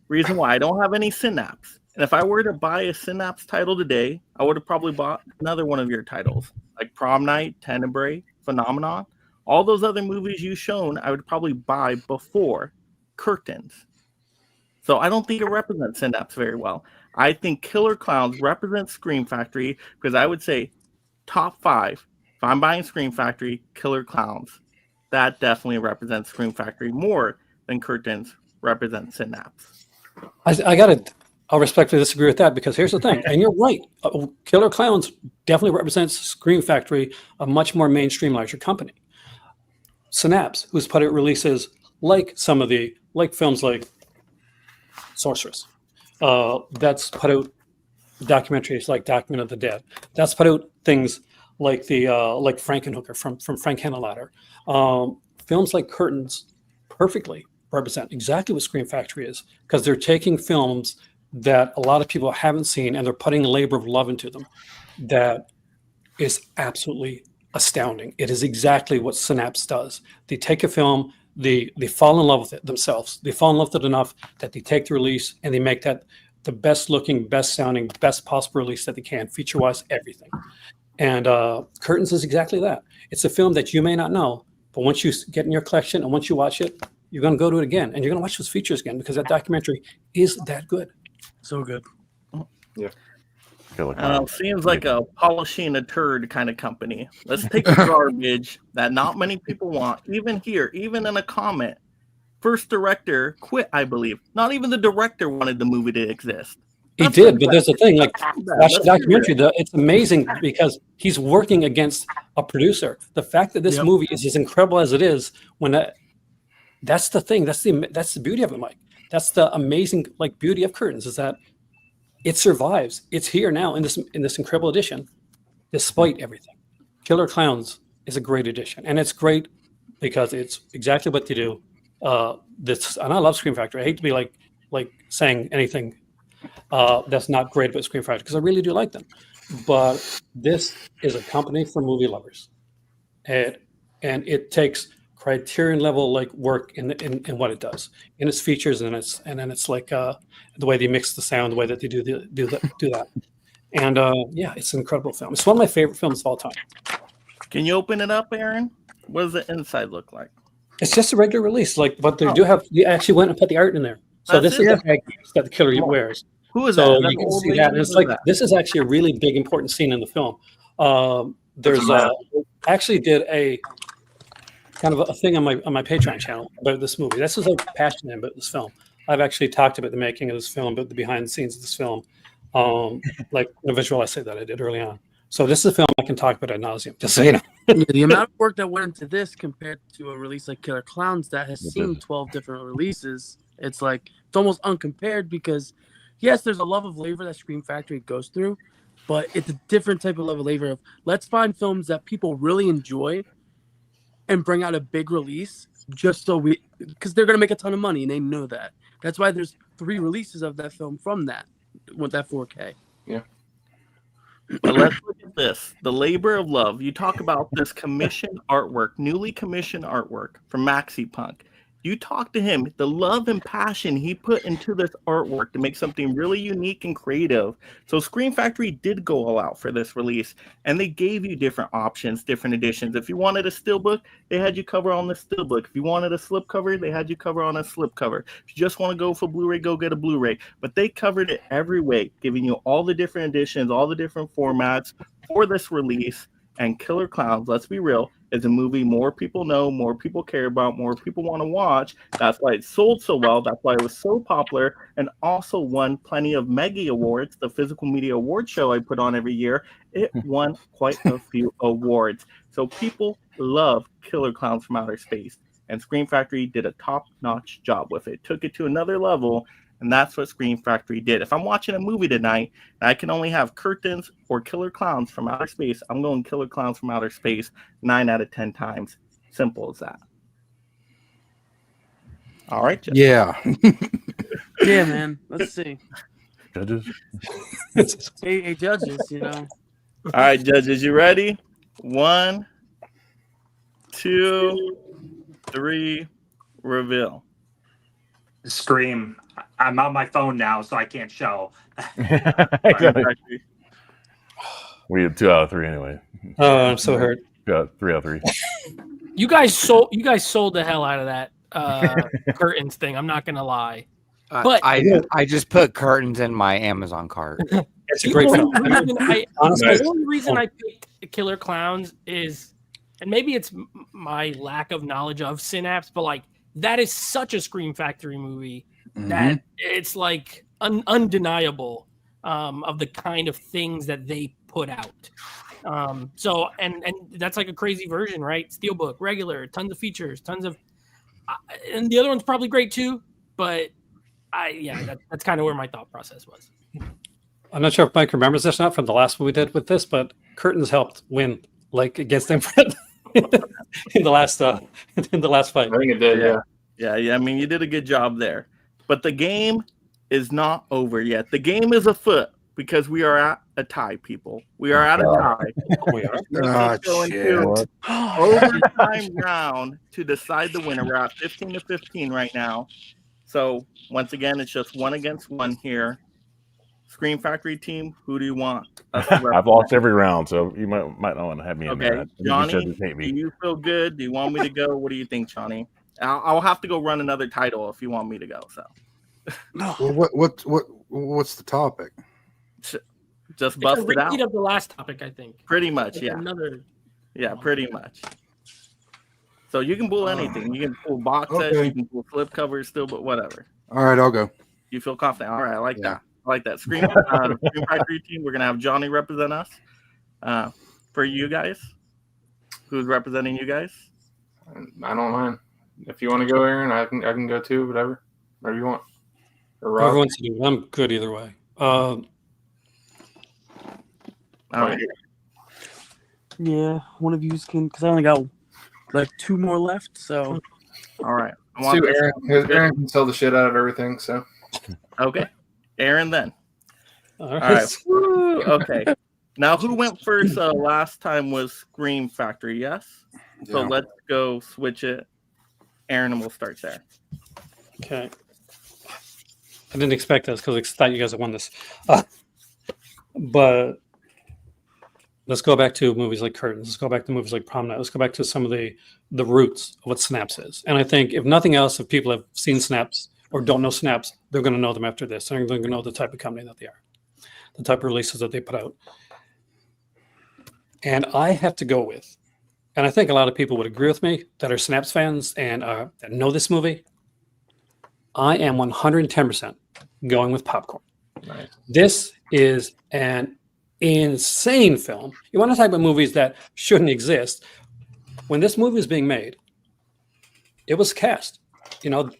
Reason why, I don't have any Synapse. And if I were to buy a Synapse title today, I would have probably bought another one of your titles, like Prom Night, Tenebrae, Phenomenon. All those other movies you've shown, I would probably buy before Curtains. So I don't think it represents Synapse very well. I think Killer Clowns represents Scream Factory, because I would say top 5. If I'm buying Scream Factory, Killer Clowns, that definitely represents Scream Factory more than Curtains represents Synapse. I'll respectfully disagree with that, because here's the thing, and you're right. Killer Clowns definitely represents Scream Factory, a much more mainstream larger company. Synapse, who's put out releases like films like Sorceress, that's put out documentaries like Document of the Dead. That's put out things like like Frankenhooker from Frank Henenlotter. Films like Curtains perfectly represent exactly what Scream Factory is, because they're taking films that a lot of people haven't seen and they're putting a labor of love into them that is absolutely astounding. It is exactly what Synapse does. They take a film they fall in love with it themselves. They fall in love with it enough that they take the release and they make that the best looking, best sounding, best possible release that they can, feature wise, everything. And Curtains is exactly that. It's a film that you may not know, but once you get in your collection and once you watch it, you're going to go to it again and you're going to watch those features again because that documentary is that good. So good. Yeah. Seems like a polishing a turd kind of company. Let's take the garbage that not many people want. Even here, even in a comment, first director quit, I believe. Not even the director wanted the movie to exist. He did, but there's a thing, like watch the documentary, it's amazing because he's working against a producer. The fact that this movie is as incredible as it is, that's the thing. That's the beauty of it, Mike. That's the amazing beauty of Curtains is that it survives. It's here now in this incredible edition, despite everything. Killer Clowns is a great edition, and it's great because it's exactly what they do. And I love Scream Factory. I hate to be like saying anything that's not great about Scream Factory because I really do like them. But this is a company for movie lovers, and it takes Criterion level work in what it does in its features and then it's the way they mix the sound, the way that they do that, and it's an incredible film. It's one of my favorite films of all time. Can you open it up, Aaron? What does the inside look like? It's just a regular release, but they do have. You actually went and put the art in there. So this is the head that the killer wears. Who is so that? You can see that. And it's this is actually a really big important scene in the film. There's actually did a kind of a thing on my Patreon channel about this movie. This is passionate about this film. I've actually talked about the making of this film, about the behind the scenes of this film, like a visual essay that I did early on. So this is a film I can talk about ad nauseum, just so you know. The amount of work that went into this compared to a release like Killer Clowns that has seen 12 different releases, it's almost uncompared because, yes, there's a love of labor that Scream Factory goes through, but it's a different type of love of labor of let's find films that people really enjoy and bring out a big release just so because they're going to make a ton of money and they know that. That's why there's 3 releases of that film from that with that 4K. Yeah. But let's look at this. The labor of love. You talk about this commissioned artwork, newly commissioned artwork from Maxi Punk. You talk to him, the love and passion he put into this artwork to make something really unique and creative. So Scream Factory did go all out for this release, and they gave you different options, different editions. If you wanted a steelbook, they had you cover on the steelbook. If you wanted a slipcover, they had you cover on a slipcover. If you just want to go for Blu-ray, go get a Blu-ray. But they covered it every way, giving you all the different editions, all the different formats for this release. And Killer Clowns, let's be real, is a movie more people know, more people care about, more people want to watch. That's why it sold so well. That's why it was so popular and also won plenty of Meggie Awards, the physical media award show I put on every year. It won quite a few awards. So people love Killer Clowns from Outer Space. And Scream Factory did a top-notch job with it. Took it to another level. And that's what Scream Factory did. If I'm watching a movie tonight and I can only have Curtains or Killer Clowns from Outer Space, I'm going Killer Clowns from Outer Space 9 out of 10 times. Simple as that. All right, Jeff. Yeah. Yeah, man. Let's see. Judges. Hey, judges, All right, judges, you ready? 1, 2, 3, reveal. Scream. I'm on my phone now, so I can't show. We had 2 out of 3 anyway. Oh, I'm so hurt. Yeah, 3 out of 3. You guys sold the hell out of that Curtains thing. I'm not gonna lie. But I just put Curtains in my Amazon cart. It's a great film. The only reason I picked Killer Clowns is, and maybe it's my lack of knowledge of Synapse, but that is such a Scream Factory movie that it's undeniable of the kind of things that they put out. So and that's a crazy version, right? Steelbook, regular, tons of features, tons of, and the other one's probably great too. But that's kind of where my thought process was. I'm not sure if Mike remembers this or not from the last one we did with this, but Curtains helped win against them in the last fight. I think it did. Yeah. I mean, you did a good job there. But the game is not over yet. The game is afoot because we are at a tie, people. We are at a tie. We are. Ah, Let's go shit. into overtime round to decide the winner. We're at 15 to 15 right now. So once again, it's just 1 against 1 here. Scream Factory team, who do you want us to represent? I've lost every round, so you might not want to have me in Okay, there. Johnny, You hate do me. you feel good? Do you want me to go? What do you think, Johnny? I'll have to go run another title if you want me to go. So Well, what's the topic? just It's a bust it out. repeat of the last topic, I think. Pretty much, Like yeah. Another. Yeah, pretty much. So you can pull anything. You can pull box sets, Okay. you can pull flip covers still, but whatever. All right, I'll go. You feel confident. All right, I like Yeah. that. I like that. Scream Factory team, we're going to have Johnny represent us. For you guys, who's representing you guys? I don't mind. If you want to go, Aaron, I can go too. Whatever you want. Or Rob. Everyone's doing. I'm good either way. All right. Yeah, one of you can, because I only got like 2 more left. So, All right. I Let's want do this- Aaron. 'Cause Aaron can sell the shit out of everything. So Okay. Aaron then. All All right. Woo, okay. Now, who went first last time was Scream Factory, yes? So Yeah. let's go switch it. Aaron, and we'll start there. Okay. I didn't expect this because I thought you guys had won this. But let's go back to movies like Curtains. Let's go back to movies like Prom Night. Let's go back to some of the roots of what Synapse is. And I think, if nothing else, if people have seen Synapse or don't know Synapse, they're going to know them after this. They're going to know the type of company that they are, the type of releases that they put out. And I have to go with, and I think a lot of people would agree with me that are Synapse fans and that know this movie. I am 110% going with Popcorn. nice. This is an insane film. You want to talk about movies that shouldn't exist? When this movie was being made, it was cast.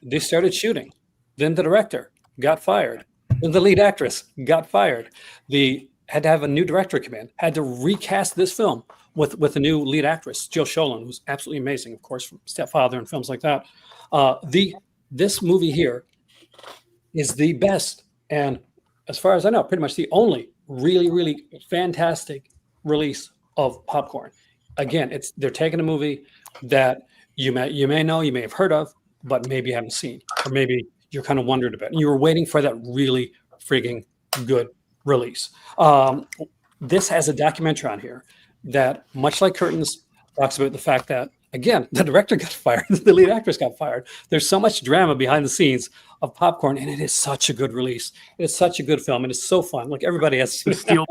They started shooting. Then the director got fired. Then the lead actress got fired. They had to have a new director come in, had to recast this film with a new lead actress, Jill Sholin, who's absolutely amazing, of course, from Stepfather and films like that. This movie here is the best, and as far as I know, pretty much the only really, really fantastic release of Popcorn. Again, they're taking a movie that you may know, you may have heard of, but maybe you haven't seen, or maybe you're kind of wondered about, and you were waiting for that really frigging good release. This has a documentary on here that, much like Curtains, talks about the fact that, again, the director got fired, the lead actress got fired. There's so much drama behind the scenes of Popcorn, and it is such a good release. It's such a good film, and it's so fun. Like, everybody has to steal.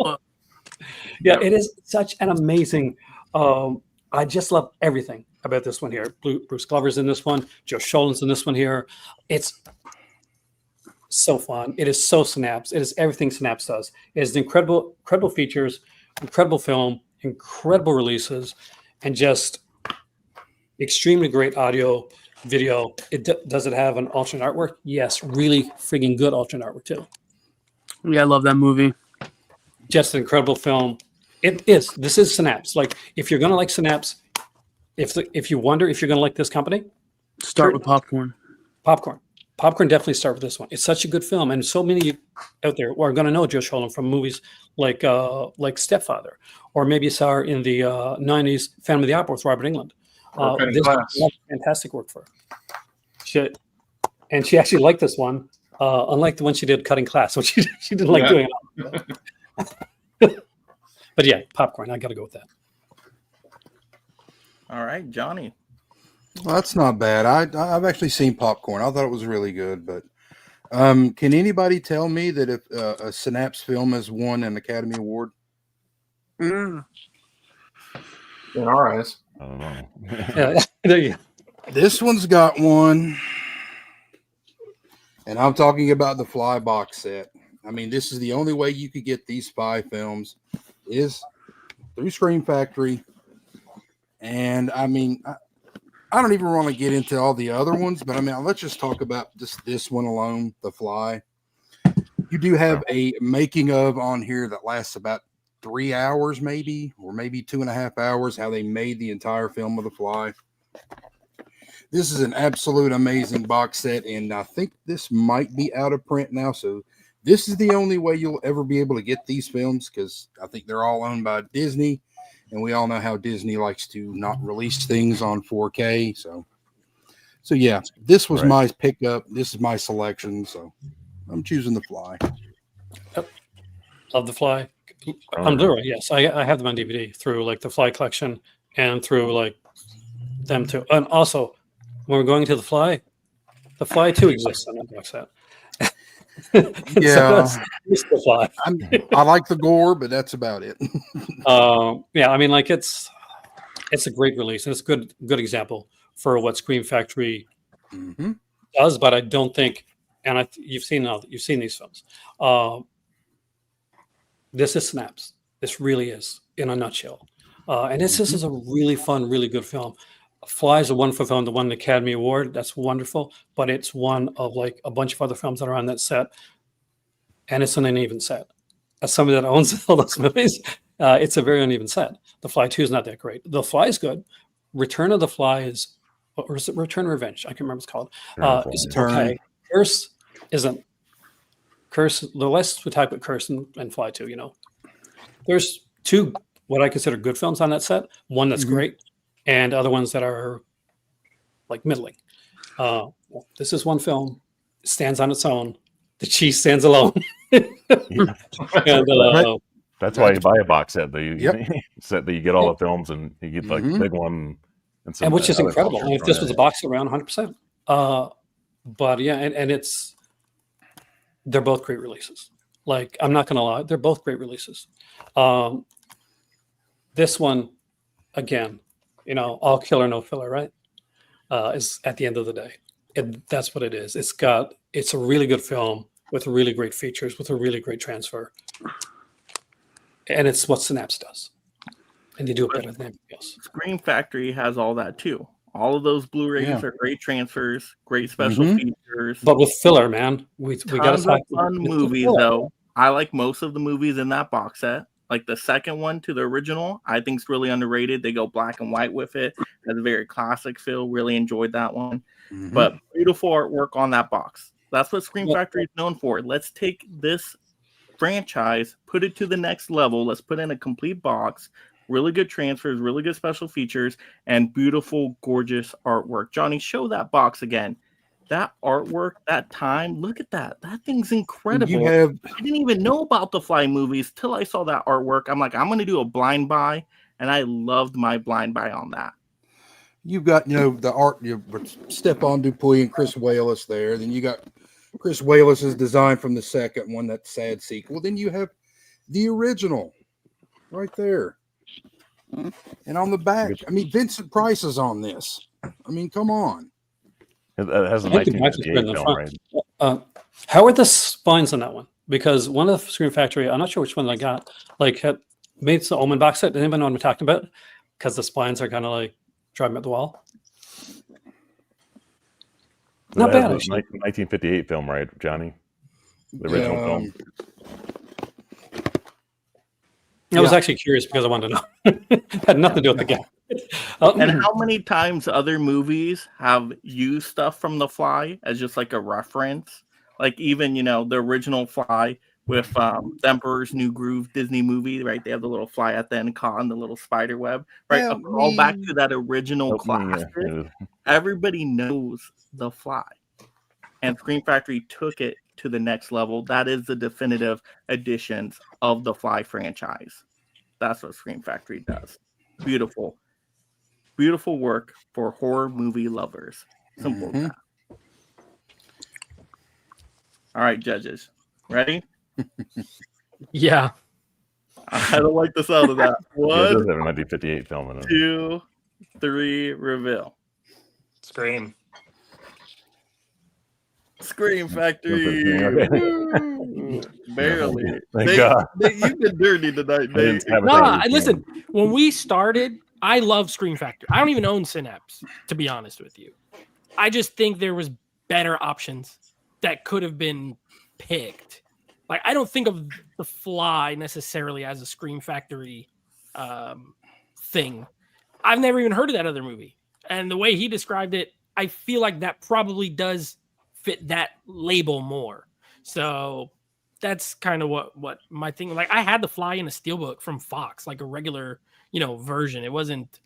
Yeah, it is such an amazing. I just love everything about this one here. Bruce Glover's in this one. Joe Sholin's in this one here. It's so fun. It is so Synapse. It is everything Synapse does. It is incredible features, incredible film, incredible releases, and just extremely great audio, video. Does it have an alternate artwork? Yes, really frigging good alternate artwork too. yeah, I love that movie. Just an incredible film. This is Synapse. Like, if you're gonna like Synapse, if you wonder if you're gonna like this company, Start with Popcorn. Popcorn definitely start with this one. It's such a good film, and so many out there are going to know Joe Sholin from movies like Stepfather, or maybe you saw her in the '90s Phantom of the Opera with Robert Englund. This was fantastic work for her. She actually liked this one, unlike the one she did Cutting Class, which she didn't like doing it. But yeah, Popcorn. I got to go with that. All right, Johnny. Well, that's not bad. I've actually seen Popcorn. I thought it was really good. But can anybody tell me that if a Synapse film has won an Academy Award? In our eyes. I don't know. There you go. This one's got one. And I'm talking about the Fly box set. I mean, this is the only way you could get these 5 films is through Scream Factory. And I mean, I don't even want to get into all the other ones, but I mean, let's just talk about this one alone, The Fly. You do have a making of on here that lasts about 3 hours, maybe, or maybe 2.5 hours, how they made the entire film of The Fly. This is an absolute amazing box set, and I think this might be out of print now, so This is the only way you'll ever be able to get these films because I think they're all owned by Disney, and we all know how Disney likes to not release things on 4K. So yeah, this was my pickup. This is my selection. So I'm choosing The Fly. Love The Fly. On Blu-ray, yes. I have them on DVD through like the Fly collection and through like them too. And also, when we're going to The Fly 2 exists on that box set. Yeah, The Fly. I like the gore, but that's about it. Yeah, I mean, like it's a great release, and it's a good example for what Scream Factory does. But I don't think, and you've seen these films. This is Synapse. This really is in a nutshell, and this is a really fun, really good film. Fly is a wonderful film that won an Academy Award. That's wonderful, but it's one of like a bunch of other films that are on that set, and it's an uneven set. As somebody that owns all those movies, it's a very uneven set. The Fly 2 is not that great. The Fly is good. Return of the Fly is, or is it Return or Revenge? I can't remember what it's called. It's okay. Curse isn't. Curse, the less we talk about Curse and Fly 2, you know. There's two what I consider good films on that set. One that's great, and other ones that are like middling. This is one film, stands on its own. The cheese stands alone. And, that's why you buy a box set. Set that you get all the films and you get like the big one. And which is incredible. And if this was a box set, around 100%. But yeah, and they're both great releases. Like, I'm not going to lie, they're both great releases. This one, again, you know, all killer, no filler, right? Is at the end of the day. That's what it is. It's a really good film with really great features, with a really great transfer. And it's what Synapse does. And they do it better than anybody else. Scream Factory has all that too. All of those Blu-rays are great transfers, great special features. But with filler, man. We got to talk fun movies, though. I like most of the movies in that box set. Like the second one to the original, I think is really underrated. They go black and white with it. Has a very classic feel. Really enjoyed that one. But beautiful artwork on that box. That's what Scream Factory is known for. Let's take this franchise, put it to the next level. Let's put in a complete box. Really good transfers, really good special features, and beautiful, gorgeous artwork. Johnny, show that box again. That artwork, that time, look at that. That thing's incredible. I didn't even know about the Fly movies till I saw that artwork. I'm like, I'm going to do a blind buy, and I loved my blind buy on that. You've got, you know, the art, Stephane Dupuis and Chris Walas there. Then you got Chris Walas's design from the second one, that sad sequel. Then you have the original right there. And on the back, I mean, Vincent Price is on this. I mean, come on. It has a 1958 film, right? How are the spines on that one? Because one of the Scream Factory, I'm not sure which one I got, like had made the Omen box set. Does anybody know what I'm talking about? Because the spines are kind of like driving at the wall. Not bad. 1958 film, right, Johnny? The original film. I was actually curious because I wanted to know. Had nothing to do with the game. And how many times other movies have used stuff from The Fly as just like a reference? Like even, you know, the original Fly with The Emperor's New Groove Disney movie, right? They have the little fly at the end caught in the little spider web, right? A call back to that original classic. Everybody knows The Fly. And Scream Factory took it to the next level. That is the definitive editions of the Fly franchise. That's what Scream Factory does. Beautiful. Beautiful work for horror movie lovers. Simple as that. All right, judges. Ready? Yeah. I don't like the sound of that. One, it does have a 1958 film in it. 2, 3, reveal. Scream. Scream Factory. Barely. Thank God. You've been dirty tonight, Nate. No, listen. When we started, I love Scream Factory. I don't even own Synapse, to be honest with you. I just think there was better options that could have been picked. Like, I don't think of The Fly necessarily as a Scream Factory thing. I've never even heard of that other movie. And the way he described it, I feel like that probably does fit that label more. So that's kind of what my thing. Like I had to fly in a steelbook from Fox, like a regular version. It wasn't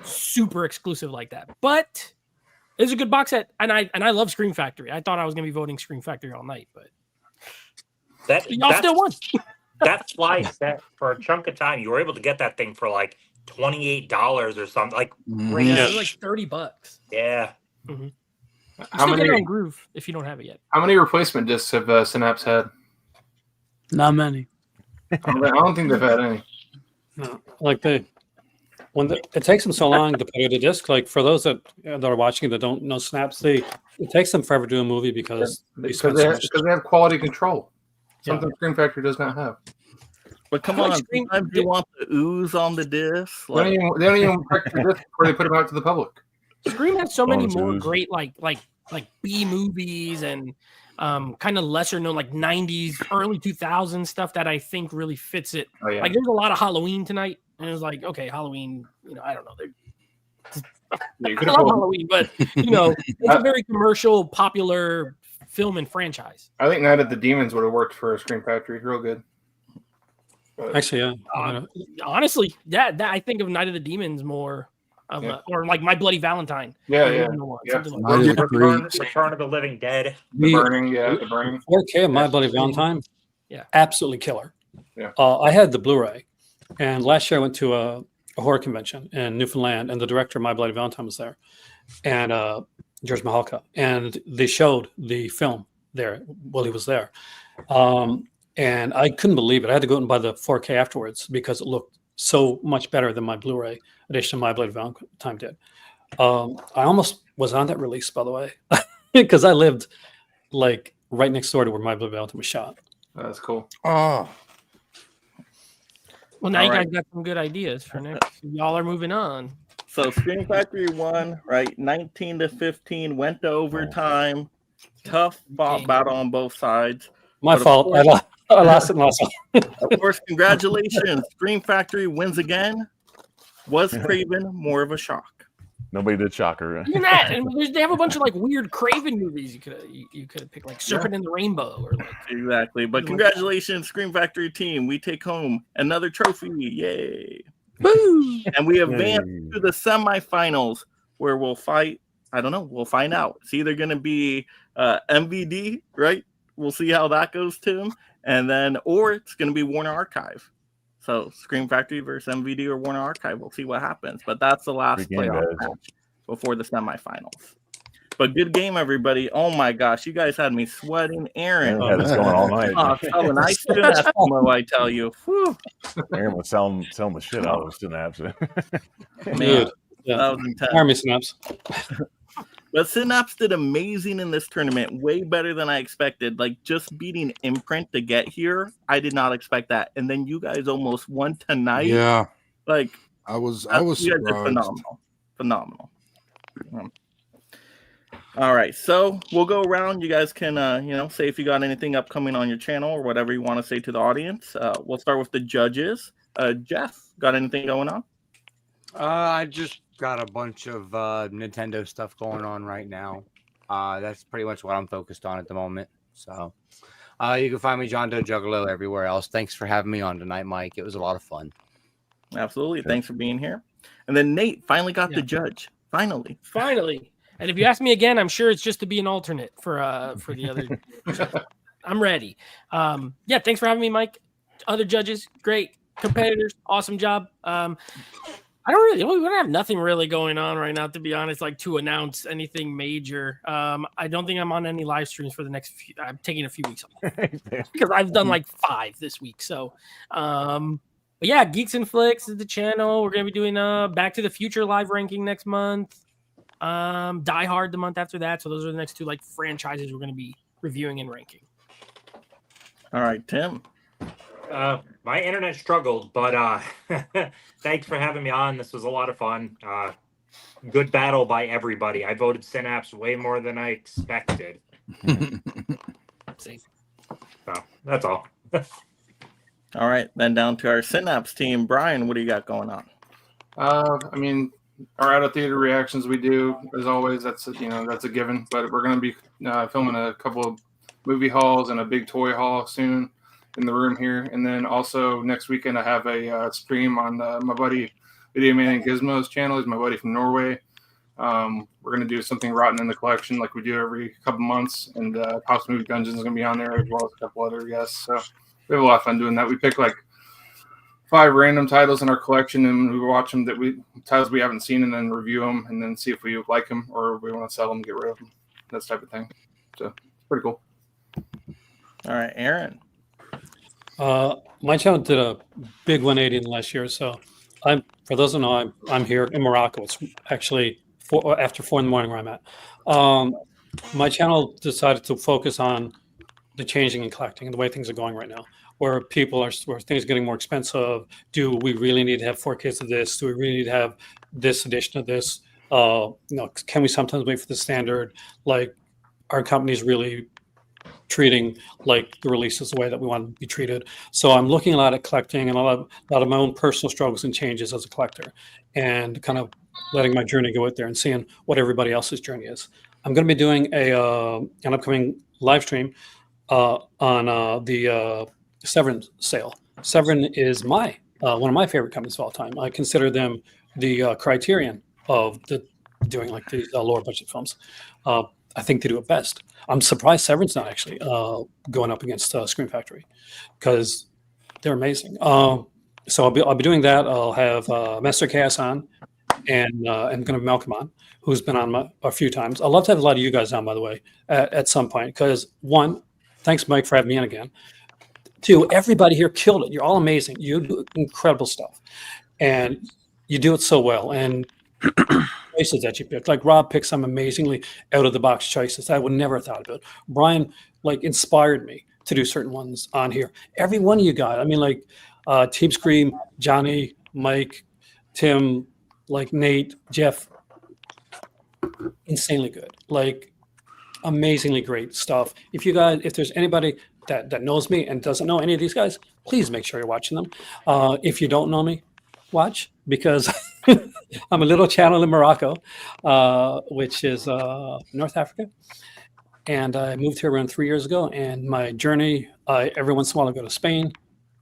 super exclusive like that, but it's a good box set, and I love Scream Factory. I thought I was gonna be voting Scream Factory all night, but y'all still won. That fly set for a chunk of time, you were able to get that thing for like $28 or something. Like, it was like $30. Yeah. Mm-hmm. How many on Groove if you don't have it yet? How many replacement discs have Synapse had? Not many. I don't think they've had any. No, like it takes them so long to put out a disc. Like for those that are watching that don't know Synapse, it takes them forever to do a movie because they have quality control. Something Scream Factory does not have. But come on, sometimes you want the ooze on the disc. They don't even check the disc before they put them out to the public. Scream has so many more great like B movies and kind of lesser known like 90s, early 2000s stuff that I think really fits it. Oh, yeah. Like there's a lot of Halloween tonight, and it was like, okay, Halloween, I don't know. I love Halloween, but it's a very commercial, popular film and franchise. I think Night of the Demons would have worked for a Scream Factory real good. But, actually, yeah. Honestly, that I think of Night of the Demons more of or like My Bloody Valentine. Yeah. Return of the Living Dead. The Burning. 4K of My Bloody Valentine. Yeah. Absolutely killer. Yeah. I had the Blu-ray, and last year I went to a horror convention in Newfoundland, and the director of My Bloody Valentine was there, and George Mahalka, and they showed the film there while he was there. And I couldn't believe it. I had to go out and buy the 4K afterwards because it looked so much better than my Blu-ray edition of My Bloody Valentine did. I almost was on that release, by the way, because I lived like right next door to where My Bloody Valentine was shot. That's cool. Oh. Well, now you guys got some good ideas for next. Y'all are moving on. So Scream Factory won, right? 19-15, went to overtime. Tough battle on both sides. My fault. I lost it myself. Of course, congratulations. Scream Factory wins again. Was Craven more of a shock? Nobody did Shocker. Even that, and they have a bunch of like weird Craven movies. You could have picked like Serpent in the Rainbow or like exactly. But congratulations, Scream Factory team. We take home another trophy. Yay! Woo! And we advance to the semifinals where we'll fight. I don't know. We'll find out. It's either going to be MVD, right? We'll see how that goes, Tim. And then, or it's going to be Warner Archive. So Scream Factory versus MVD or Warner Archive. We'll see what happens. But that's the last playoff match before the semifinals. But good game, everybody. Oh my gosh, you guys had me sweating. Aaron. Had this going all night. Selling ice cream at Elmo, I tell you. Whew. Aaron was selling the shit out of Synapse. Man, that was intense. Army Synapse. But Synapse did amazing in this tournament, way better than I expected. Like just beating Imprint to get here, I did not expect that. And then you guys almost won tonight. Yeah, like I was you guys did surprised. phenomenal. All right, so we'll go around. You guys can say if you got anything upcoming on your channel or whatever you want to say to the audience. We'll start with the judges. Jeff, got anything going on? I just got a bunch of Nintendo stuff going on right now. That's pretty much what I'm focused on at the moment. So you can find me John Doe Juggalo everywhere else. Thanks for having me on tonight, Mike. It was a lot of fun. Absolutely. Thanks for being here. And then Nate finally got the judge. Finally. And if you ask me again, I'm sure it's just to be an alternate for the other. I'm ready. Thanks for having me, Mike. Other judges, great competitors, awesome job. We don't have nothing really going on right now, to be honest, like to announce anything major. I don't think I'm on any live streams for the next few. I'm taking a few weeks off because I've done like 5 this week. So, but yeah, Geeks and Flicks is the channel. We're going to be doing Back to the Future live ranking next month. Die Hard the month after that. So those are the next 2 like franchises we're going to be reviewing and ranking. All right, Tim. My internet struggled, but thanks for having me on. This was a lot of fun. Good battle by everybody. I voted Synapse way more than I expected. See. So that's all. All right, then down to our Synapse team. Brian, what do you got going on? I mean, our out of theater reactions we do as always. That's a given. But we're going to be filming a couple of movie halls and a big toy haul soon in the room here. And then also next weekend, I have a stream on my buddy Video Man and Gizmo's channel. He's my buddy from Norway. We're going to do something rotten in the collection like we do every couple months. And Cops Movie Dungeons is going to be on there as well as a couple other guests. So we have a lot of fun doing that. We pick like 5 random titles in our collection, and we watch them titles we haven't seen, and then review them, and then see if we like them or we want to sell them, get rid of them, that type of thing. So it's pretty cool. All right, Aaron. My channel did a big 180 in the last year or so. For those who know, I'm here in Morocco. It's actually after 4 in the morning where I'm at. My channel decided to focus on the changing and collecting and the way things are going right now, where things are getting more expensive. Do we really need to have 4Ks of this? Do we really need to have this edition of this? Can we sometimes wait for the standard? Like, our company's really treating like the releases the way that we want to be treated. So I'm looking a lot at collecting and a lot of my own personal struggles and changes as a collector, and kind of letting my journey go out there and seeing what everybody else's journey is. I'm going to be doing an upcoming live stream on the Severin sale. Severin is one of my favorite companies of all time. I consider them the criterion of doing like these lower budget films. I think they do it best. I'm surprised Severin's not actually going up against Screen Factory, because they're amazing. So I'll be doing that. I'll have Master Chaos on, and I'm going to have Malcolm on, who's been on a few times. I'd love to have a lot of you guys on, by the way, at some point, because 1, thanks, Mike, for having me on again. 2, everybody here killed it. You're all amazing. You do incredible stuff, and you do it so well. And choices that you pick, like Rob picked some amazingly out of the box choices I would never have thought about. Brian inspired me to do certain ones on here. Every one of you guys, I mean, Team Scream, Johnny, Mike, Tim, Nate, Jeff, insanely good, amazingly great stuff. If there's anybody that knows me and doesn't know any of these guys, please make sure you're watching them. If you don't know me, watch, because I'm a little channel in Morocco, which is North Africa. And I moved here around 3 years ago. And my journey, every once in a while, I go to Spain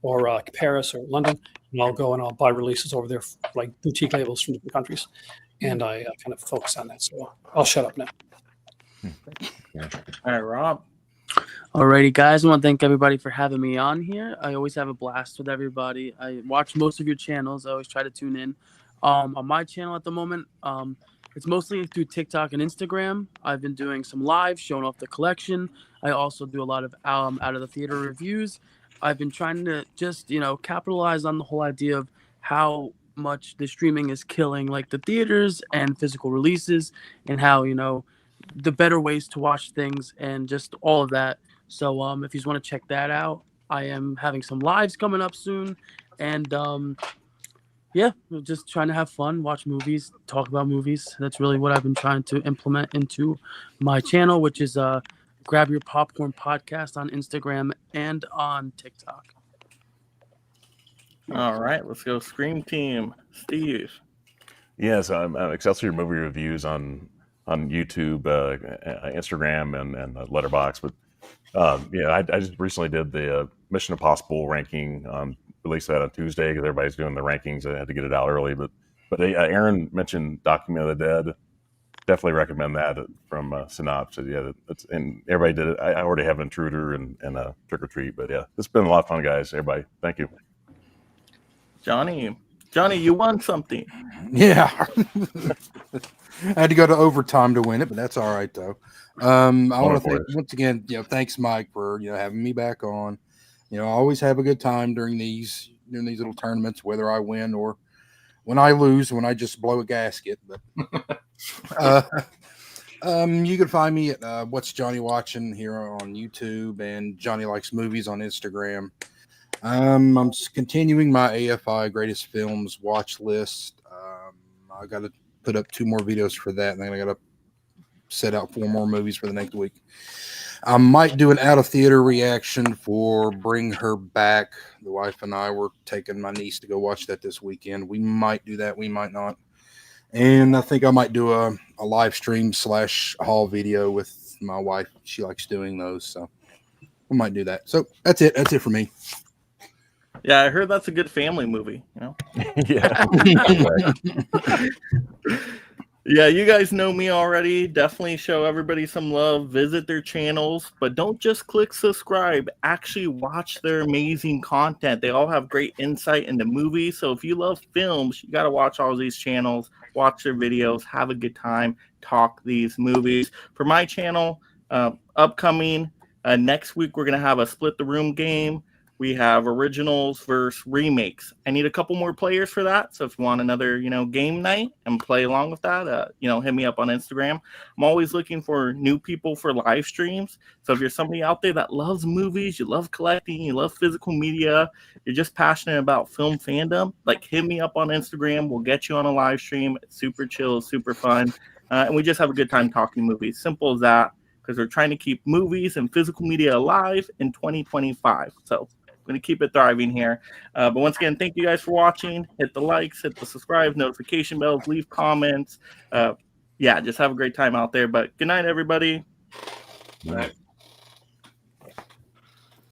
or Paris or London, and I'll go and I'll buy releases over there, like boutique labels from different countries. And I kind of focus on that. So I'll shut up now. All right, Rob. Alrighty, guys. I want to thank everybody for having me on here. I always have a blast with everybody. I watch most of your channels. I always try to tune in. On my channel at the moment, it's mostly through TikTok and Instagram. I've been doing some live, showing off the collection. I also do a lot of out of the theater reviews. I've been trying to just, capitalize on the whole idea of how much the streaming is killing the theaters and physical releases, and how, the better ways to watch things and just all of that. So if you want to check that out, I am having some lives coming up soon. And yeah, we're just trying to have fun, watch movies, talk about movies. That's really what I've been trying to implement into my channel, which is Grab Your Popcorn Podcast on Instagram and on TikTok. All right, let's go Scream Team. Steve. Yes, I'm Excelsior Movie Reviews on YouTube, Instagram, and Letterboxd. But I just recently did the Mission Impossible ranking. Released that on Tuesday because everybody's doing the rankings. I had to get it out early, but Aaron mentioned Document of the Dead. Definitely recommend that from Synapse. Yeah, and everybody did it. I already have Intruder and Trick or Treat, but yeah, it's been a lot of fun, guys. Everybody, thank you. Johnny, you won something. Yeah. I had to go to overtime to win it, but that's all right though. I want to thank once again, thanks Mike for having me back on. I always have a good time during these little tournaments, whether I win or when I lose, when I just blow a gasket. But you can find me at What's Johnny Watching here on YouTube, and Johnny Likes Movies on Instagram. I'm continuing my AFI Greatest Films watch list. I got to put up 2 more videos for that, and then I got to set out 4 more movies for the next week. I might do an out of theater reaction for Bring Her Back. The wife and I were taking my niece to go watch that this weekend. We might do that. We might not. And I think I might do a live stream / haul video with my wife. She likes doing those. So I might do that. So that's it. That's it for me. Yeah, I heard that's a good family movie. You know. Yeah. Yeah, you guys know me already. Definitely show everybody some love. Visit their channels, but don't just click subscribe. Actually watch their amazing content. They all have great insight into movies. So if you love films, you got to watch all these channels, watch their videos, have a good time, talk these movies. For my channel, upcoming next week, we're going to have a Split the Room game. We have originals versus remakes. I need a couple more players for that. So if you want another, game night and play along with that, hit me up on Instagram. I'm always looking for new people for live streams. So if you're somebody out there that loves movies, you love collecting, you love physical media, you're just passionate about film fandom, hit me up on Instagram. We'll get you on a live stream. It's super chill, super fun. And we just have a good time talking movies. Simple as that, because we're trying to keep movies and physical media alive in 2025. So I'm going to keep it thriving here. But once again, thank you guys for watching. Hit the likes, hit the subscribe, notification bells, leave comments. Just have a great time out there. But good night, everybody. All right.